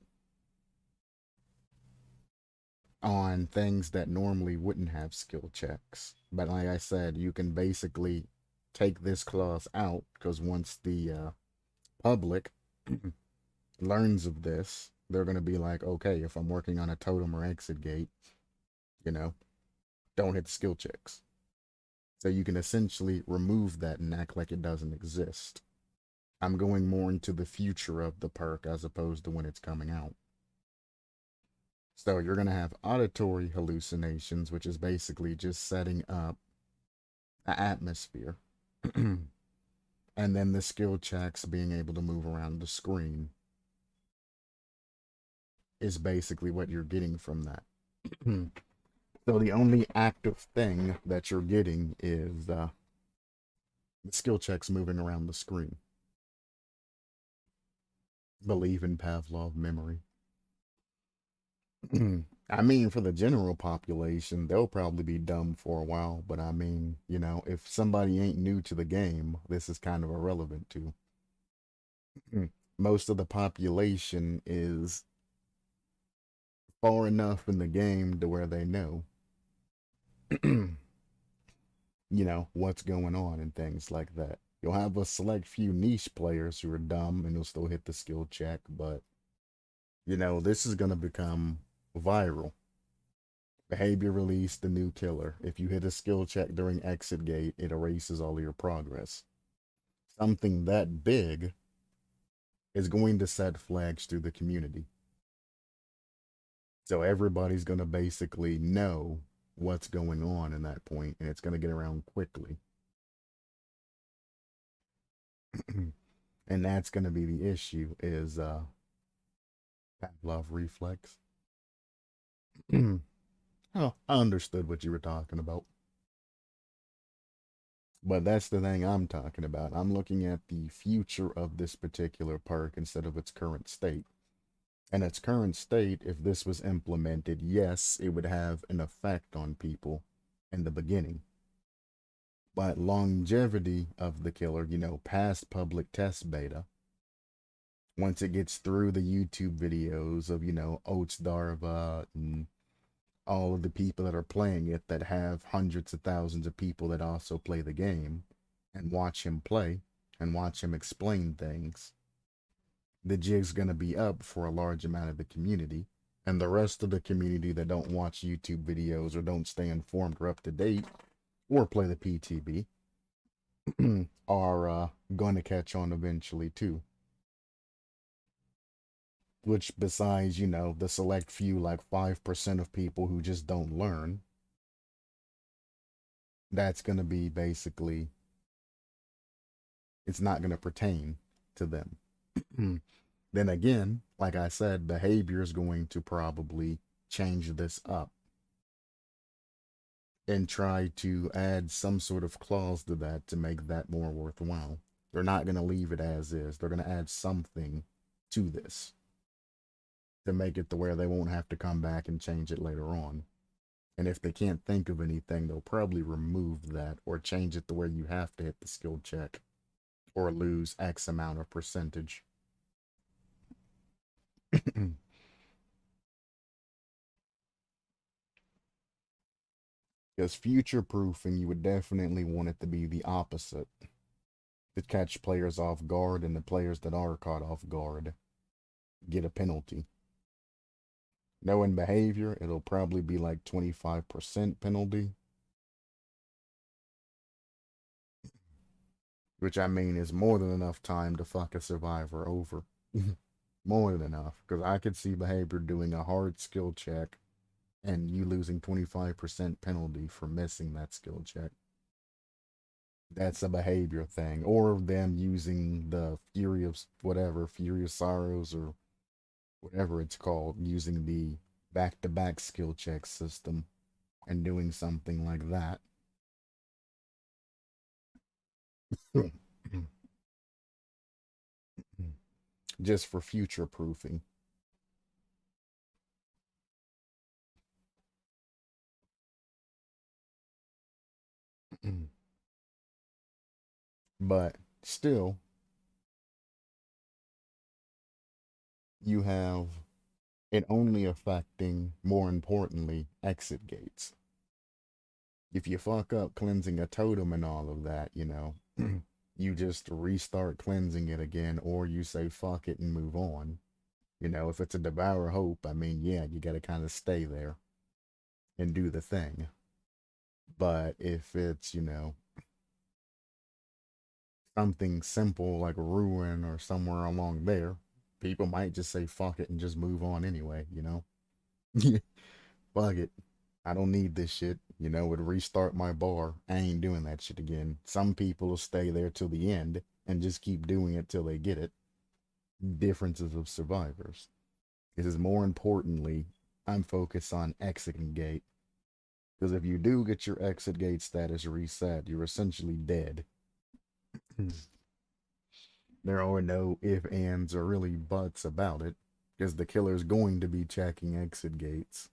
on things that normally wouldn't have skill checks. But like I said, you can basically take this clause out because once the public learns of this, they're going to be like, okay, if I'm working on a totem or exit gate, you know, don't hit the skill checks. So you can essentially remove that and act like it doesn't exist. I'm going more into the future of the perk as opposed to when it's coming out. So you're going to have auditory hallucinations, which is basically just setting up an atmosphere. And then the skill checks being able to move around the screen is basically what you're getting from that. So the only active thing that you're getting is the skill checks moving around the screen. Believe in Pavlov memory. I mean, for the general population, they'll probably be dumb for a while, but I mean, if somebody ain't new to the game, this is kind of irrelevant to. Most of the population is far enough in the game to where they know, what's going on and things like that. You'll have a select few niche players who are dumb and you'll still hit the skill check, but, this is going to become viral. Behavior release, the new killer. If you hit a skill check during exit gate, it erases all of your progress. Something that big is going to set flags through the community. So everybody's going to basically know what's going on in that point, and it's going to get around quickly. And that's going to be the issue is Pavlov reflex. Oh, I understood what you were talking about. But that's the thing I'm talking about. I'm looking at the future of this particular park instead of its current state. And its current state, if this was implemented, yes, it would have an effect on people in the beginning. But longevity of the killer, past public test beta, once it gets through the YouTube videos of, Oats Darva and all of the people that are playing it that have hundreds of thousands of people that also play the game and watch him play and watch him explain things, the jig's going to be up for a large amount of the community. And the rest of the community that don't watch YouTube videos or don't stay informed or up to date or play the PTB are going to catch on eventually too. Which besides, the select few, like 5% of people who just don't learn, that's going to be basically, it's not going to pertain to them. Then again, like I said, behavior is going to probably change this up and try to add some sort of clause to that to make that more worthwhile. They're not going to leave it as is. They're going to add something to this to make it to where they won't have to come back and change it later on. And if they can't think of anything, they'll probably remove that or change it to where you have to hit the skill check or lose X amount of percentage. Because future proofing, you would definitely want it to be the opposite. To catch players off guard, and the players that are caught off guard get a penalty. Knowing behavior, it'll probably be like 25% penalty. Which I mean is more than enough time to fuck a survivor over. More than enough. Because I could see behavior doing a hard skill check and you losing 25% penalty for missing that skill check. That's a behavior thing. Or them using the Fury of whatever, Fury of Sorrows or whatever it's called, using the back to back skill check system and doing something like that. Just for future proofing. But still, you have it only affecting, more importantly, exit gates. If you fuck up cleansing a totem and all of that, you just restart cleansing it again, or you say fuck it and move on. If it's a Devour Hope, I mean, yeah, you gotta kind of stay there and do the thing. But if it's, something simple like Ruin or somewhere along there, people might just say fuck it and just move on anyway. Fuck it. I don't need this shit. Would restart my bar. I ain't doing that shit again. Some people will stay there till the end and just keep doing it till they get it. Differences of survivors. This is more importantly, I'm focused on exit gate. Because if you do get your exit gate status reset, you're essentially dead. There are no ifs, ands, or really buts about it. Because the killer's going to be checking exit gates.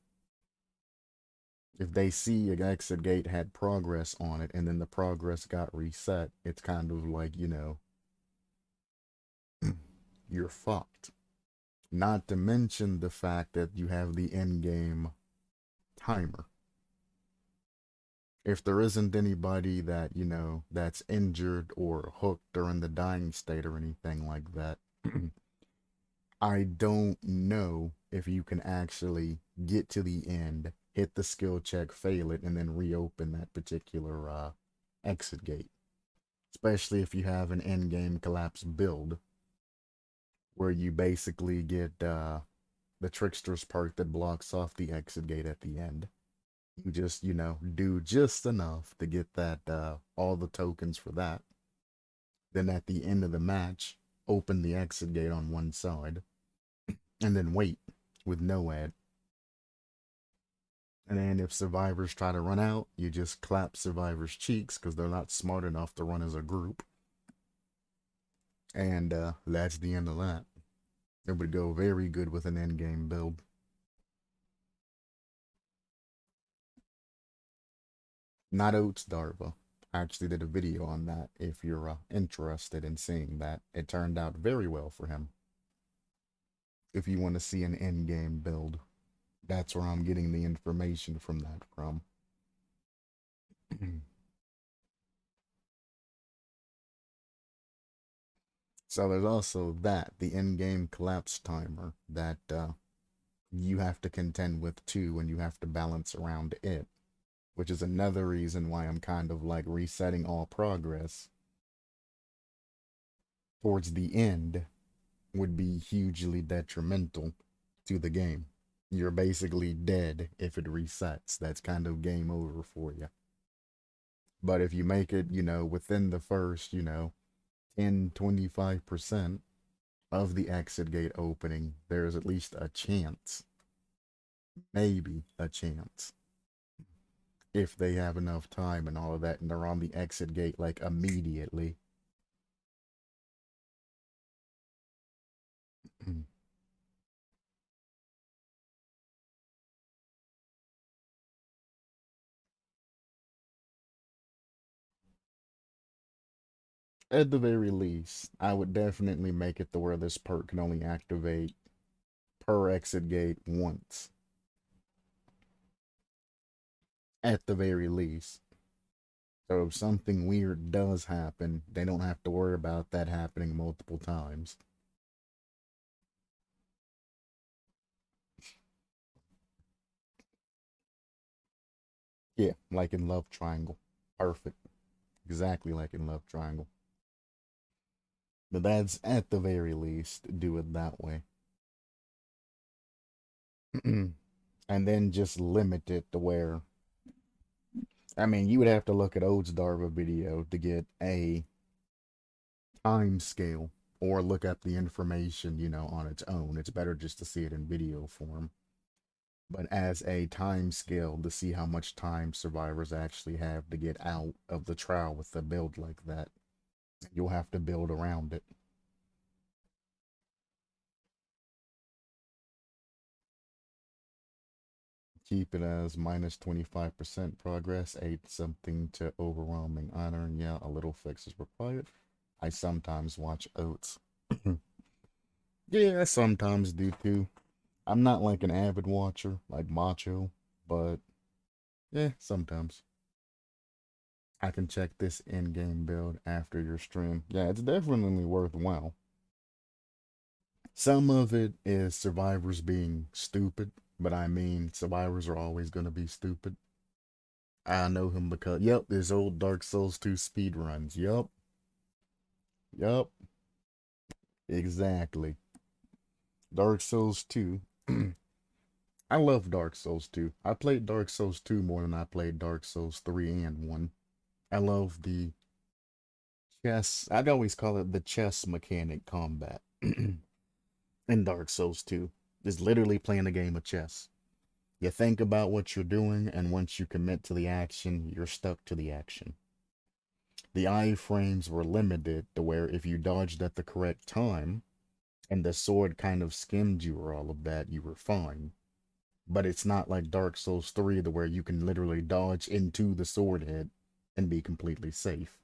If they see an exit gate had progress on it and then the progress got reset, it's kind of like, you're fucked. Not to mention the fact that you have the end game timer. If there isn't anybody that, that's injured or hooked or in the dying state or anything like that, I don't know if you can actually get to the end, hit the skill check, fail it, and then reopen that particular exit gate. Especially if you have an end game collapse build where you basically get the trickster's perk that blocks off the exit gate at the end. You just, do just enough to get that all the tokens for that. Then at the end of the match, open the exit gate on one side and then wait with no ad. And then if survivors try to run out, you just clap survivors' cheeks because they're not smart enough to run as a group. And that's the end of that. It would go very good with an endgame build. Not Oats Darva. I actually did a video on that if you're interested in seeing that. It turned out very well for him. If you want to see an endgame build, that's where I'm getting the information from that from. So there's also that, the endgame collapse timer that you have to contend with too, and you have to balance around it, which is another reason why I'm kind of like resetting all progress towards the end would be hugely detrimental to the game. You're basically dead if it resets. That's kind of game over for you. But if you make it, within the first, 10, 25% of the exit gate opening, there's at least a chance, maybe a chance, if they have enough time and all of that, and they're on the exit gate like immediately. At the very least, I would definitely make it to where this perk can only activate per exit gate once. At the very least. So if something weird does happen, they don't have to worry about that happening multiple times. Yeah, like in Love Triangle. Perfect. Exactly like in Love Triangle. But that's at the very least, do it that way. and then just limit it to where, I mean, you would have to look at Ode's Darva video to get a time scale or look up the information, on its own. It's better just to see it in video form. But as a time scale to see how much time survivors actually have to get out of the trial with a build like that, you'll have to build around it. Keep it as minus 25% progress, 8 something to overwhelming honor. Yeah, a little fix is required. I sometimes watch Oats. Yeah, I sometimes do too. I'm not like an avid watcher, like Macho, but yeah, sometimes. I can check this in-game build after your stream. Yeah, it's definitely worthwhile. Some of it is survivors being stupid, but I mean, survivors are always going to be stupid. I know him because, yep, there's old Dark Souls 2 speed runs. Yup, exactly. Dark Souls 2. I love Dark Souls 2. I played Dark Souls 2 more than I played Dark Souls 3 and 1. I love the chess. I'd always call it the chess mechanic combat in Dark Souls 2. Is literally playing a game of chess. You think about what you're doing, and once you commit to the action, you're stuck to the action. The iframes were limited to where if you dodged at the correct time, and the sword kind of skimmed you or all of that, you were fine. But it's not like Dark Souls 3 to where you can literally dodge into the sword head and be completely safe.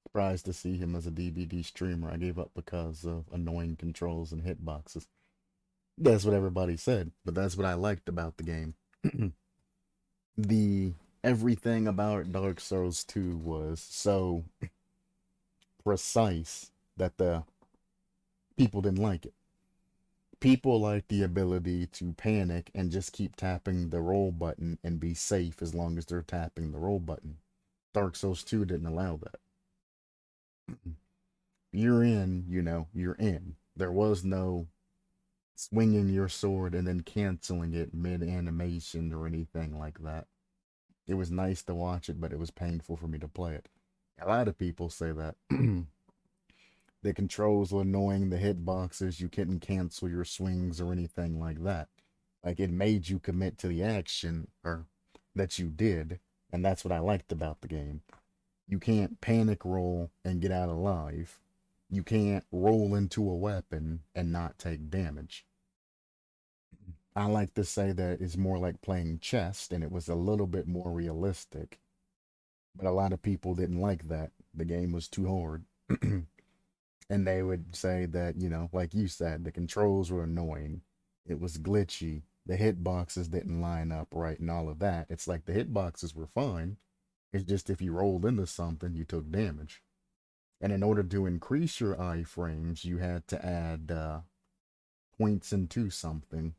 Surprised to see him as a DBD streamer. I gave up because of annoying controls and hitboxes. That's what everybody said, but that's what I liked about the game. The everything about Dark Souls 2 was so precise that the people didn't like it. People like the ability to panic and just keep tapping the roll button and be safe as long as they're tapping the roll button. Dark Souls 2 didn't allow that. You're in, you're in. There was no swinging your sword and then canceling it mid animation or anything like that. It was nice to watch it, but it was painful for me to play it. A lot of people say that. The controls were annoying, the hitboxes, you couldn't cancel your swings or anything like that. Like it made you commit to the action or that you did, and that's what I liked about the game. You can't panic roll and get out alive. You can't roll into a weapon and not take damage. I like to say that it's more like playing chess and it was a little bit more realistic. But a lot of people didn't like that. The game was too hard. And they would say that, like you said, the controls were annoying. It was glitchy. The hitboxes didn't line up right and all of that. It's like the hitboxes were fine. It's just if you rolled into something, you took damage. And in order to increase your iframes, you had to add points into something.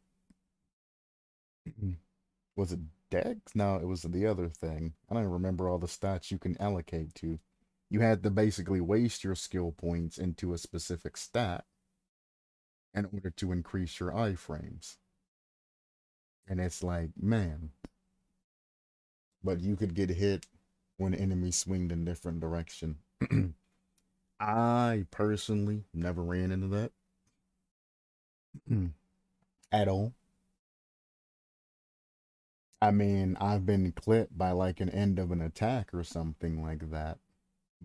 Was it Dex? No, it was the other thing. I don't remember all the stats you can allocate to. You had to basically waste your skill points into a specific stat in order to increase your iframes. And it's like, man. But you could get hit when enemies swinged in different direction. I personally never ran into that at all. I mean, I've been clipped by like an end of an attack or something like that,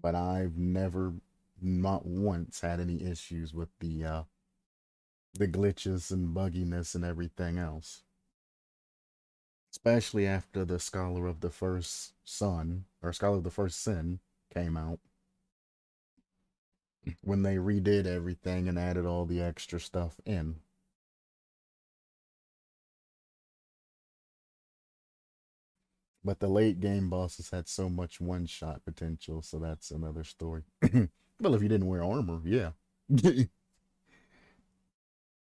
but I've never, not once, had any issues with the glitches and bugginess and everything else. Especially after the Scholar of the First Sun or Scholar of the First Sin came out, when they redid everything and added all the extra stuff in. But the late game bosses had so much one shot potential, so that's another story. Well, if you didn't wear armor, yeah. Didn't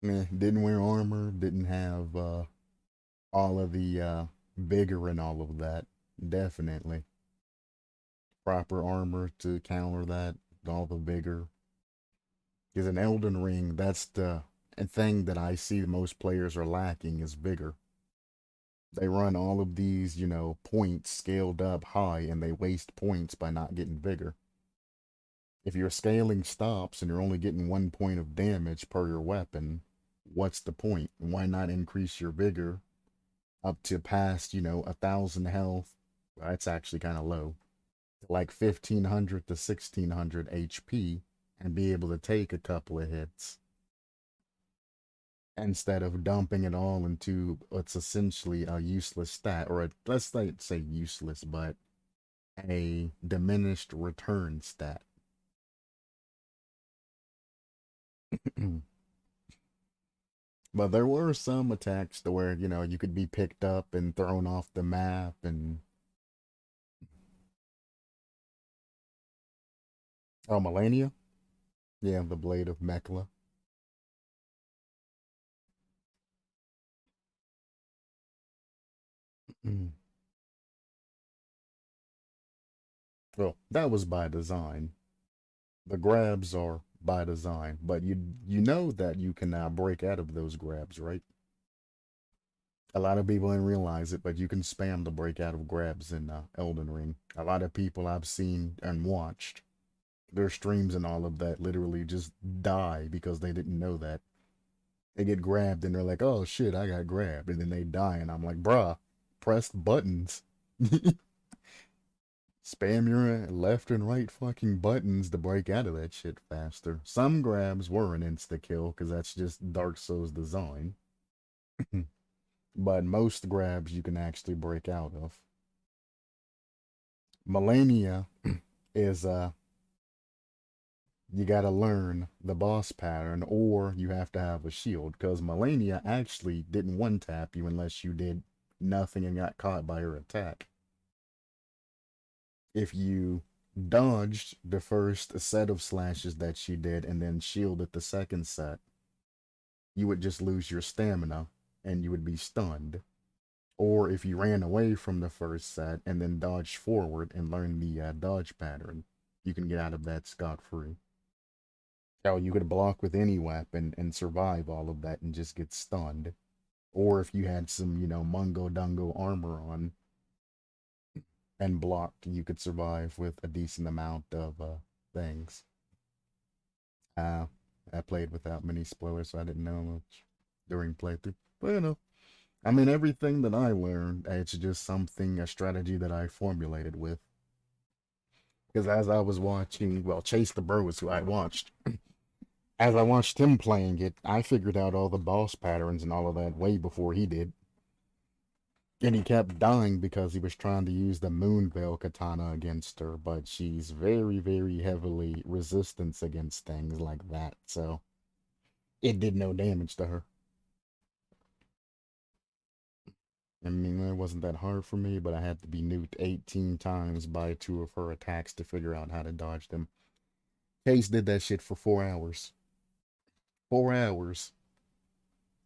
wear armor, didn't have all of the vigor and all of that. Definitely. Proper armor to counter that, all the vigor. Because in Elden Ring, that's the thing that I see most players are lacking is vigor. They run all of these, points scaled up high, and they waste points by not getting vigor. If your scaling stops and you're only getting 1 point of damage per your weapon, what's the point? Why not increase your vigor up to past, 1,000 health? Well, that's actually kind of low. Like 1,500 to 1,600 HP and be able to take a couple of hits instead of dumping it all into what's essentially a useless stat, or let's not say useless, but a diminished return stat. But there were some attacks to where, you could be picked up and thrown off the map and oh, Melania? Yeah, the Blade of Mekla. Well, that was by design. The grabs are by design, but you know that you can now break out of those grabs, right? A lot of people didn't realize it, but you can spam the break out of grabs in Elden Ring. A lot of people I've seen and watched their streams and all of that literally just die because they didn't know that. They get grabbed and they're like, "Oh shit, I got grabbed," and then they die, and I'm like, "Bruh, press buttons." Spam your left and right fucking buttons to break out of that shit faster. Some grabs were an insta kill because that's just Dark Souls design. But most grabs you can actually break out of. Melania is you gotta learn the boss pattern or you have to have a shield because Melania actually didn't one tap you unless you did nothing and got caught by her attack. If you dodged the first set of slashes that she did and then shielded the second set, you would just lose your stamina and you would be stunned. Or if you ran away from the first set and then dodged forward and learned the dodge pattern, you can get out of that scot free. Hell, you could block with any weapon and survive all of that and just get stunned. Or if you had some, Mungo Dungo armor on and blocked, you could survive with a decent amount of things. Uh, I played without many spoilers, so I didn't know much during playthrough. But I mean, everything that I learned, it's just something, a strategy that I formulated with. Because as I was watching, well, Chase the Bro was who I watched. As I watched him playing it, I figured out all the boss patterns and all of that way before he did. And he kept dying because he was trying to use the Moonveil katana against her, but she's very, very heavily resistance against things like that, so it did no damage to her. I mean, it wasn't that hard for me, but I had to be nuked 18 times by two of her attacks to figure out how to dodge them. Case did that shit for 4 hours. 4 hours.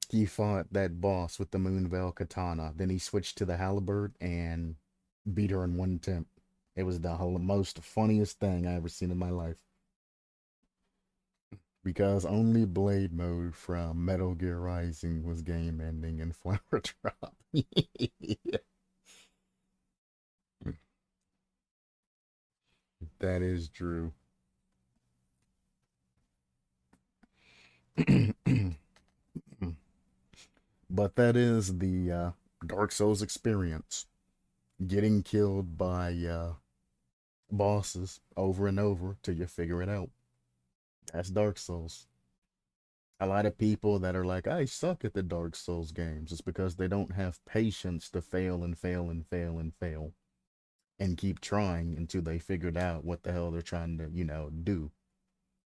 He fought that boss with the Moonveil katana. Then he switched to the halberd and beat her in one attempt. It was the most funniest thing I ever seen in my life. Because only Blade mode from Metal Gear Rising was game ending and Flower Drop. That is true. But that is the Dark Souls experience. Getting killed by bosses over and over till you figure it out. That's Dark Souls. A lot of people that are like, I suck at the Dark Souls games, it's because they don't have patience to fail and fail and fail and fail and keep trying until they figured out what the hell they're trying to, do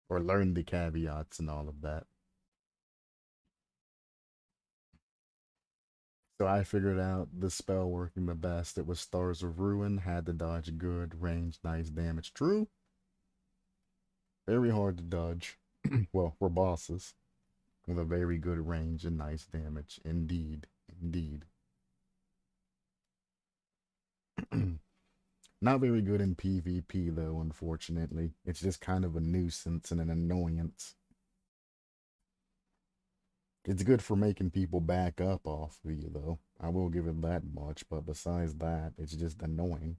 or learn the caveats and all of that. So I figured out the spell working the best. It was Stars of Ruin, had the dodge good, range, nice damage. True, very hard to dodge. Well, for bosses with a very good range and nice damage. Indeed, indeed. Not very good in PvP though, unfortunately. It's just kind of a nuisance and an annoyance. It's good for making people back up off of you, though. I will give it that much, but besides that, it's just annoying.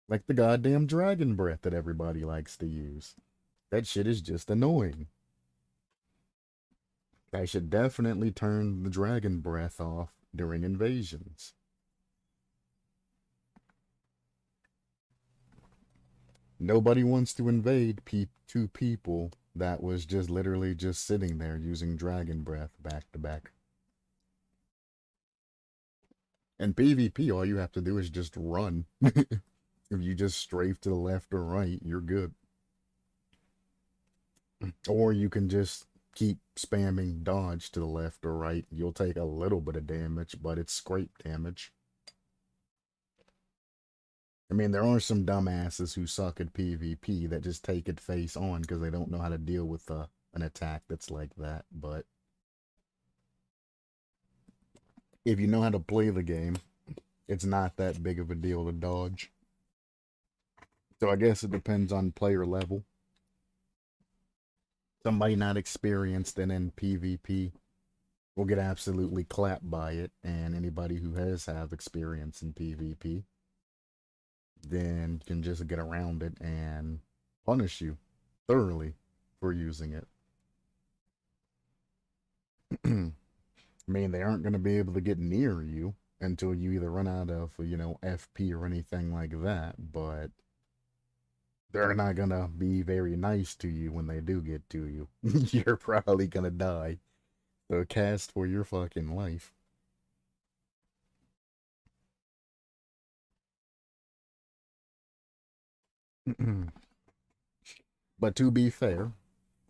Like the goddamn dragon breath that everybody likes to use. That shit is just annoying. I should definitely turn the dragon breath off during invasions. Nobody wants to invade two people that was just literally just sitting there using dragon breath back to back. In PvP, all you have to do is just run. If you just strafe to the left or right, you're good. Or you can just keep spamming dodge to the left or right. You'll take a little bit of damage, but it's scrape damage. I mean, there are some dumbasses who suck at PvP that just take it face on because they don't know how to deal with an attack that's like that. But if you know how to play the game, it's not that big of a deal to dodge. So I guess it depends on player level. Somebody not experienced in PvP will get absolutely clapped by it, and anybody who has experience in PvP then can just get around it and punish you thoroughly for using it. I mean, they aren't going to be able to get near you until you either run out of, FP or anything like that, but they're not going to be very nice to you when they do get to you. You're probably going to die. So cast for your fucking life. But to be fair,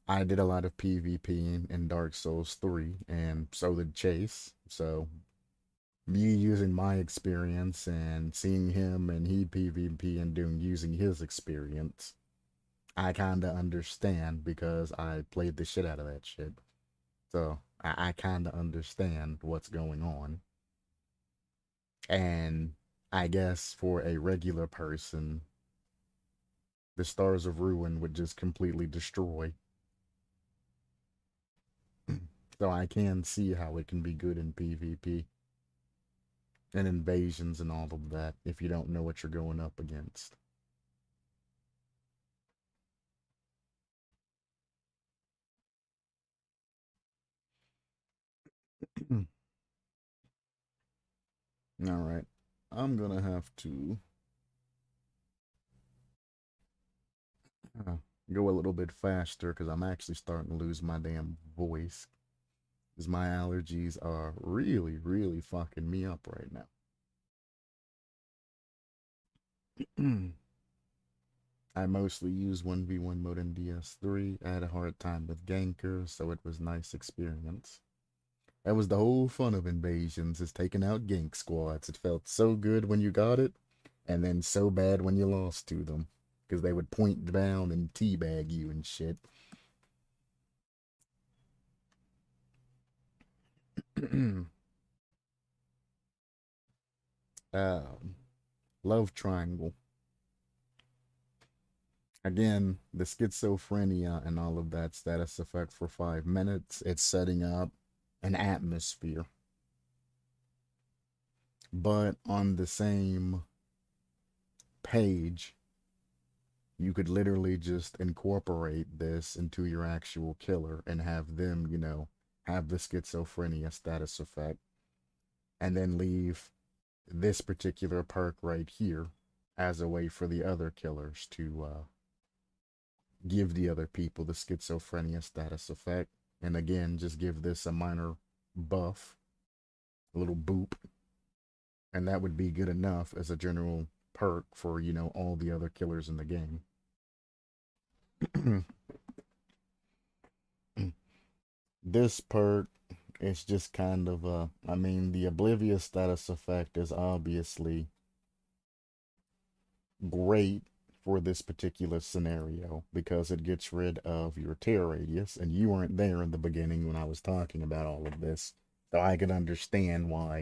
I did a lot of PvP in Dark Souls 3, and so did Chase. So, me using my experience and seeing him and he PvP and using his experience, I kind of understand because I played the shit out of that shit. So, I kind of understand what's going on. And I guess for a regular person, the Stars of Ruin would just completely destroy. So I can see how it can be good in PvP and invasions and all of that if you don't know what you're going up against. All right. I'm gonna have to uh, go a little bit faster because I'm actually starting to lose my damn voice. Because my allergies are really, really fucking me up right now. I mostly use 1v1 mode in DS3. I had a hard time with gankers, so it was nice experience. That was the whole fun of invasions, is taking out gank squads. It felt so good when you got it, and then so bad when you lost to them. Because they would point down and teabag you and shit. um, Love Triangle. Again, the schizophrenia and all of that status effect for 5 minutes. It's setting up an atmosphere. But on the same page, you could literally just incorporate this into your actual killer and have them, have the schizophrenia status effect, and then leave this particular perk right here as a way for the other killers to give the other people the schizophrenia status effect. And again, just give this a minor buff, a little boop, and that would be good enough as a general perk for, all the other killers in the game. This perk is just kind of I mean, the oblivious status effect is obviously great for this particular scenario because it gets rid of your tear radius, and you weren't there in the beginning when I was talking about all of this. So I could understand why,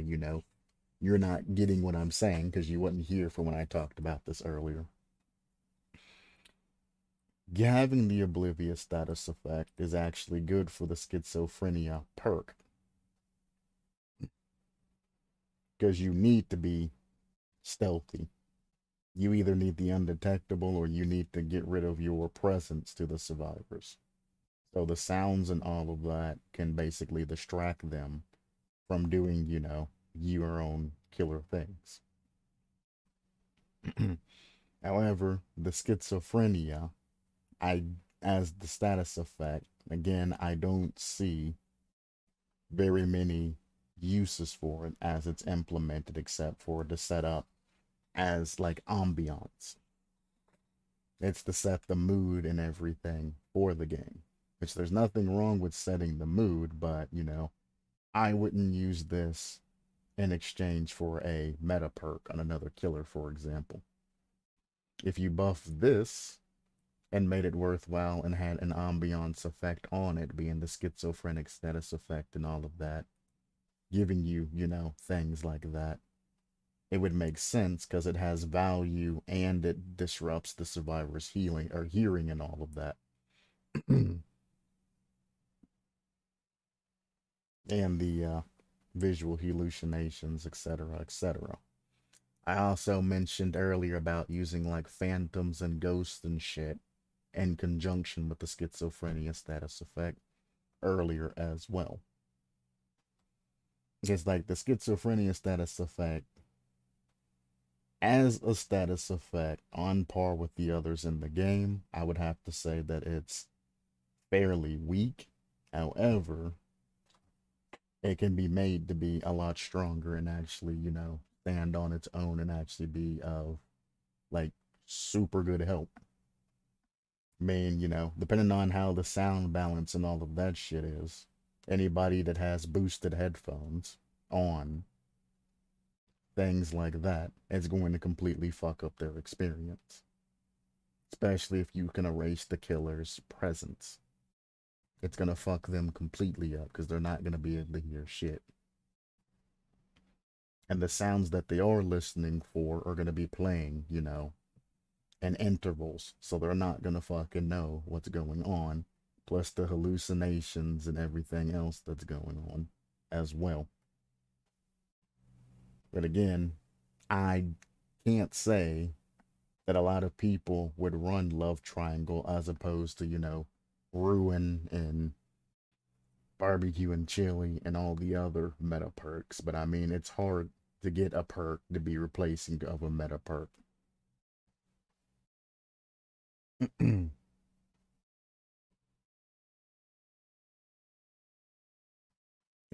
you're not getting what I'm saying because you wasn't here for when I talked about this earlier. Having the oblivious status effect is actually good for the schizophrenia perk because you need to be stealthy. You either need the undetectable or you need to get rid of your presence to the survivors. So the sounds and all of that can basically distract them from doing, your own killer things. However, the schizophrenia, I as the status effect, again, I don't see very many uses for it as it's implemented except for the setup as like ambiance. It's to set the mood and everything for the game. Which there's nothing wrong with setting the mood, but I wouldn't use this in exchange for a meta perk on another killer, for example. If you buff this and made it worthwhile and had an ambiance effect on it, being the schizophrenic status effect and all of that, giving you, things like that, it would make sense because it has value and it disrupts the survivor's healing or hearing and all of that. And the visual hallucinations, etc., etc. I also mentioned earlier about using like phantoms and ghosts and shit in conjunction with the schizophrenia status effect earlier as well. It's like the schizophrenia status effect as a status effect on par with the others in the game, I would have to say that it's fairly weak. However, it can be made to be a lot stronger and actually, stand on its own and actually be of like super good help. I mean, depending on how the sound balance and all of that shit is, anybody that has boosted headphones on, things like that, it's going to completely fuck up their experience. Especially if you can erase the killer's presence. It's gonna fuck them completely up because they're not gonna be able to hear shit. And the sounds that they are listening for are gonna be playing, in intervals. So they're not gonna fucking know what's going on. Plus the hallucinations and everything else that's going on as well. But again, I can't say that a lot of people would run Love Triangle as opposed to, Ruin and Barbecue and Chili and all the other meta perks. But I mean, it's hard to get a perk to be replacing of a meta perk. I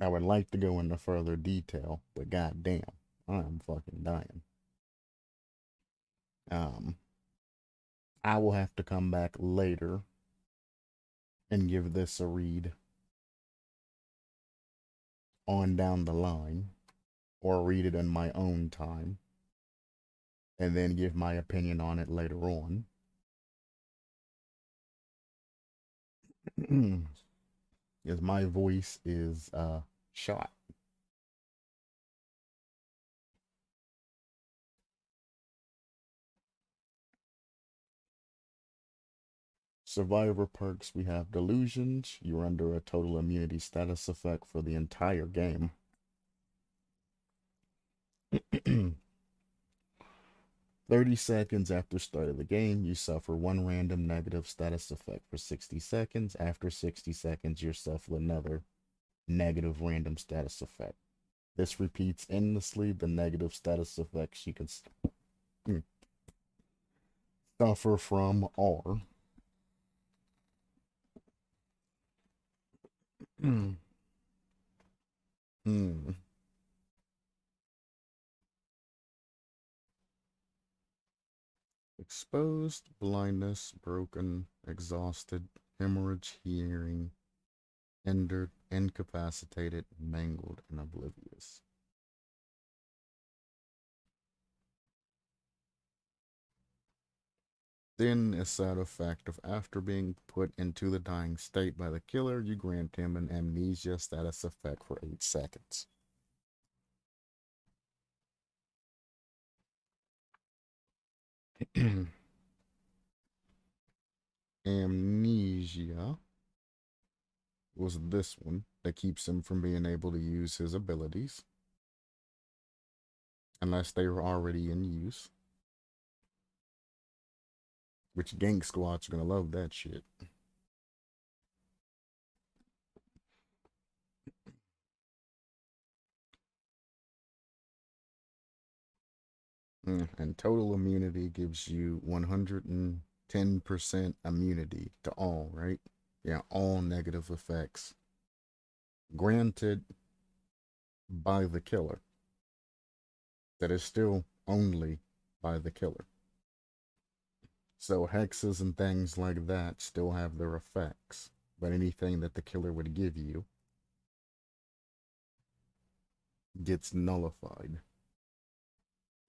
would like to go into further detail, but goddamn, I'm fucking dying. Um, I will have to come back later and give this a read on down the line, or read it in my own time, and then give my opinion on it later on. Because my voice is shot. Survivor perks, we have Delusions. You're under a total immunity status effect for the entire game. 30 seconds after start of the game, you suffer one random negative status effect for 60 seconds. After 60 seconds, you suffer another negative random status effect. This repeats endlessly. The negative status effects you can suffer from are exposed, blindness, broken, exhausted, hemorrhage, hearing, hindered, incapacitated, mangled, and oblivious. Then, a side effect of after being put into the dying state by the killer, you grant him an amnesia status effect for 8 seconds. Amnesia was this one that keeps him from being able to use his abilities. unless they were already in use. Which gang squads are gonna love that shit. And total immunity gives you 110% immunity to all, right? Yeah, all negative effects. Granted by the killer. That is still only by the killer. So hexes and things like that still have their effects. But anything that the killer would give you gets nullified.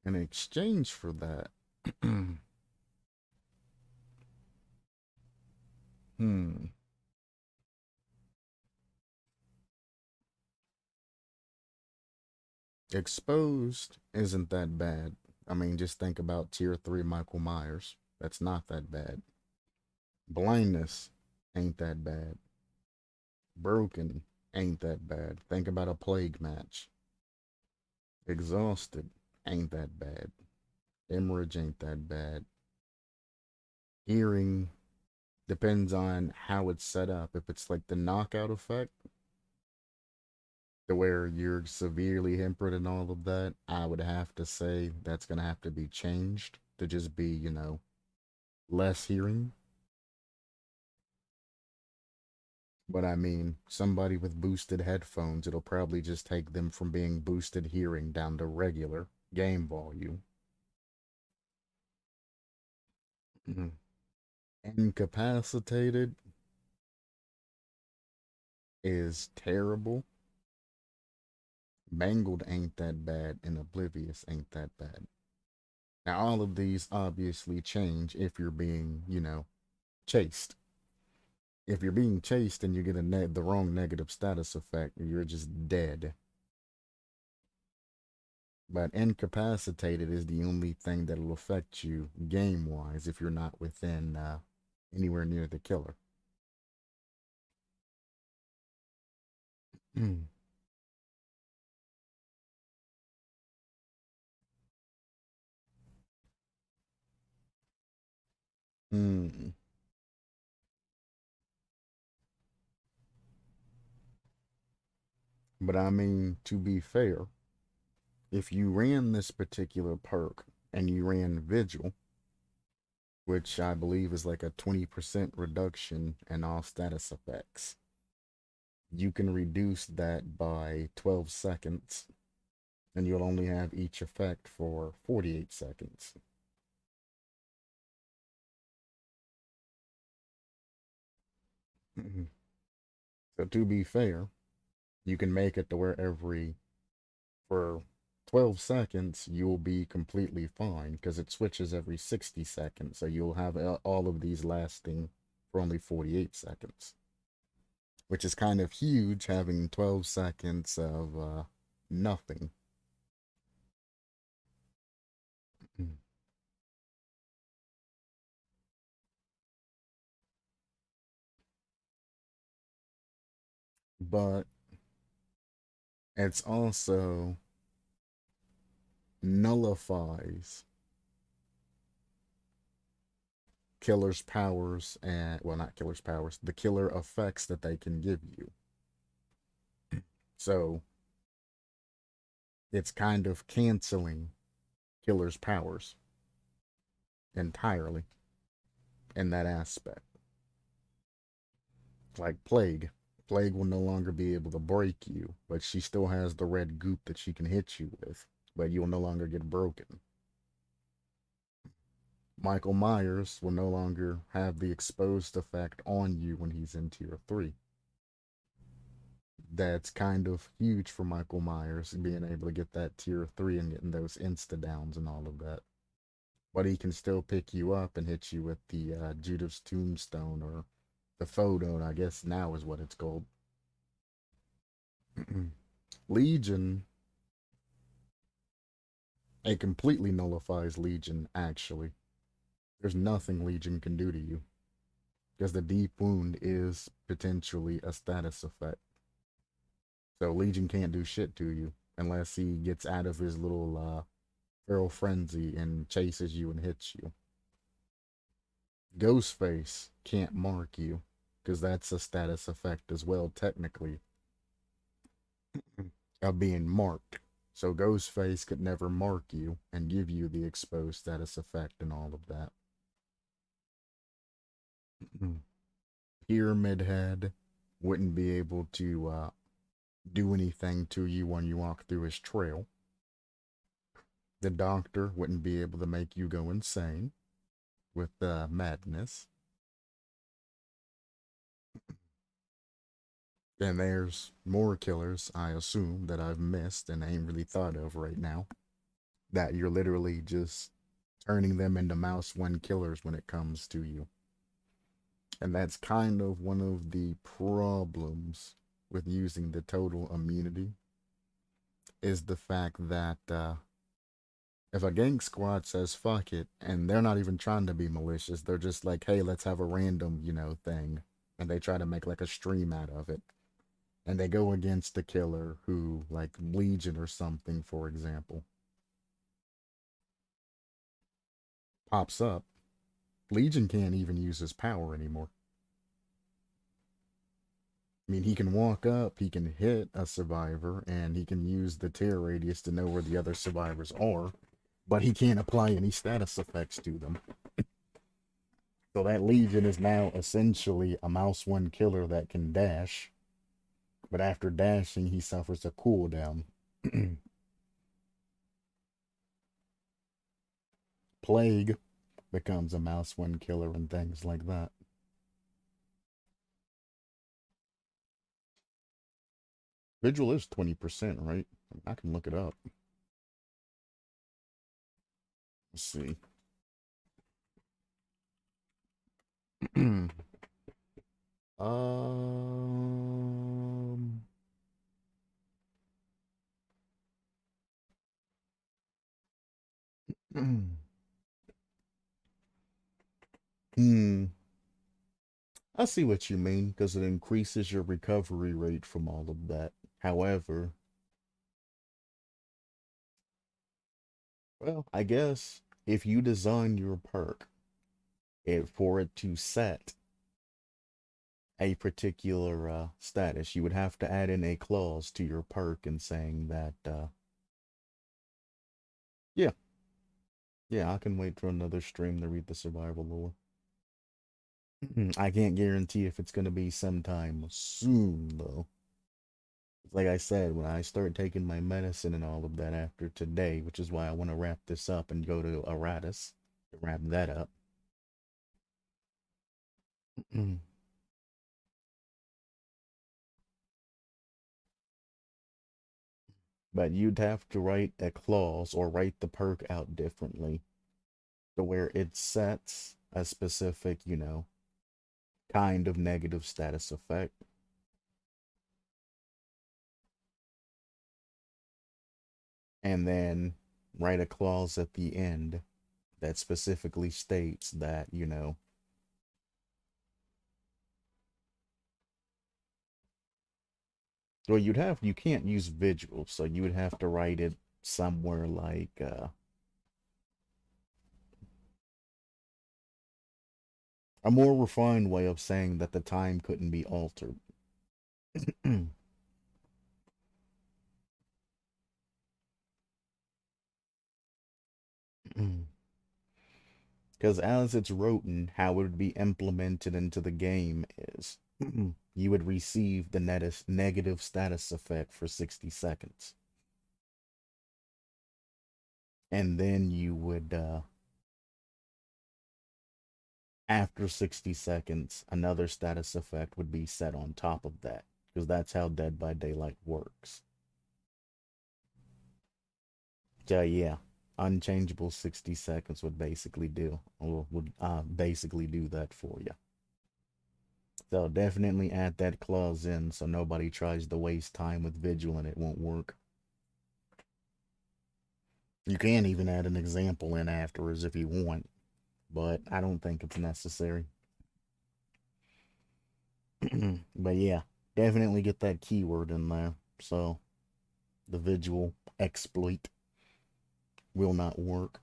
In exchange for that, Exposed isn't that bad. I mean, just think about tier 3 Michael Myers. That's not that bad. Blindness ain't that bad. Broken ain't that bad. Think about a plague match. Exhausted ain't that bad. Hemorrhage ain't that bad. Hearing depends on how it's set up. If it's like the knockout effect, to where you're severely hampered and all of that, I would have to say that's going to have to be changed to just be, less hearing. But I mean, somebody with boosted headphones, it'll probably just take them from being boosted hearing down to regular game volume. Incapacitated is terrible. Mangled ain't that bad, and oblivious ain't that bad. Now, all of these obviously change if you're being, chased. If you're being chased and you get the wrong negative status effect, you're just dead. But incapacitated is the only thing that'll affect you game-wise if you're not within anywhere near the killer. Hmm. But I mean, to be fair, if you ran this particular perk and you ran Vigil, which I believe is like a 20% reduction in all status effects, you can reduce that by 12 seconds, and you'll only have each effect for 48 seconds. So to be fair, you can make it to where for 12 seconds, you'll be completely fine because it switches every 60 seconds. So you'll have all of these lasting for only 48 seconds, which is kind of huge having 12 seconds of nothing. But it's also nullifies killer's powers and, well, not killer's powers, the killer effects that they can give you. So it's kind of canceling killer's powers entirely in that aspect. Like Plague. Plague will no longer be able to break you, but she still has the red goop that she can hit you with, but you'll no longer get broken. Michael Myers will no longer have the exposed effect on you when he's in tier 3. That's kind of huge for Michael Myers, being able to get that tier 3 and getting those insta downs and all of that. But he can still pick you up and hit you with the Judith's Tombstone, or the photo, I guess now is what it's called. Legion, it completely nullifies Legion, actually. There's nothing Legion can do to you. Because the deep wound is potentially a status effect. So Legion can't do shit to you unless he gets out of his little feral frenzy and chases you and hits you. Ghostface can't mark you because that's a status effect as well, technically, of being marked. So Ghostface could never mark you and give you the exposed status effect and all of that. Pyramid Head wouldn't be able to do anything to you when you walk through his trail. The Doctor wouldn't be able to make you go insane with madness. And there's more killers, I assume, that I've missed and ain't really thought of right now. That you're literally just turning them into mouse one killers when it comes to you. And that's kind of one of the problems with using the total immunity, is the fact that if a gang squad says fuck it, and they're not even trying to be malicious, they're just like, hey, let's have a random, thing, and they try to make like a stream out of it, and they go against the killer who, like Legion or something, for example, pops up. Legion can't even use his power anymore. I mean, he can walk up, he can hit a survivor, and he can use the tear radius to know where the other survivors are, but he can't apply any status effects to them. So that Legion is now essentially a mouse one killer that can dash, but after dashing, he suffers a cooldown. Plague becomes a mouse one killer and things like that. Vigil is 20%, right? I can look it up. Let's see. um hmm. I see what you mean, because it increases your recovery rate from all of that. However, well, I guess if you design your perk for it to set a particular status, you would have to add in a clause to your perk and saying that, yeah, yeah, I can wait for another stream to read the survival lore. I can't guarantee if it's going to be sometime soon, though. Like I said, when I start taking my medicine and all of that after today, which is why I want to wrap this up and go to Aratus to wrap that up. But you'd have to write a clause or write the perk out differently to where it sets a specific, kind of negative status effect. And then write a clause at the end that specifically states that, well, you can't use Vigil, so you would have to write it somewhere like, a more refined way of saying that the time couldn't be altered. Because as it's written, how it would be implemented into the game is you would receive the negative status effect for 60 seconds. And then you would, after 60 seconds, another status effect would be set on top of that. Because that's how Dead by Daylight works. So yeah, unchangeable 60 seconds would basically do that for you. So definitely add that clause in so nobody tries to waste time with Vigil and it won't work. You can even add an example in afterwards if you want, but I don't think it's necessary. But yeah, definitely get that keyword in there. So the Vigil exploit. will not work.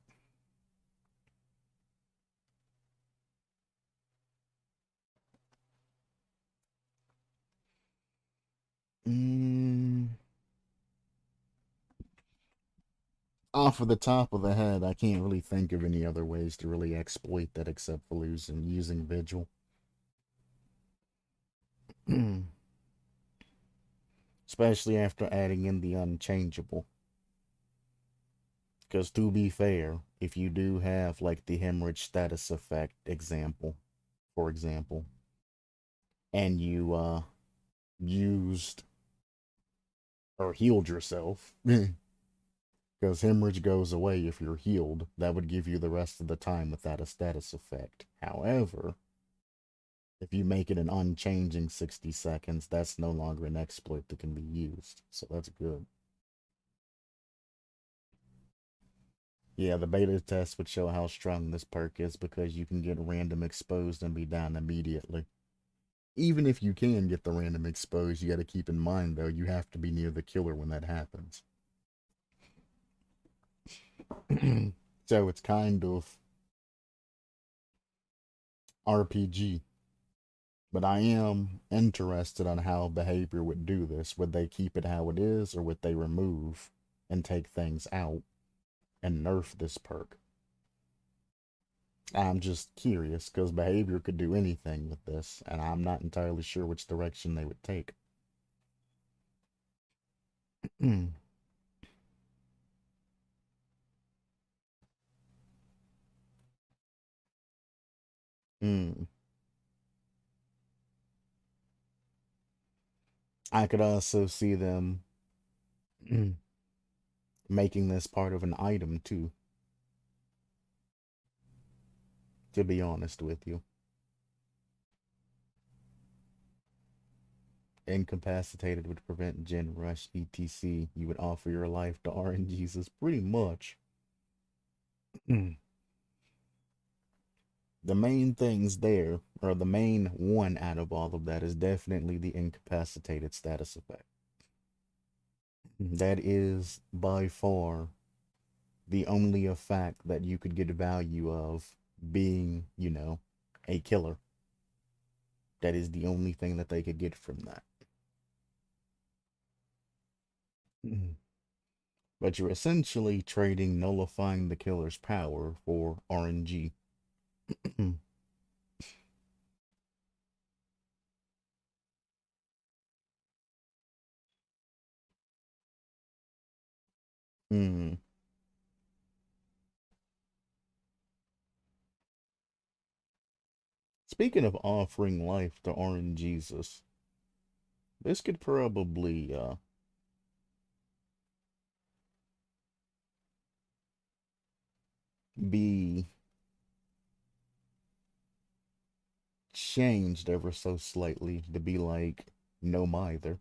Off of the top of the head, I can't really think of any other ways to really exploit that except for using Vigil. Especially after adding in the unchangeable. Because to be fair, if you do have like the hemorrhage status effect example, for example, and you used or healed yourself, because hemorrhage goes away if you're healed, that would give you the rest of the time without a status effect. However, if you make it an unchanging 60 seconds, that's no longer an exploit that can be used. So that's good. Yeah, the beta test would show how strong this perk is because you can get random exposed and be down immediately. Even if you can get the random exposed, you got to keep in mind though, you have to be near the killer when that happens. So it's kind of RPG. But I am interested on how behavior would do this. Would they keep it how it is, or would they remove and take things out and nerf this perk? I'm just curious because behavior could do anything with this, and I'm not entirely sure which direction they would take. I could also see them making this part of an item too, to be honest with you. Incapacitated would prevent Gen Rush, etc. You would offer your life to RNGesus pretty much. The main things there, or the main one out of all of that, is definitely the incapacitated status effect. That is by far the only effect that you could get value of being, you know, a killer. That is the only thing that they could get from that. But you're essentially trading nullifying the killer's power for RNG. Hmm. Speaking of offering life to RNGesus, this could probably be changed ever so slightly to be like no mither,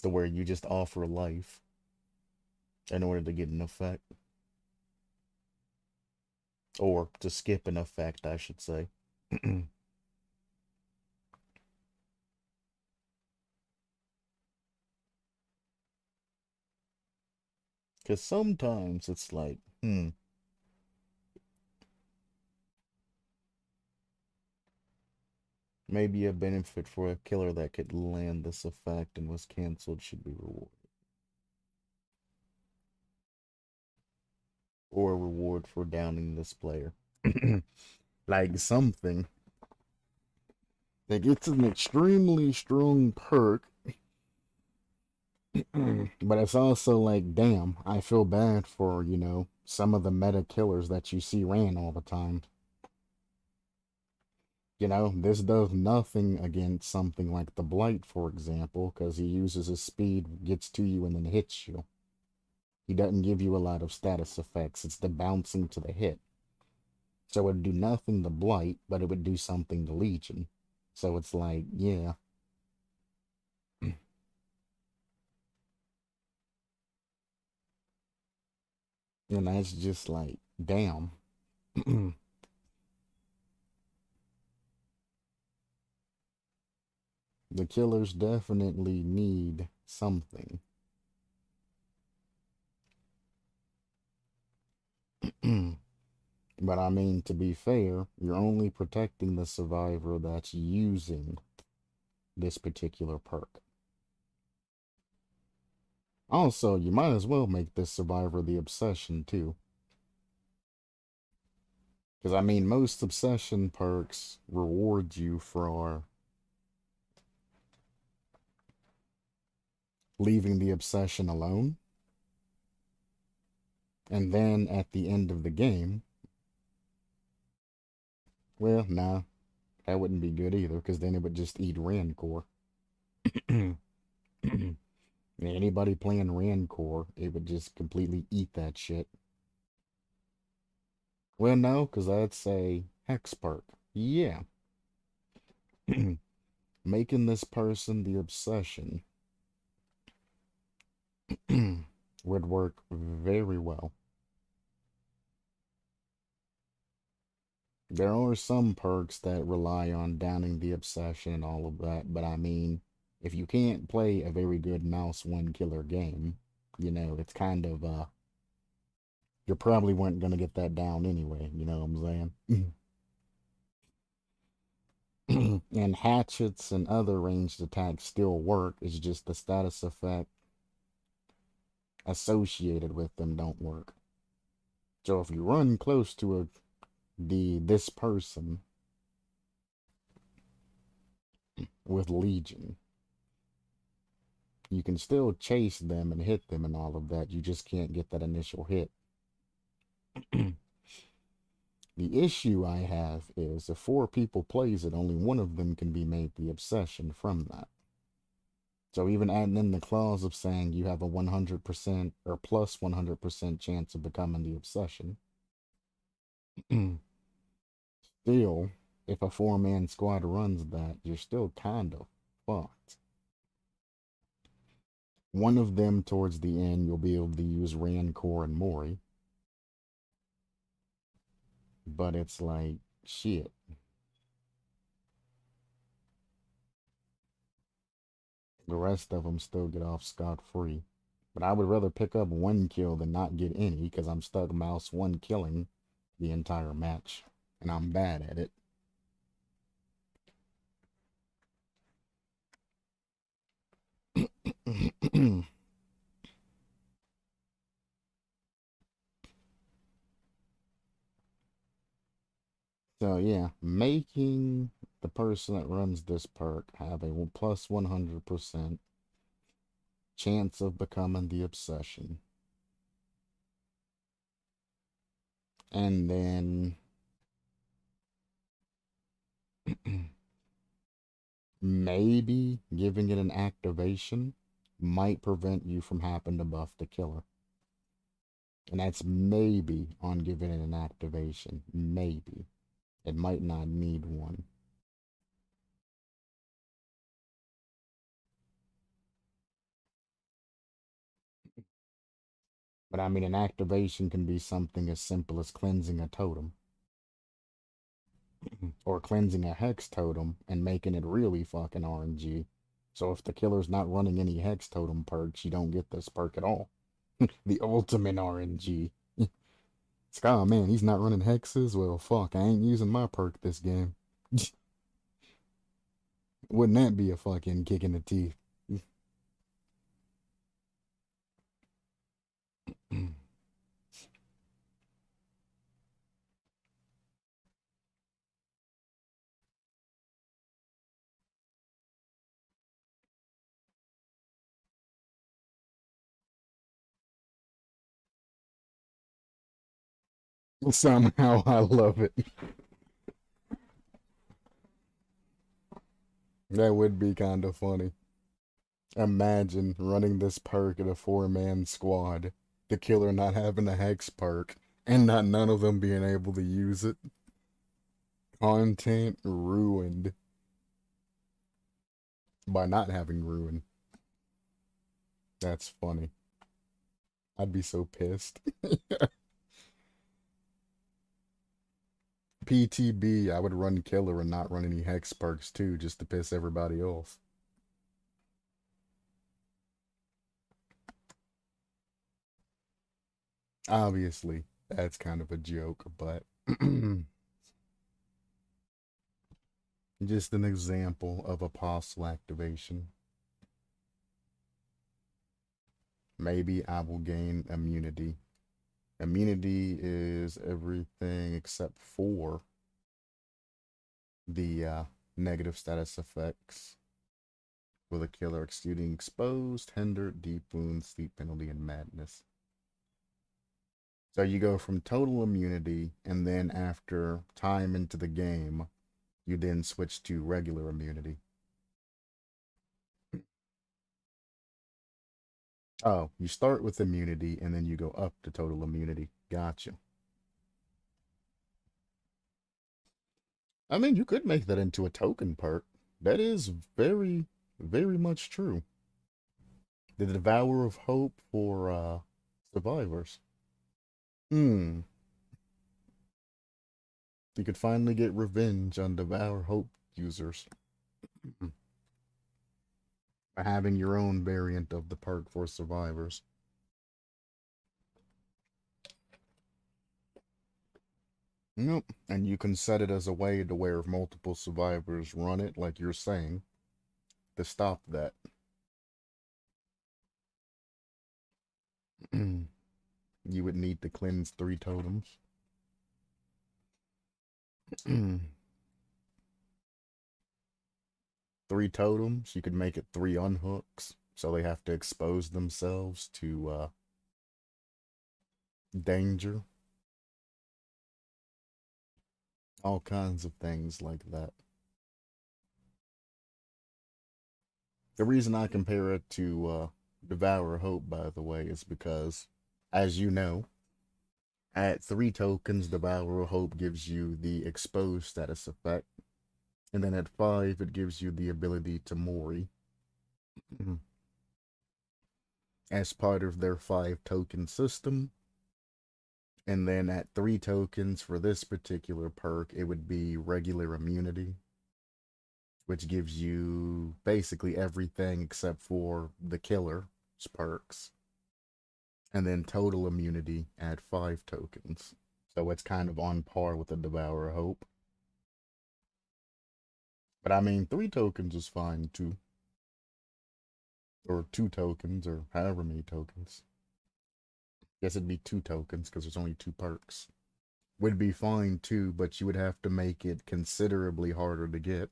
to where you just offer life in order to get an effect, or to skip an effect, I should say. Because sometimes it's like, maybe a benefit for a killer that could land this effect and was canceled should be rewarded. Or a reward for downing this player. Like something. Like it's an extremely strong perk. But it's also like, damn, I feel bad for, you know, some of the meta killers that you see ran all the time. You know, this does nothing against something like the Blight, for example, because he uses his speed, gets to you, and then hits you. He doesn't give you a lot of status effects. It's the bouncing to the hit. So it would do nothing to Blight, but it would do something to Legion. So it's like, yeah. And that's just like, damn. The killers definitely need something. But I mean, to be fair, you're only protecting the survivor that's using this particular perk. Also, you might as well make this survivor the obsession too. Because I mean, most obsession perks reward you for leaving the obsession alone. And then at the end of the game, well, nah, that wouldn't be good either, because then it would just eat Rancor. Anybody playing Rancor, it would just completely eat that shit. Well, no, because that's a hex perk. Yeah. Making this person the obsession would work very well. There are some perks that rely on downing the obsession and all of that, but I mean, if you can't play a very good mouse one killer game, you know, it's kind of you probably weren't gonna get that down anyway, you know what I'm saying? And hatchets and other ranged attacks still work, it's just the status effect associated with them don't work. So if you run close to this person with Legion, you can still chase them and hit them and all of that. You just can't get that initial hit. The issue I have is if 4 people plays it, only one of them can be made the obsession from that. So even adding in the clause of saying you have a 100% or plus 100% chance of becoming the obsession, still, if a 4-man squad runs that, you're still kind of fucked. One of them towards the end, you'll be able to use Rancor and Mori. But it's like, shit. The rest of them still get off scot-free. But I would rather pick up 1 kill than not get any, because I'm stuck mouse 1 killing the entire match. And I'm bad at it. So yeah, making the person that runs this perk have a plus 100% chance of becoming the obsession. And then maybe giving it an activation might prevent you from having to buff the killer. And that's maybe on giving it an activation. Maybe. It might not need one. But I mean, an activation can be something as simple as cleansing a totem. Or cleansing a hex totem and making it really fucking RNG. So if the killer's not running any hex totem perks, you don't get this perk at all. The ultimate RNG. It's like, oh man, he's not running hexes? Well, fuck, I ain't using my perk this game. Wouldn't that be a fucking kick in the teeth? Somehow I love it. That would be kind of funny. Imagine running this perk in a 4-man squad, the killer not having a hex perk, and not none of them being able to use it. Content ruined by not having ruin. That's funny. I'd be so pissed. PTB, I would run killer and not run any hex perks too, just to piss everybody off. Obviously. That's kind of a joke, but just an example of a possible activation. Maybe I will gain immunity. Immunity is everything except for the negative status effects with a killer excluding exposed, hindered, deep wounds, sleep penalty, and madness. So you go from total immunity, and then after time into the game, you then switch to regular immunity. Oh, you start with immunity, and then you go up to total immunity. Gotcha. I mean, you could make that into a token perk. That is very, very much true. The Devourer of Hope for survivors. Hmm. You could finally get revenge on Devour Hope users by having your own variant of the perk for survivors. Nope. And you can set it as a way to where if multiple survivors run it, like you're saying, to stop that. You would need to cleanse 3 totems. 3 totems, you could make it 3 unhooks, so they have to expose themselves to danger. All kinds of things like that. The reason I compare it to Devour Hope, by the way, is because, as you know, at 3 tokens, Devour Hope gives you the exposed status effect. And then at 5, it gives you the ability to Mori as part of their 5 token system. And then at 3 tokens for this particular perk, it would be regular immunity, which gives you basically everything except for the killer's perks. And then total immunity at 5 tokens. So it's kind of on par with the Devourer Hope. But I mean, 3 tokens is fine too. Or 2 tokens, or however many tokens. Guess it'd be 2 tokens because there's only 2 perks. Would be fine too, but you would have to make it considerably harder to get.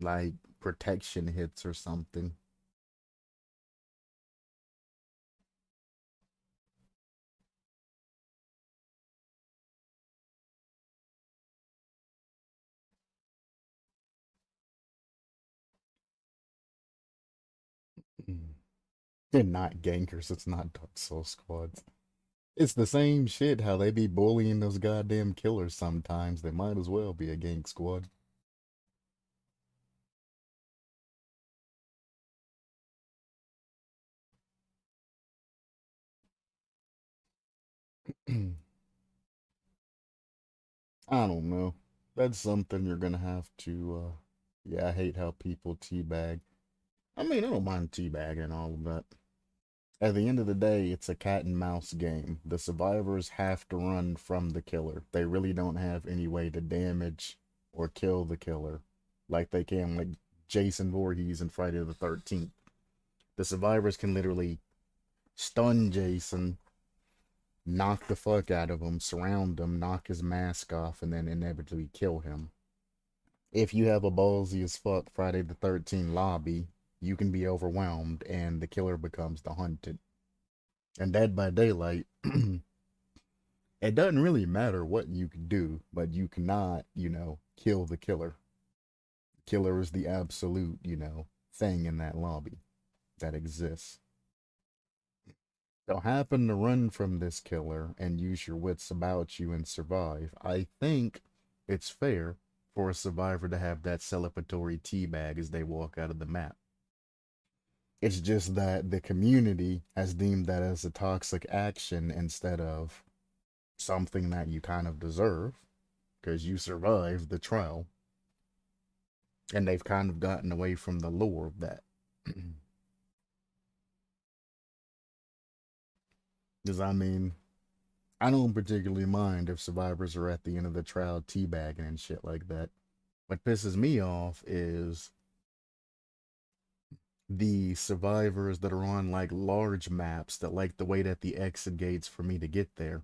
Like protection hits or something. They're not gankers, it's not Dark Soul squads. It's the same shit how they be bullying those goddamn killers sometimes. They might as well be a gank squad. I don't know. That's something you're gonna have to yeah, I hate how people teabag. I mean, I don't mind teabagging and all of that. At the end of the day, it's a cat and mouse game. The survivors have to run from the killer. They really don't have any way to damage or kill the killer like they can, like Jason Voorhees in Friday the 13th. The survivors can literally stun Jason, knock the fuck out of him, surround him, knock his mask off, and then inevitably kill him. If you have a ballsy as fuck Friday the 13th lobby, you can be overwhelmed and the killer becomes the hunted. And Dead by Daylight, it doesn't really matter what you can do, but you cannot, kill the killer. The killer is the absolute, thing in that lobby that exists. So happen to run from this killer and use your wits about you and survive. I think it's fair for a survivor to have that celebratory teabag as they walk out of the map. It's just that the community has deemed that as a toxic action instead of something that you kind of deserve because you survived the trial. And they've kind of gotten away from the lore of that. Because I mean, I don't particularly mind if survivors are at the end of the trial teabagging and shit like that. What pisses me off is the survivors that are on like large maps that like to wait at the exit gates for me to get there.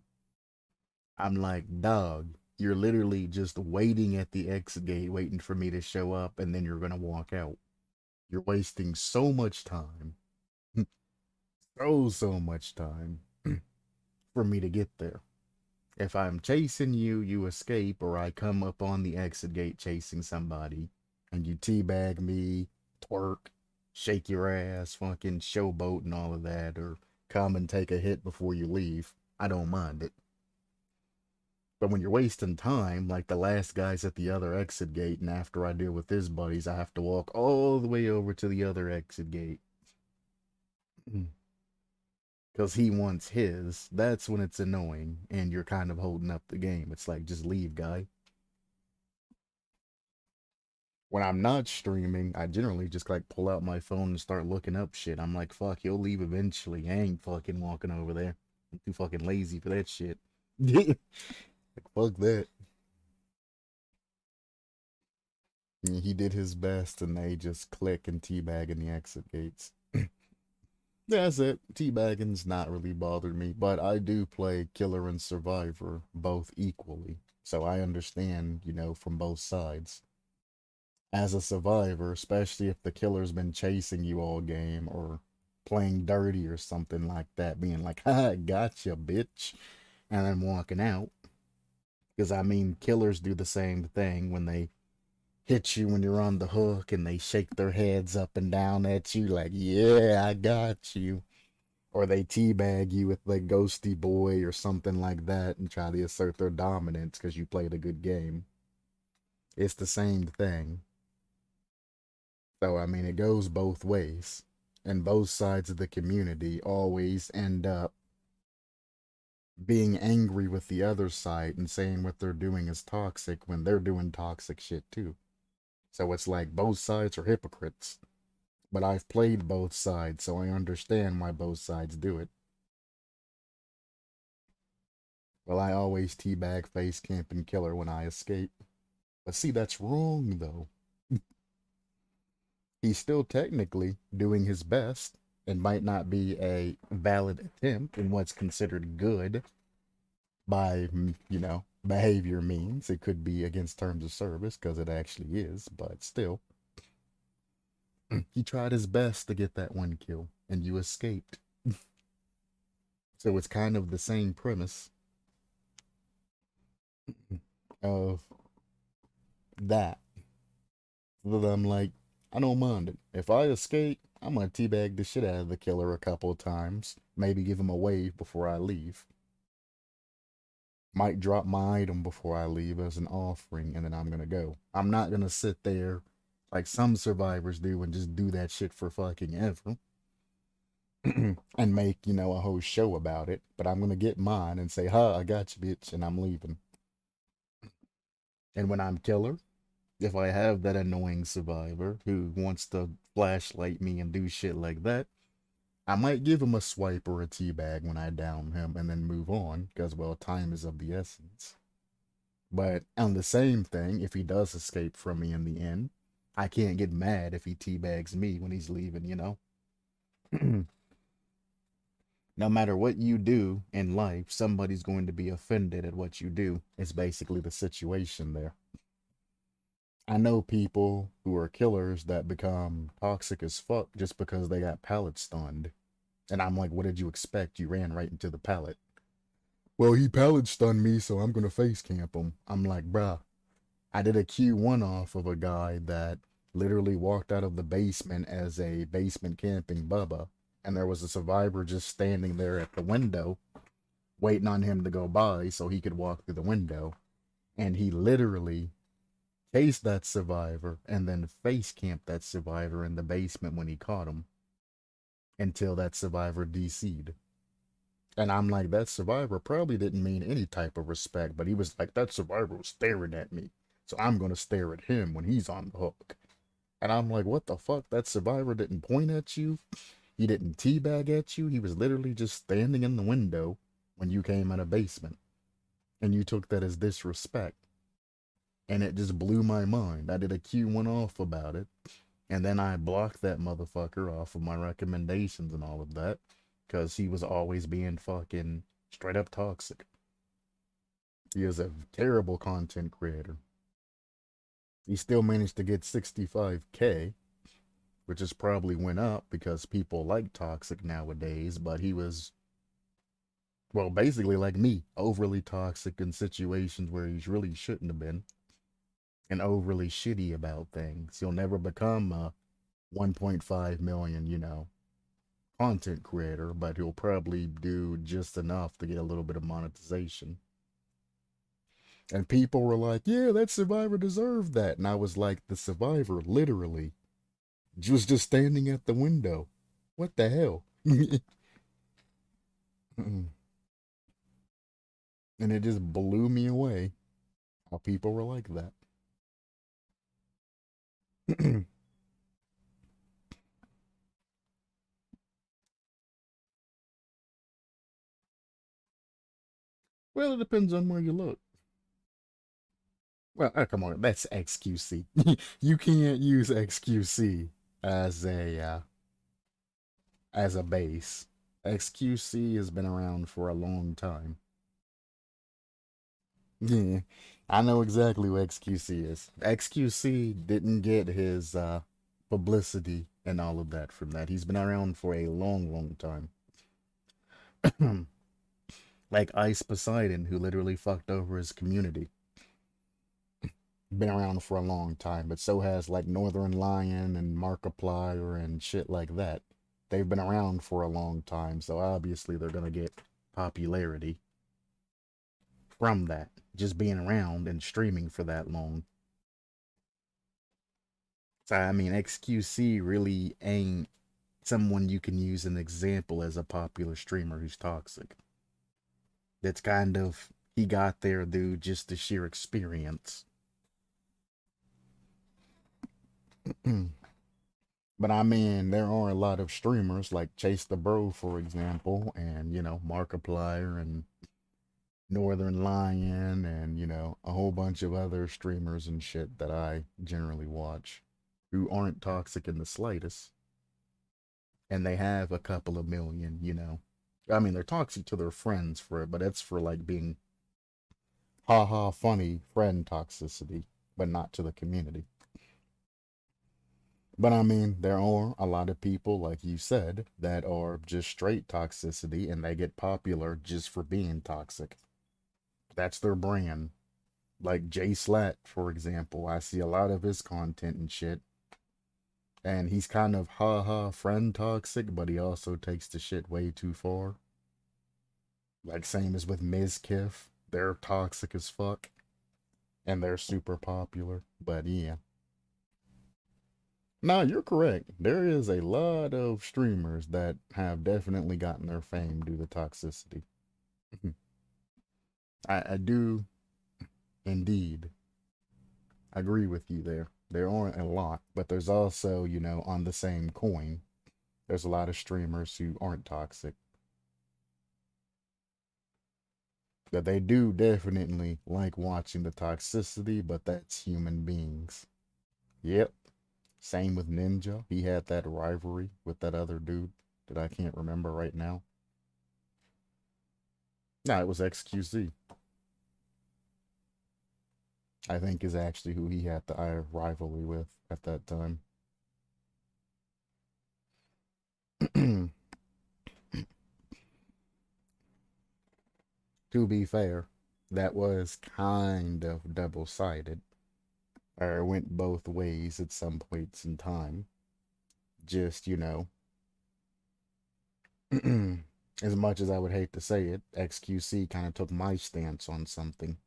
I'm like, dog, you're literally just waiting at the exit gate, waiting for me to show up, and then you're gonna walk out. You're wasting so much time, so much time for me to get there. If I'm chasing you, you escape, or I come up on the exit gate chasing somebody, and you teabag me, twerk, shake your ass, fucking showboat and all of that, or come and take a hit before you leave, I don't mind it. But when you're wasting time, like the last guy's at the other exit gate, and after I deal with his buddies, I have to walk all the way over to the other exit gate. Because he wants his, that's when it's annoying, and you're kind of holding up the game. It's like, just leave, guy. When I'm not streaming, I generally just like pull out my phone and start looking up shit. I'm like, fuck, you'll leave eventually. I ain't fucking walking over there. I'm too fucking lazy for that shit. Like, fuck that. He did his best, and they just click and teabag in the exit gates. That's it. Teabagging's not really bothered me, but I do play Killer and Survivor both equally. So I understand, from both sides. As a survivor, especially if the killer's been chasing you all game or playing dirty or something like that, being like, ha, gotcha, bitch, and then walking out. Because I mean, killers do the same thing when they hit you when you're on the hook and they shake their heads up and down at you like, yeah, I got you. Or they teabag you with like Ghosty Boy or something like that and try to assert their dominance because you played a good game. It's the same thing. So, I mean, it goes both ways. And both sides of the community always end up being angry with the other side and saying what they're doing is toxic when they're doing toxic shit too. So it's like both sides are hypocrites. But I've played both sides, so I understand why both sides do it. Well, I always teabag, face camp, and killer when I escape. But see, that's wrong though. He's still technically doing his best and might not be a valid attempt in what's considered good by, behavior means. It could be against terms of service because it actually is, but still. He tried his best to get that one kill and you escaped. So it's kind of the same premise of that. That I'm like, I don't mind it. If I escape, I'm gonna teabag the shit out of the killer a couple of times. Maybe give him a wave before I leave. Might drop my item before I leave as an offering, and then I'm gonna go. I'm not gonna sit there like some survivors do and just do that shit for fucking ever and make, a whole show about it. But I'm gonna get mine and say, ha, I got you, bitch, and I'm leaving. And when I'm killer, if I have that annoying survivor who wants to flashlight me and do shit like that, I might give him a swipe or a teabag when I down him and then move on, because, well, time is of the essence. But on the same thing, if he does escape from me in the end, I can't get mad if he teabags me when he's leaving. No matter what you do in life, somebody's going to be offended at what you do. It's basically the situation there. I know people who are killers that become toxic as fuck just because they got pallet stunned. And I'm like, what did you expect? You ran right into the pallet. Well, he pallet stunned me, so I'm gonna face camp him. I'm like, bruh, I did a Q1 off of a guy that literally walked out of the basement as a basement camping Bubba. And there was a survivor just standing there at the window, waiting on him to go by so he could walk through the window. And he literally chased that survivor and then face camped that survivor in the basement when he caught him until that survivor DC'd. And I'm like, that survivor probably didn't mean any type of respect, but he was like, that survivor was staring at me, so I'm going to stare at him when he's on the hook. And I'm like, what the fuck? That survivor didn't point at you? He didn't teabag at you. He was literally just standing in the window when you came in a basement. And you took that as disrespect. And it just blew my mind. I did a Q1 off about it. And then I blocked that motherfucker off of my recommendations and all of that. Because he was always being fucking straight up toxic. He is a terrible content creator. He still managed to get 65K, which has probably went up because people like toxic nowadays, but he was, well, basically like me, overly toxic in situations where he really shouldn't have been, and overly shitty about things. He'll never become a 1.5 million, content creator, but he'll probably do just enough to get a little bit of monetization. And people were like, yeah, that survivor deserved that. And I was like, the survivor literally was just standing at the window. What the hell? And it just blew me away how people were like that. Well, it depends on where you look. Well, come on, that's XQC. You can't use XQC as a base. XQC has been around for a long time. Yeah, I know exactly what XQC is. XQC didn't get his publicity and all of that from that. He's been around for a long, long time. Like Ice Poseidon, who literally fucked over his community. Been around for a long time, but so has like Northern Lion and Markiplier and shit like that. They've been around for a long time, so obviously they're gonna get popularity from that, just being around and streaming for that long. So I mean, XQC really ain't someone you can use an example as a popular streamer who's toxic. That's kind of, he got there through just the sheer experience. But I mean, there are a lot of streamers like Chase the Bro, for example, and Markiplier and Northern Lion and a whole bunch of other streamers and shit that I generally watch who aren't toxic in the slightest, and they have a couple of million. I mean, they're toxic to their friends for it, but it's for like being haha funny friend toxicity, but not to the community. But I mean, there are a lot of people, like you said, that are just straight toxicity and they get popular just for being toxic. That's their brand. Like Jay Slat, for example. I see a lot of his content and shit. And he's kind of haha friend toxic, but he also takes the shit way too far. Like same as with Mizkiff. They're toxic as fuck. And they're super popular. But yeah. No, you're correct. There is a lot of streamers that have definitely gotten their fame due to toxicity. I do indeed agree with you there. There aren't a lot, but there's also, on the same coin, there's a lot of streamers who aren't toxic. That they do definitely like watching the toxicity, but that's human beings. Yep. Same with Ninja. He had that rivalry with that other dude that I can't remember right now. No, it was XQC. I think is actually who he had the rivalry with at that time. To be fair, that was kind of double-sided. Or it went both ways at some points in time. Just, as much as I would hate to say it, XQC kind of took my stance on something.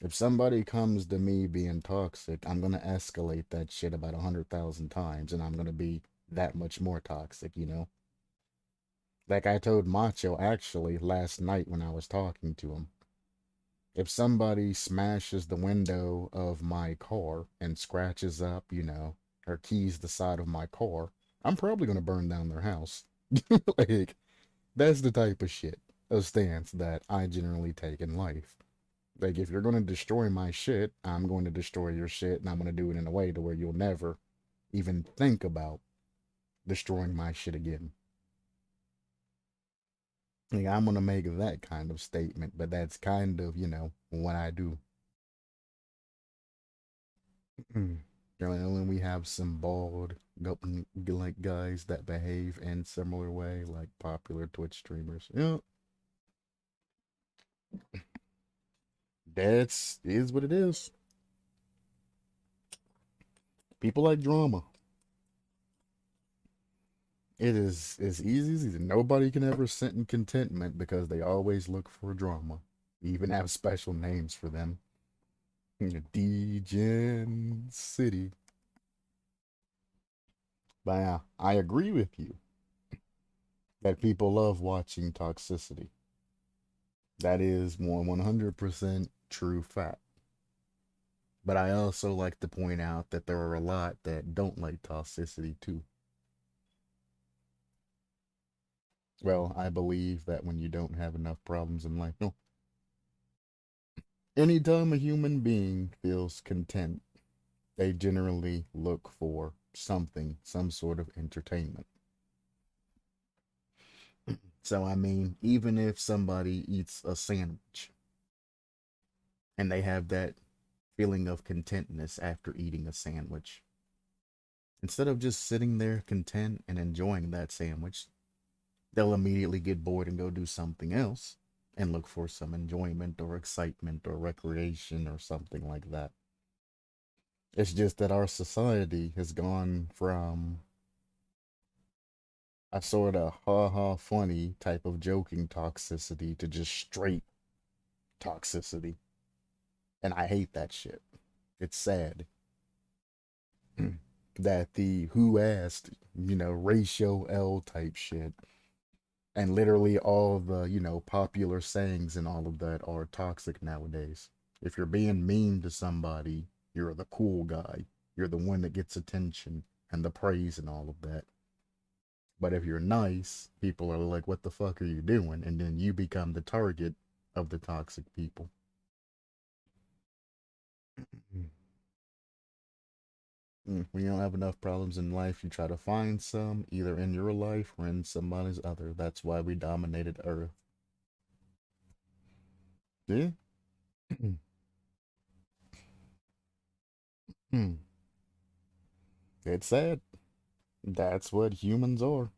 If somebody comes to me being toxic, I'm going to escalate that shit about 100,000 times, and I'm going to be that much more toxic. Like I told Macho actually last night when I was talking to him. If somebody smashes the window of my car and scratches up, or keys the side of my car, I'm probably gonna burn down their house. Like, that's the type of shit, a stance that I generally take in life. Like, if you're gonna destroy my shit, I'm going to destroy your shit, and I'm gonna do it in a way to where you'll never even think about destroying my shit again. Like, I'm gonna make that kind of statement, but that's kind of, what I do. And then we have some bald, like guys that behave in similar way, like popular Twitch streamers. That's is what it is. People like drama. It is as easy as easy. Nobody can ever sit in contentment because they always look for drama. We even have special names for them. Degen City. But yeah, I agree with you that people love watching toxicity. That is 100% true fact. But I also like to point out that there are a lot that don't like toxicity too. Well, I believe that when you don't have enough problems in life, no. Anytime a human being feels content, they generally look for something, some sort of entertainment. So, I mean, even if somebody eats a sandwich and they have that feeling of contentness after eating a sandwich, instead of just sitting there content and enjoying that sandwich, they'll immediately get bored and go do something else and look for some enjoyment or excitement or recreation or something like that. It's just that our society has gone from a sort of ha ha funny type of joking toxicity to just straight toxicity. And I hate that shit. It's sad that the who asked, ratio L type shit and literally all the, popular sayings and all of that are toxic nowadays. If you're being mean to somebody, you're the cool guy. You're the one that gets attention and the praise and all of that. But if you're nice, people are like, what the fuck are you doing? And then you become the target of the toxic people. When you don't have enough problems in life, you try to find some, either in your life or in somebody's other. That's why we dominated Earth. Yeah. It's sad. That's what humans are.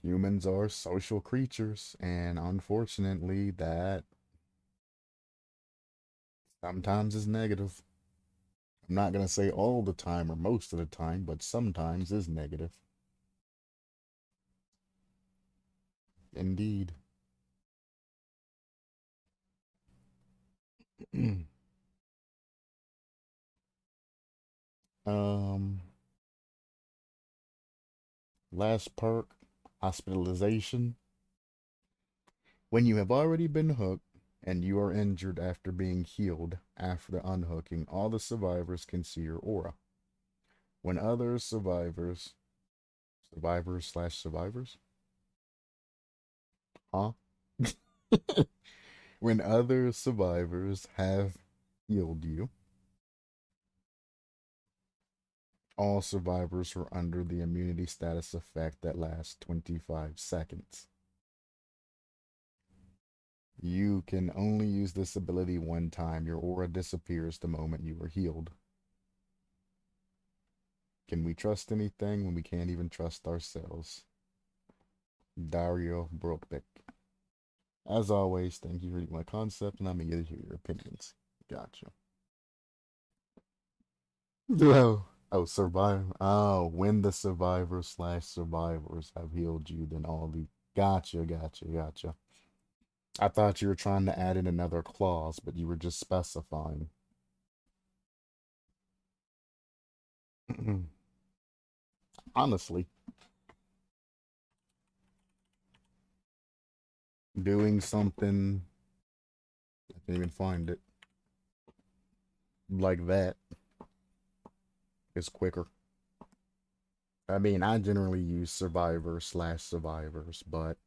Humans are social creatures, and unfortunately, that sometimes is negative. I'm not going to say all the time or most of the time, but sometimes is negative. Indeed. um, Last perk, hospitalization. When you have already been hooked and you are injured after being healed after the unhooking, all the survivors can see your aura. When other survivors, huh? When other survivors have healed you, all survivors are under the immunity status effect that lasts 25 seconds. You can only use this ability one time. Your aura disappears the moment you are healed. Can we trust anything when we can't even trust ourselves? Dario Brokeback. As always, thank you for reading my concept, and I'm eager to hear your opinions. Gotcha. Oh, oh, survive. Oh, when the survivor/survivors have healed you, then all the. Gotcha. I thought you were trying to add in another clause, but you were just specifying. Honestly, doing something, I can't even find it, like that is quicker. I mean, I generally use survivor slash survivors, but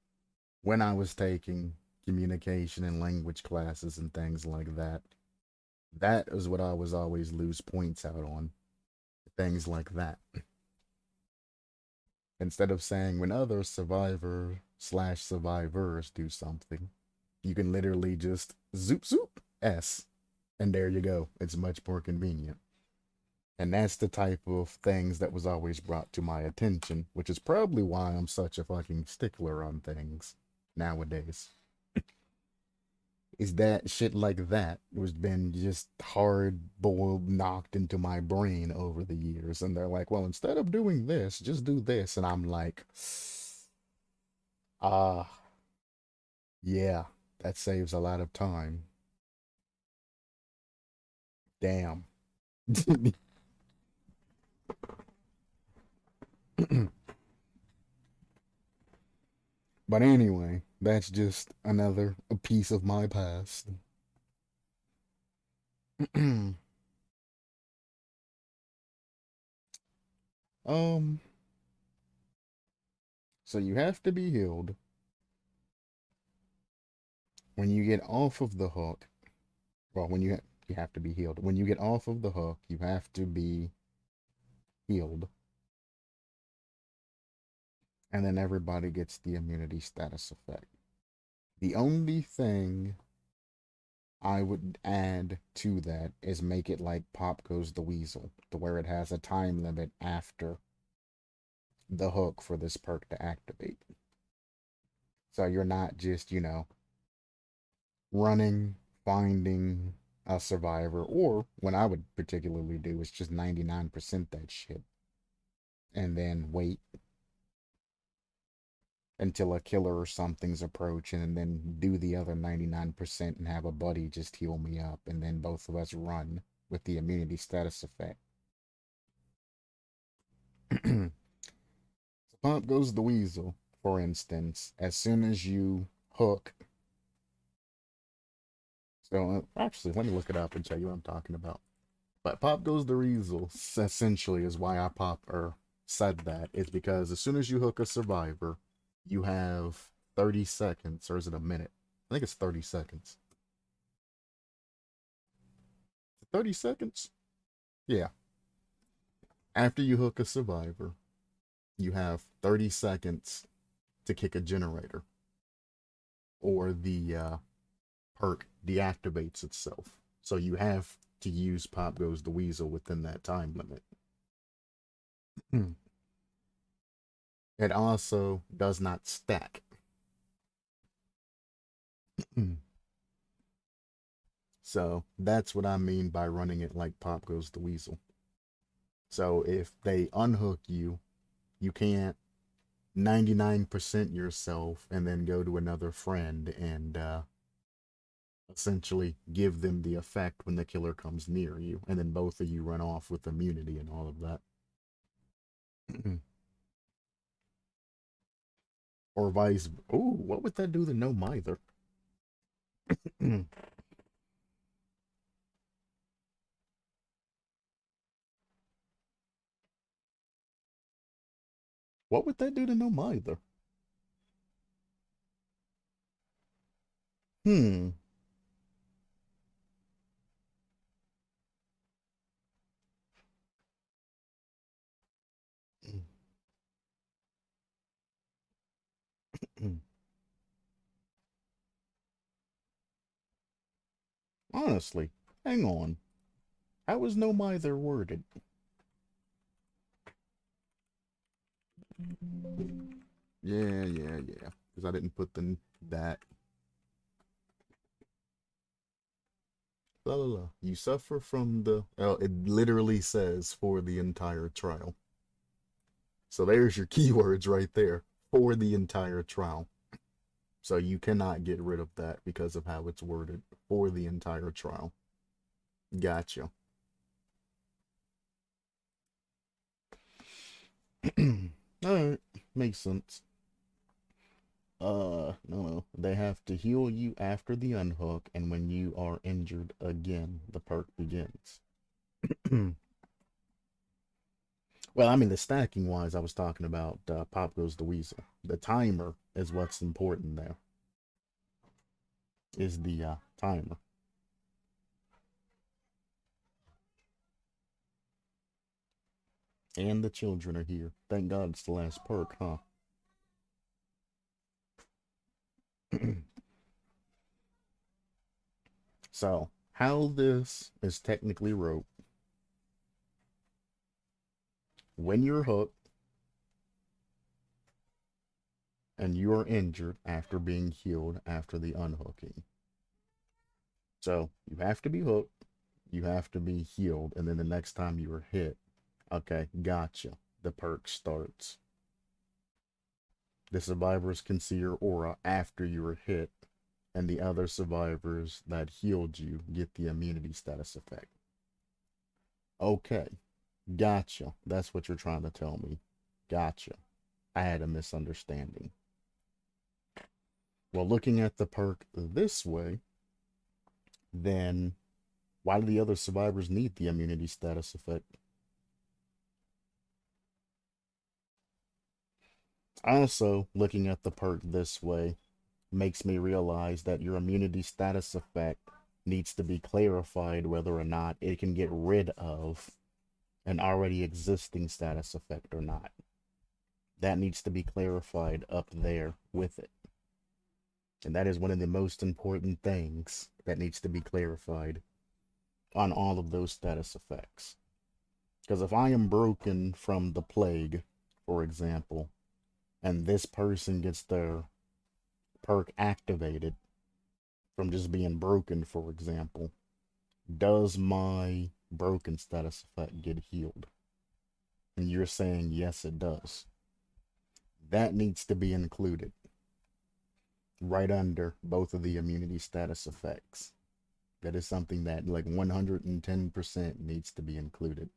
when I was taking communication and language classes and things like that, that is what I was always lose points out on. Things like that. Instead of saying when other survivor slash survivors do something, you can literally just zoop zoop S. And there you go. It's much more convenient. And that's the type of things that was always brought to my attention, which is probably why I'm such a fucking stickler on things nowadays. Is that shit like that was been just hard boiled knocked into my brain over the years. And they're like, well, instead of doing this, just do this. And I'm like, ah, yeah, that saves a lot of time. Damn. But anyway, that's just another piece of my past. um, so you have to be healed when you get off of the hook. Well, you have to be healed. When you get off of the hook, you have to be healed. And then everybody gets the immunity status effect. The only thing I would add to that is make it like Pop Goes the Weasel, to where it has a time limit after the hook for this perk to activate. So you're not just, running, finding a survivor, or what I would particularly do is just 99% that shit and then wait until a killer or something's approaching and then do the other 99% and have a buddy just heal me up and then both of us run with the immunity status effect. So Pop Goes the Weasel, for instance, as soon as you hook. So actually, let me look it up and tell you what I'm talking about. But Pop Goes the Weasel essentially is why I said that. It's because as soon as you hook a survivor, you have 30 seconds, or is it a minute? I think it's 30 seconds. 30 seconds? Yeah. After you hook a survivor, you have 30 seconds to kick a generator, or the perk deactivates itself. So you have to use Pop Goes the Weasel within that time limit. It also does not stack. So that's what I mean by running it like Pop Goes the Weasel. So if they unhook you, you can't 99% yourself and then go to another friend and essentially give them the effect when the killer comes near you, and then both of you run off with immunity and all of that. Or vice. Ooh, what would that do to No Mither? What would that do to No Mither? Hmm. Honestly, hang on. How was No Mither worded? Yeah. Because I didn't put that. La la la. You suffer from the. Oh, it literally says for the entire trial. So there's your keywords right there. For the entire trial. So you cannot get rid of that because of how it's worded. For the entire trial. Gotcha. Alright. Makes sense. No. They have to heal you after the unhook, and when you are injured again, the perk begins. Well, I mean, the stacking wise, I was talking about Pop Goes the Weasel. The timer is what's important there, is the timer. And the children are here. Thank God it's the last perk, huh? So, how this is technically wrote, when you're hooked and you are injured after being healed after the unhooking. So, you have to be hooked, you have to be healed, and then the next time you are hit, okay, gotcha, the perk starts. The survivors can see your aura after you were hit, and the other survivors that healed you get the immunity status effect. Okay, gotcha. That's what you're trying to tell me. Gotcha. I had a misunderstanding. Well, looking at the perk this way, then why do the other survivors need the immunity status effect? Also, looking at the perk this way makes me realize that your immunity status effect needs to be clarified whether or not it can get rid of an already existing status effect or not. That needs to be clarified up there with it. And that is one of the most important things that needs to be clarified on all of those status effects. Because if I am broken from the plague, for example, and this person gets their perk activated from just being broken, for example, does my broken status effect get healed? And you're saying yes, it does. That needs to be included right under both of the immunity status effects. That is something that like 110% needs to be included.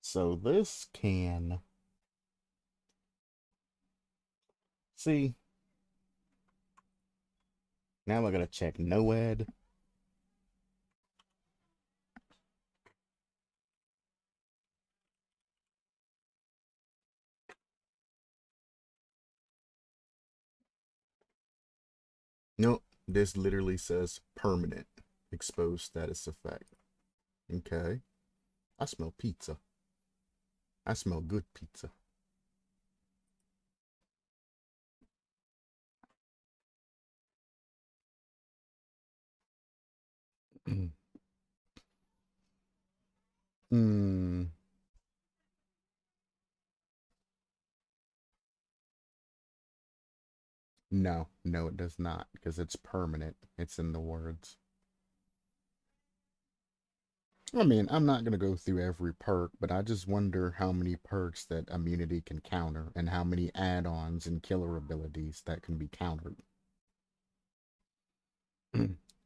So this can see. Now I gotta check NOAD. Nope, this literally says permanent exposed status effect. Okay. I smell pizza. I smell good pizza. Hmm. No, no, it does not, because it's permanent. It's in the words. I mean, I'm not going to go through every perk, but I just wonder how many perks that immunity can counter and how many add-ons and killer abilities that can be countered.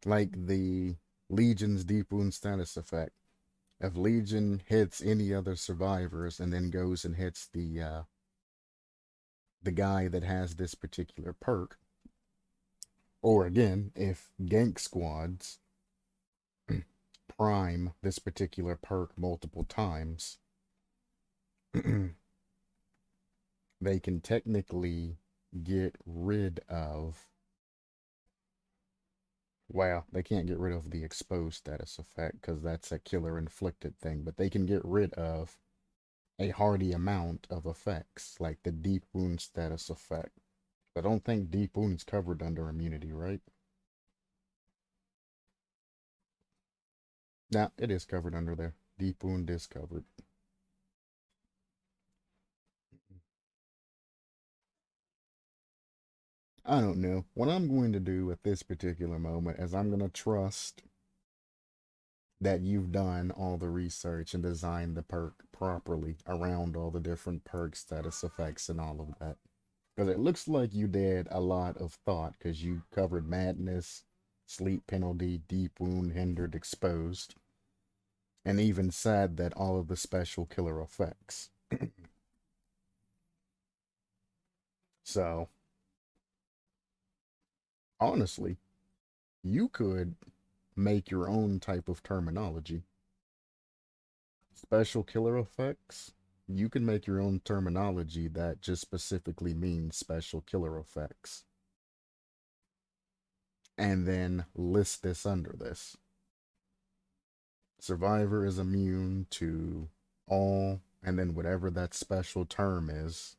Like the Legion's Deep Wound status effect. If Legion hits any other survivors and then goes and hits the guy that has this particular perk, or again, if gank squads prime this particular perk multiple times, they can technically get rid of, well, they can't get rid of the exposed status effect because that's a killer inflicted thing, but they can get rid of a hardy amount of effects, like the deep wound status effect. I don't think deep wound's covered under immunity, right? Nah, it is covered under there. Deep wound is covered. I don't know. What I'm going to do at this particular moment is I'm going to trust that you've done all the research and designed the perk properly around all the different perk status effects and all of that. Because it looks like you did a lot of thought because you covered madness, sleep penalty, deep wound, hindered, exposed, and even said that all of the special killer effects. So, honestly, you could make your own type of terminology. Special killer effects, you can make your own terminology that just specifically means special killer effects. And then list this under this. Survivor is immune to all, and then whatever that special term is.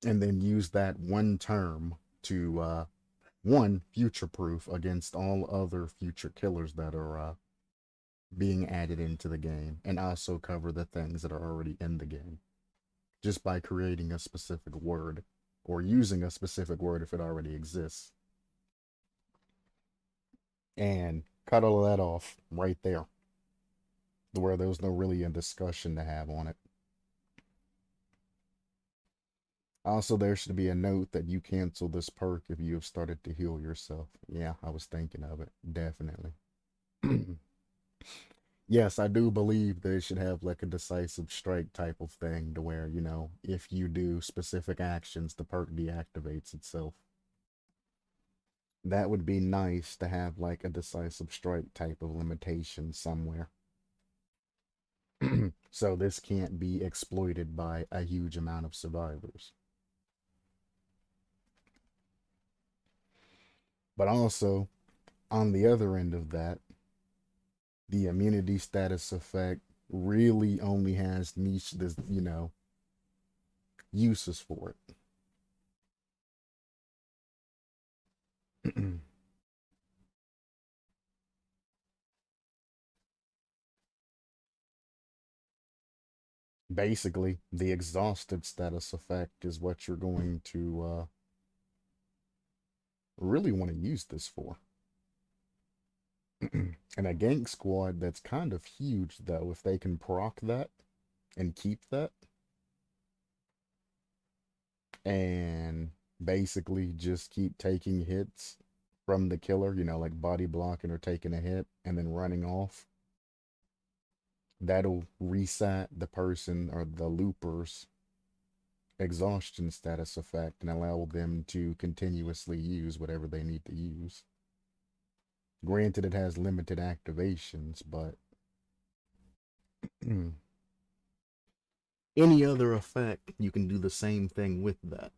And then use that one term to, one, future proof against all other future killers that are being added into the game, and also cover the things that are already in the game just by creating a specific word or using a specific word if it already exists. And cut all of that off right there, where there was no really a discussion to have on it. Also, there should be a note that you cancel this perk if you have started to heal yourself. Yeah, I was thinking of it. Definitely. Yes, I do believe they should have like a decisive strike type of thing to where, you know, if you do specific actions, the perk deactivates itself. That would be nice to have like a decisive strike type of limitation somewhere. So this can't be exploited by a huge amount of survivors. But also, on the other end of that, the immunity status effect really only has niche, this, you know, uses for it. Basically, the exhausted status effect is what you're going to really want to use this for. And a gank squad that's kind of huge, though, if they can proc that and keep that, and basically just keep taking hits from the killer, you know, like body blocking or taking a hit and then running off. That'll reset the person or the looper's exhaustion status effect and allow them to continuously use whatever they need to use. Granted, it has limited activations, but any other effect, you can do the same thing with that.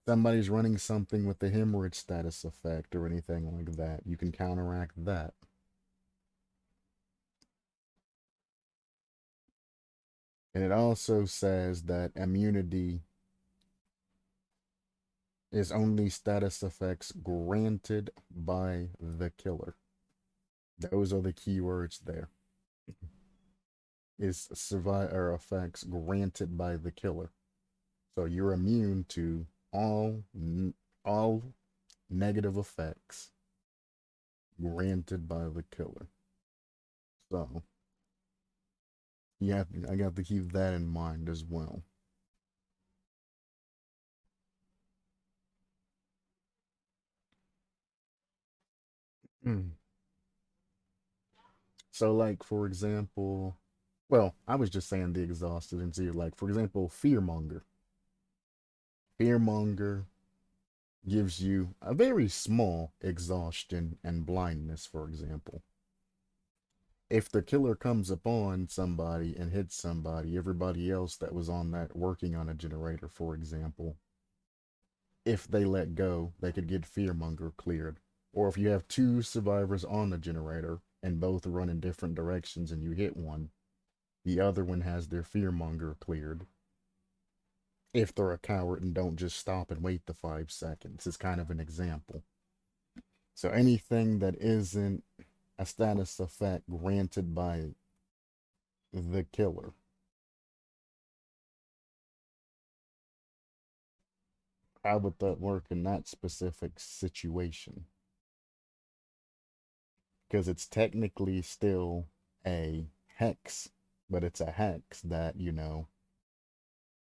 Somebody's running something with the hemorrhage status effect or anything like that, you can counteract that. And it also says that immunity is only status effects granted by the killer. Those are the keywords there. Is survivor effects granted by the killer. So you're immune to all negative effects granted by the killer. So I got to keep that in mind as well. So like for example, well, I was just saying the exhausted and see like for example, fearmonger. Fearmonger gives you a very small exhaustion and blindness, for example. If the killer comes upon somebody and hits somebody, everybody else that was on that working on a generator, for example, if they let go, they could get fearmonger cleared. Or if you have two survivors on the generator and both run in different directions and you hit one, the other one has their fearmonger cleared. If they're a coward and don't just stop and wait the 5 seconds, it's kind of an example. So anything that isn't a status effect granted by the killer. How would that work in that specific situation? Because it's technically still a hex, but it's a hex that, you know,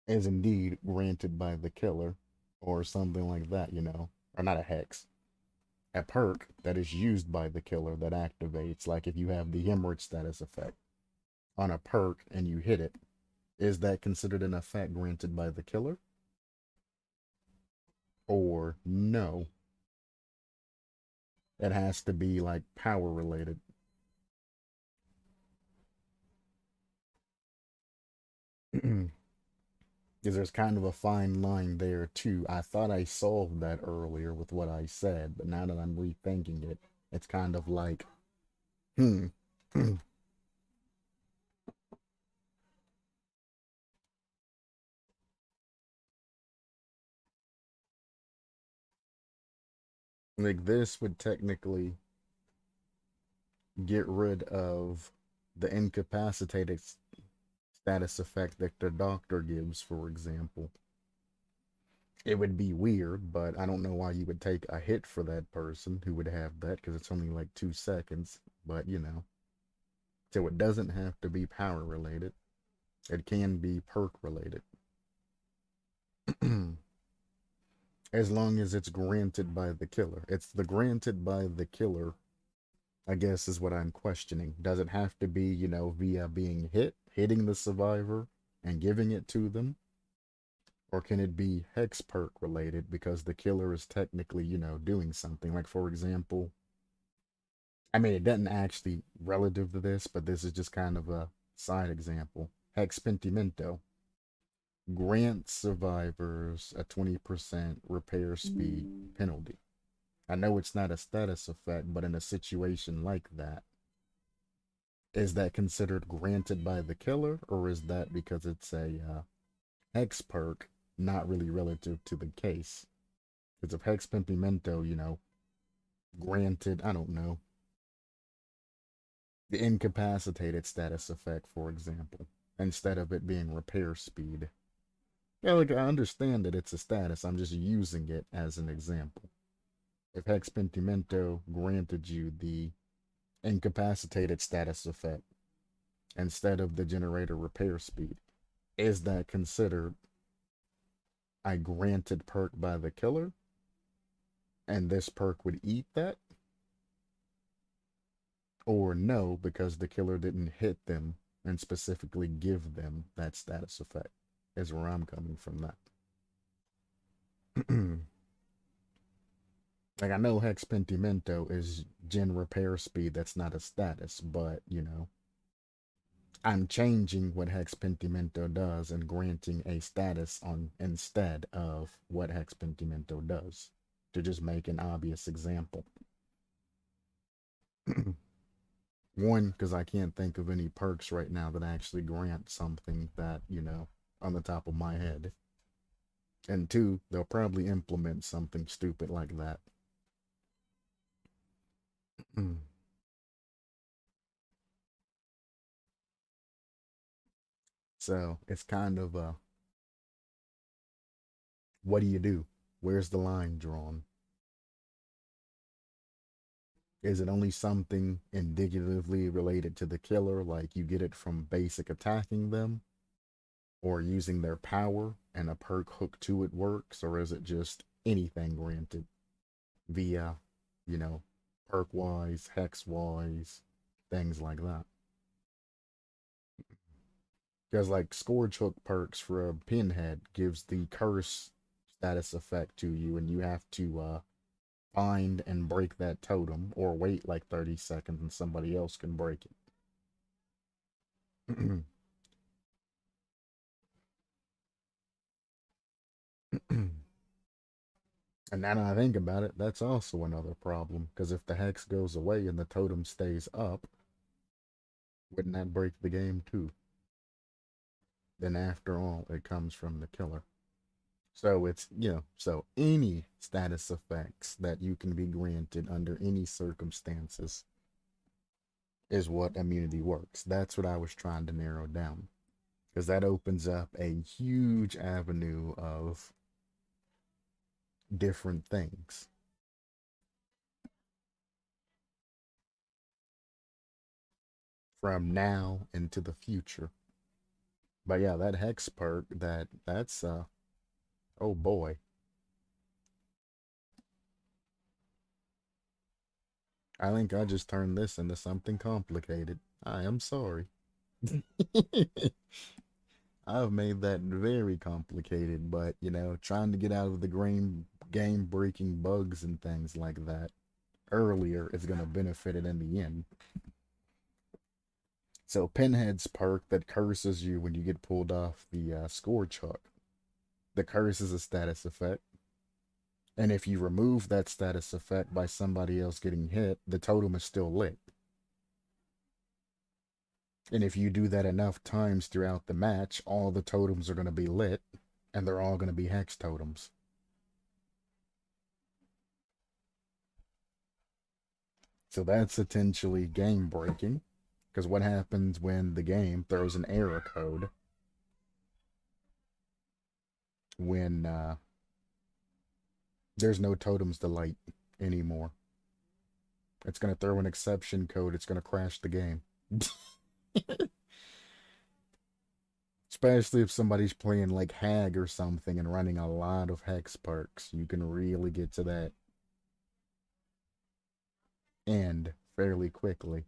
is indeed granted by the killer or something like that, you know, or not a hex, a perk that is used by the killer that activates, like if you have the hemorrhage status effect on a perk and you hit it, Is that considered an effect granted by the killer? Or no, it has to be like power related. Because there's kind of a fine line there too. I thought I solved that earlier with what I said, but now that I'm rethinking it, it's kind of like, hmm. Like this would technically get rid of the incapacitated status effect that the doctor gives, for example. It would be weird, but I don't know why you would take a hit for that person who would have that because it's only like 2 seconds. But you know, so it doesn't have to be power related, it can be perk related. As long as it's granted by the killer. It's the granted by the killer, I guess, is what I'm questioning. Does it have to be, you know, via being hitting the survivor and giving it to them? Or can it be hex perk related because the killer is technically, you know, doing something? Like, for example, I mean, it doesn't actually relative to this, but this is just kind of a side example. Hex Pentimento grants survivors a 20% repair speed penalty. I know it's not a status effect, but in a situation like that, is that considered granted by the killer, or is that because it's a hex perk, not really relative to the case? Because if hex pentimento, you know, granted, I don't know, the incapacitated status effect, for example, instead of it being repair speed. Yeah, like I understand that it's a status, I'm just using it as an example. If hex pentimento granted you the incapacitated status effect instead of the generator repair speed, is that considered a granted perk by the killer? And this perk would eat that? Or no, because the killer didn't hit them and specifically give them that status effect, is where I'm coming from that. Like, I know Hex Pentimento is gen repair speed, that's not a status, but, you know, I'm changing what Hex Pentimento does and granting a status on instead of what Hex Pentimento does, to just make an obvious example. One, because I can't think of any perks right now that actually grant something that, you know, on the top of my head. And two, they'll probably implement something stupid like that. So it's kind of what do you do? Where's the line drawn? Is it only something indicatively related to the killer, like you get it from basic attacking them or using their power and a perk hook to it works, or is it just anything granted via, you know, perk wise, hex wise, things like that? Because like Scourge Hook perks for a pinhead gives the curse status effect to you, and you have to find and break that totem, or wait like 30 seconds and somebody else can break it. And now that I think about it, that's also another problem. Because if the hex goes away and the totem stays up, wouldn't that break the game too? Then after all, it comes from the killer. So it's, you know, so any status effects that you can be granted under any circumstances is what immunity works. That's what I was trying to narrow down. Because that opens up a huge avenue of different things from now into the future. But yeah, that hex perk, that's oh boy. I think I just turned this into something complicated. I am sorry. I've made that very complicated, but you know, trying to get out of the game breaking bugs and things like that earlier is going to benefit it in the end. So Pinhead's perk that curses you when you get pulled off the score chart. The curse is a status effect. And if you remove that status effect by somebody else getting hit, the totem is still lit. And if you do that enough times throughout the match, all the totems are going to be lit, and they're all going to be hex totems. So that's potentially game breaking, because what happens when the game throws an error code when there's no totems to light anymore? It's going to throw an exception code. It's going to crash the game. Especially if somebody's playing like Hag or something and running a lot of hex perks. You can really get to that end fairly quickly.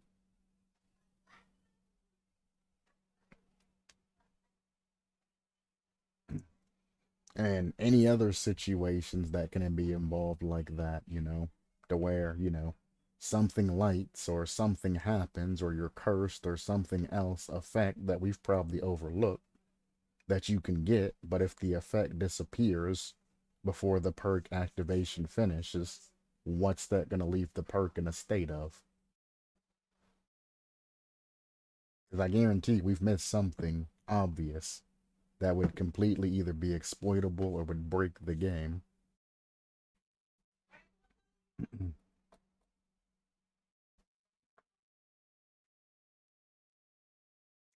And any other situations that can be involved like that, you know, to where, you know, something lights or something happens or you're cursed or something else effect that we've probably overlooked that you can get, but if the effect disappears before the perk activation finishes, what's that going to leave the perk in a state of? Because I guarantee we've missed something obvious that would completely either be exploitable or would break the game.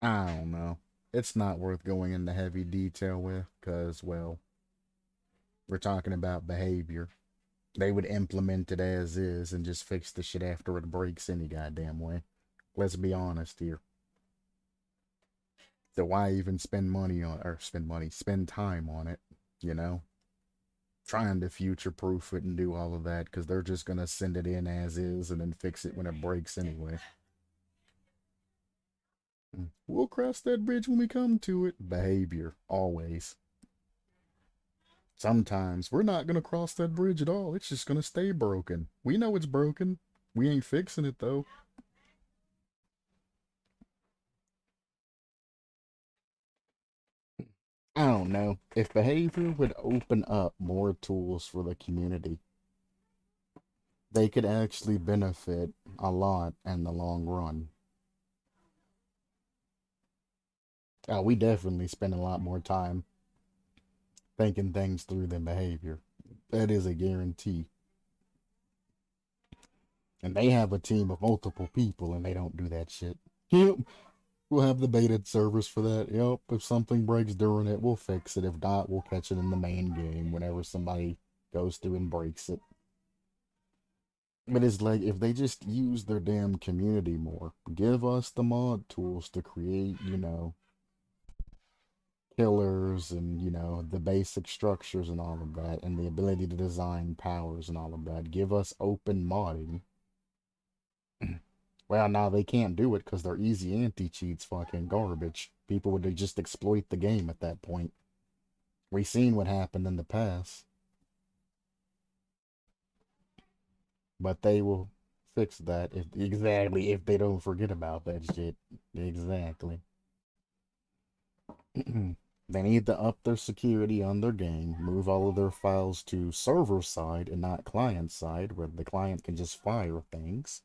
I don't know. It's not worth going into heavy detail with because, well, we're talking about behavior. They would implement it as is and just fix the shit after it breaks any goddamn way. Let's be honest here. So why even spend money on, or spend time on it, you know? Trying to future proof it and do all of that because they're just going to send it in as is and then fix it when it breaks anyway. We'll cross that bridge when we come to it. Behavior, always. Sometimes we're not going to cross that bridge at all. It's just going to stay broken. We know it's broken. We ain't fixing it though. I don't know. If behavior would open up more tools for the community, they could actually benefit a lot in the long run. We definitely spend a lot more time thinking things through than behavior. That is a guarantee. And they have a team of multiple people and they don't do that shit. Yep. We'll have the beta servers for that. Yep. If something breaks during it, we'll fix it. If not, we'll catch it in the main game whenever somebody goes through and breaks it. But it's like if they just use their damn community more, give us the mod tools to create, you know, killers and, you know, the basic structures and all of that, and the ability to design powers and all of that. Give us open modding. Well, now they can't do it because their easy anti-cheats fucking garbage. People would just exploit the game at that point. We've seen what happened in the past. But they will fix that if they don't forget about that shit. Exactly. They need to up their security on their game, move all of their files to server side and not client side, where the client can just fire things.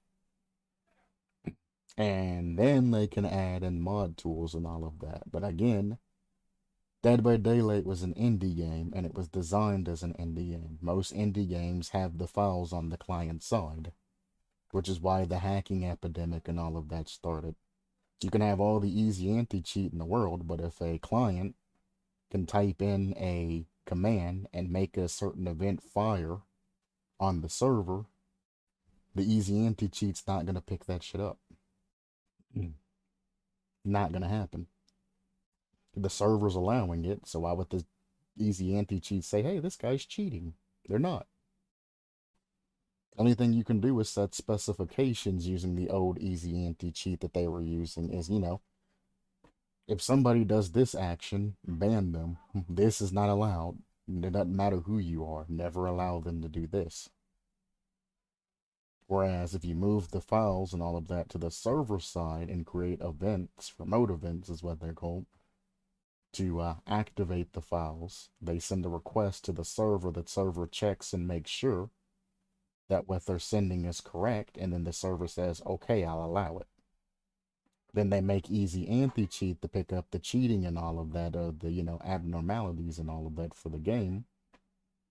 And then they can add in mod tools and all of that. But again, Dead by Daylight was an indie game, and it was designed as an indie game. Most indie games have the files on the client side, which is why the hacking epidemic and all of that started. You can have all the easy anti-cheat in the world, but if a client can type in a command and make a certain event fire on the server, the easy anti-cheat's not going to pick that shit up. Not going to happen. The server's allowing it, so why would the easy anti-cheat say, hey, this guy's cheating? They're not. Only thing you can do is set specifications using the old easy anti-cheat that they were using is, you know, If somebody does this action, ban them. This is not allowed. It doesn't matter who you are. Never allow them to do this. Whereas if you move the files and all of that to the server side and create events, remote events is what they're called, to activate the files, they send a request to the server. The server checks and makes sure that what they're sending is correct, and then the server says, okay, I'll allow it. Then they make easy anti-cheat to pick up the cheating and all of that, the, abnormalities and all of that for the game.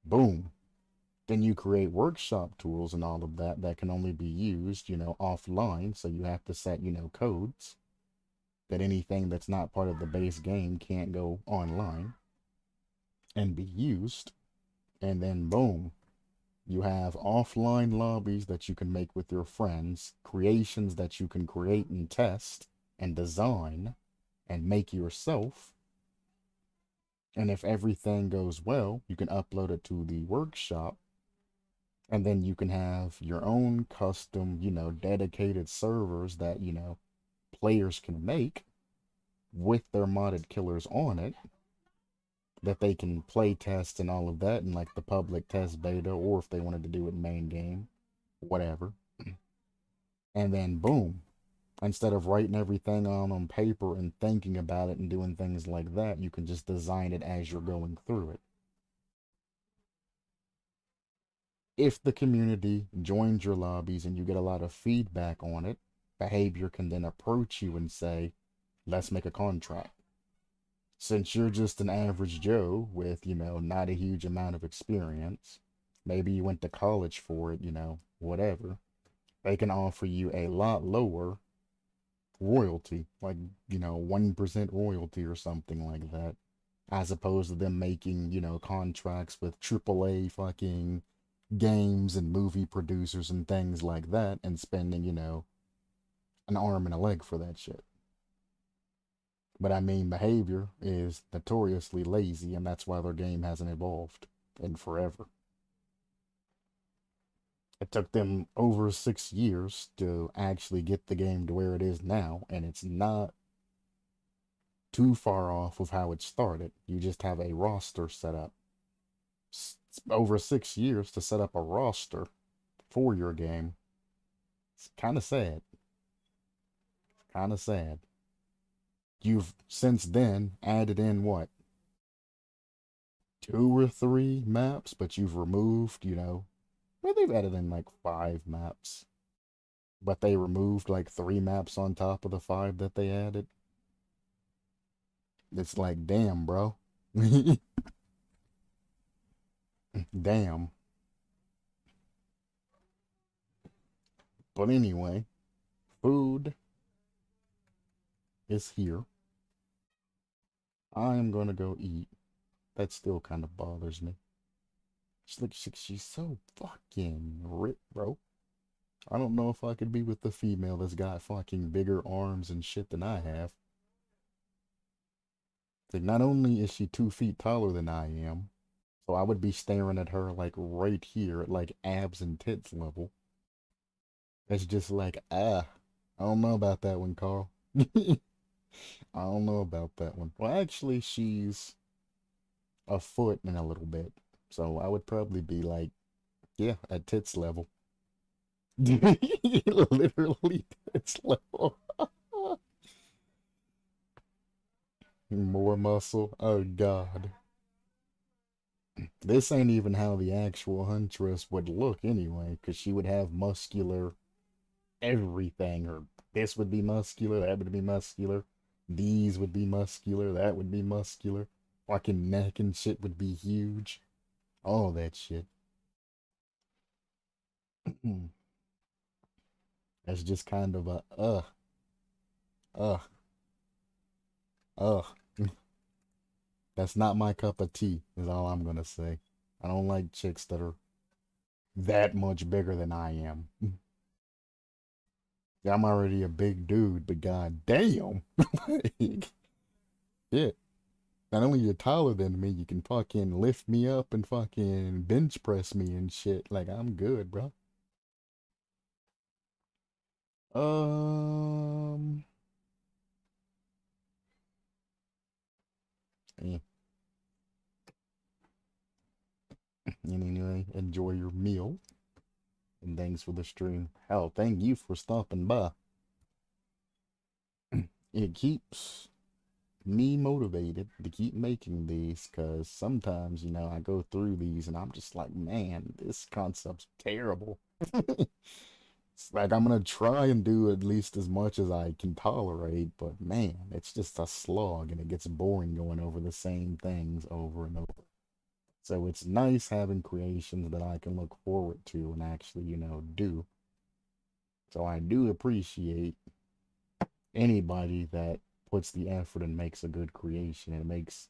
Boom. Then you create workshop tools and all of that that can only be used, offline. So you have to set, codes that anything that's not part of the base game can't go online and be used. And then boom, you have offline lobbies that you can make with your friends, creations that you can create and test and design and make yourself. And if everything goes well, you can upload it to the workshop. And then you can have your own custom, dedicated servers that, players can make with their modded killers on it that they can play test and all of that in like the public test beta, or if they wanted to do it main game, whatever. And then boom, instead of writing everything on paper and thinking about it and doing things like that, you can just design it as you're going through it. If the community joins your lobbies and you get a lot of feedback on it, behavior can then approach you and say, let's make a contract. Since you're just an average Joe with, not a huge amount of experience, maybe you went to college for it, whatever, they can offer you a lot lower royalty, like, 1% royalty or something like that, as opposed to them making, contracts with AAA fucking games and movie producers and things like that and spending, an arm and a leg for that shit. But I mean, behavior is notoriously lazy, and that's why their game hasn't evolved in forever. It took them over 6 years to actually get the game to where it is now, and it's not too far off of how it started. You just have a roster set up. It's over 6 years to set up a roster for your game. It's kind of sad. Kind of sad. You've since then added in what? 2 or 3 maps, but you've removed, well, they've added in like 5 maps. But they removed like 3 maps on top of the 5 that they added. It's like, damn, bro. Damn. But anyway, food is here. I am gonna go eat. That still kind of bothers me. She's so fucking ripped, bro. I don't know if I could be with the female that's got fucking bigger arms and shit than I have. Like, not only is she 2 feet taller than I am, so I would be staring at her like right here at like abs and tits level. It's just like, I don't know about that one, Carl. I don't know about that one. Well, actually, she's a foot and a little bit. So I would probably be like, yeah, at tits level. Literally tits level. More muscle. Oh, God. This ain't even how the actual huntress would look anyway, because she would have muscular everything. Or this would be muscular, that would be muscular. These would be muscular, that would be muscular. Fucking neck and shit would be huge. All that shit. That's just kind of a uh, uh. That's not my cup of tea, is all I'm gonna say. I don't like chicks that are that much bigger than I am. I'm already a big dude, but god damn. Like, shit. Not only you're taller than me, you can fucking lift me up and fucking bench press me and shit. Like, I'm good, bro. Um, Anyway, enjoy your meal. And thanks for the stream. Hell, thank you for stopping by. It keeps me motivated to keep making these because sometimes, you know, I go through these and I'm just like, man, this concept's terrible. It's like I'm gonna try and do at least as much as I can tolerate, but man, it's just a slog and it gets boring going over the same things over and over. So it's nice having creations that I can look forward to and actually, you know, do. So I do appreciate anybody that puts the effort and makes a good creation. It makes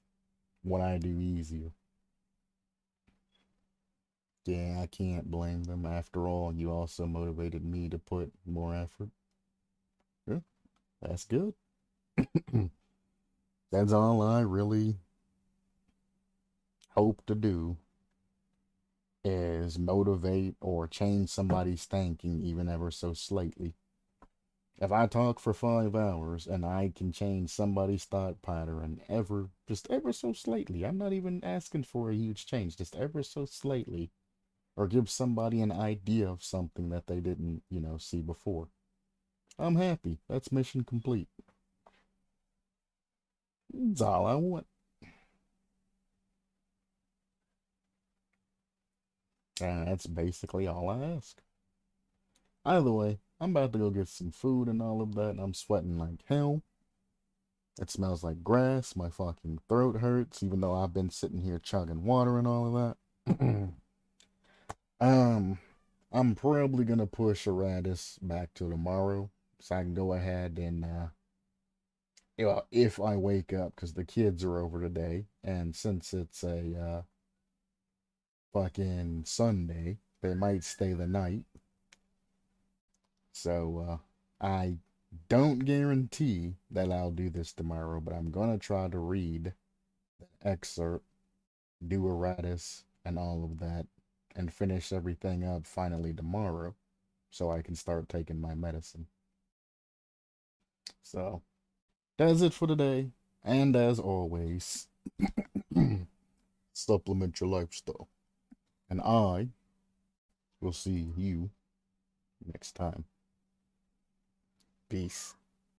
what I do easier. Yeah, I can't blame them. After all, you also motivated me to put more effort. Yeah, that's good. That's all I really hope to do is motivate or change somebody's thinking even ever so slightly. If I talk for 5 hours and I can change somebody's thought pattern just ever so slightly, I'm not even asking for a huge change, just ever so slightly, or give somebody an idea of something that they didn't, you know, see before, I'm happy. That's mission complete. That's all I want. And that's basically all I ask. Either way, I'm about to go get some food and all of that, and I'm sweating like hell. It smells like grass. My fucking throat hurts, even though I've been sitting here chugging water and all of that. um, I'm probably gonna push Aratus back to tomorrow, so I can go ahead and you know, if I wake up, because the kids are over today, and since it's a fucking Sunday, they might stay the night. So I don't guarantee that I'll do this tomorrow, but I'm gonna try to read the excerpt, do Aratus and all of that, and finish everything up finally tomorrow, so I can start taking my medicine. So that's it for today, and as always, supplement your lifestyle, and I will see you next time. Peace.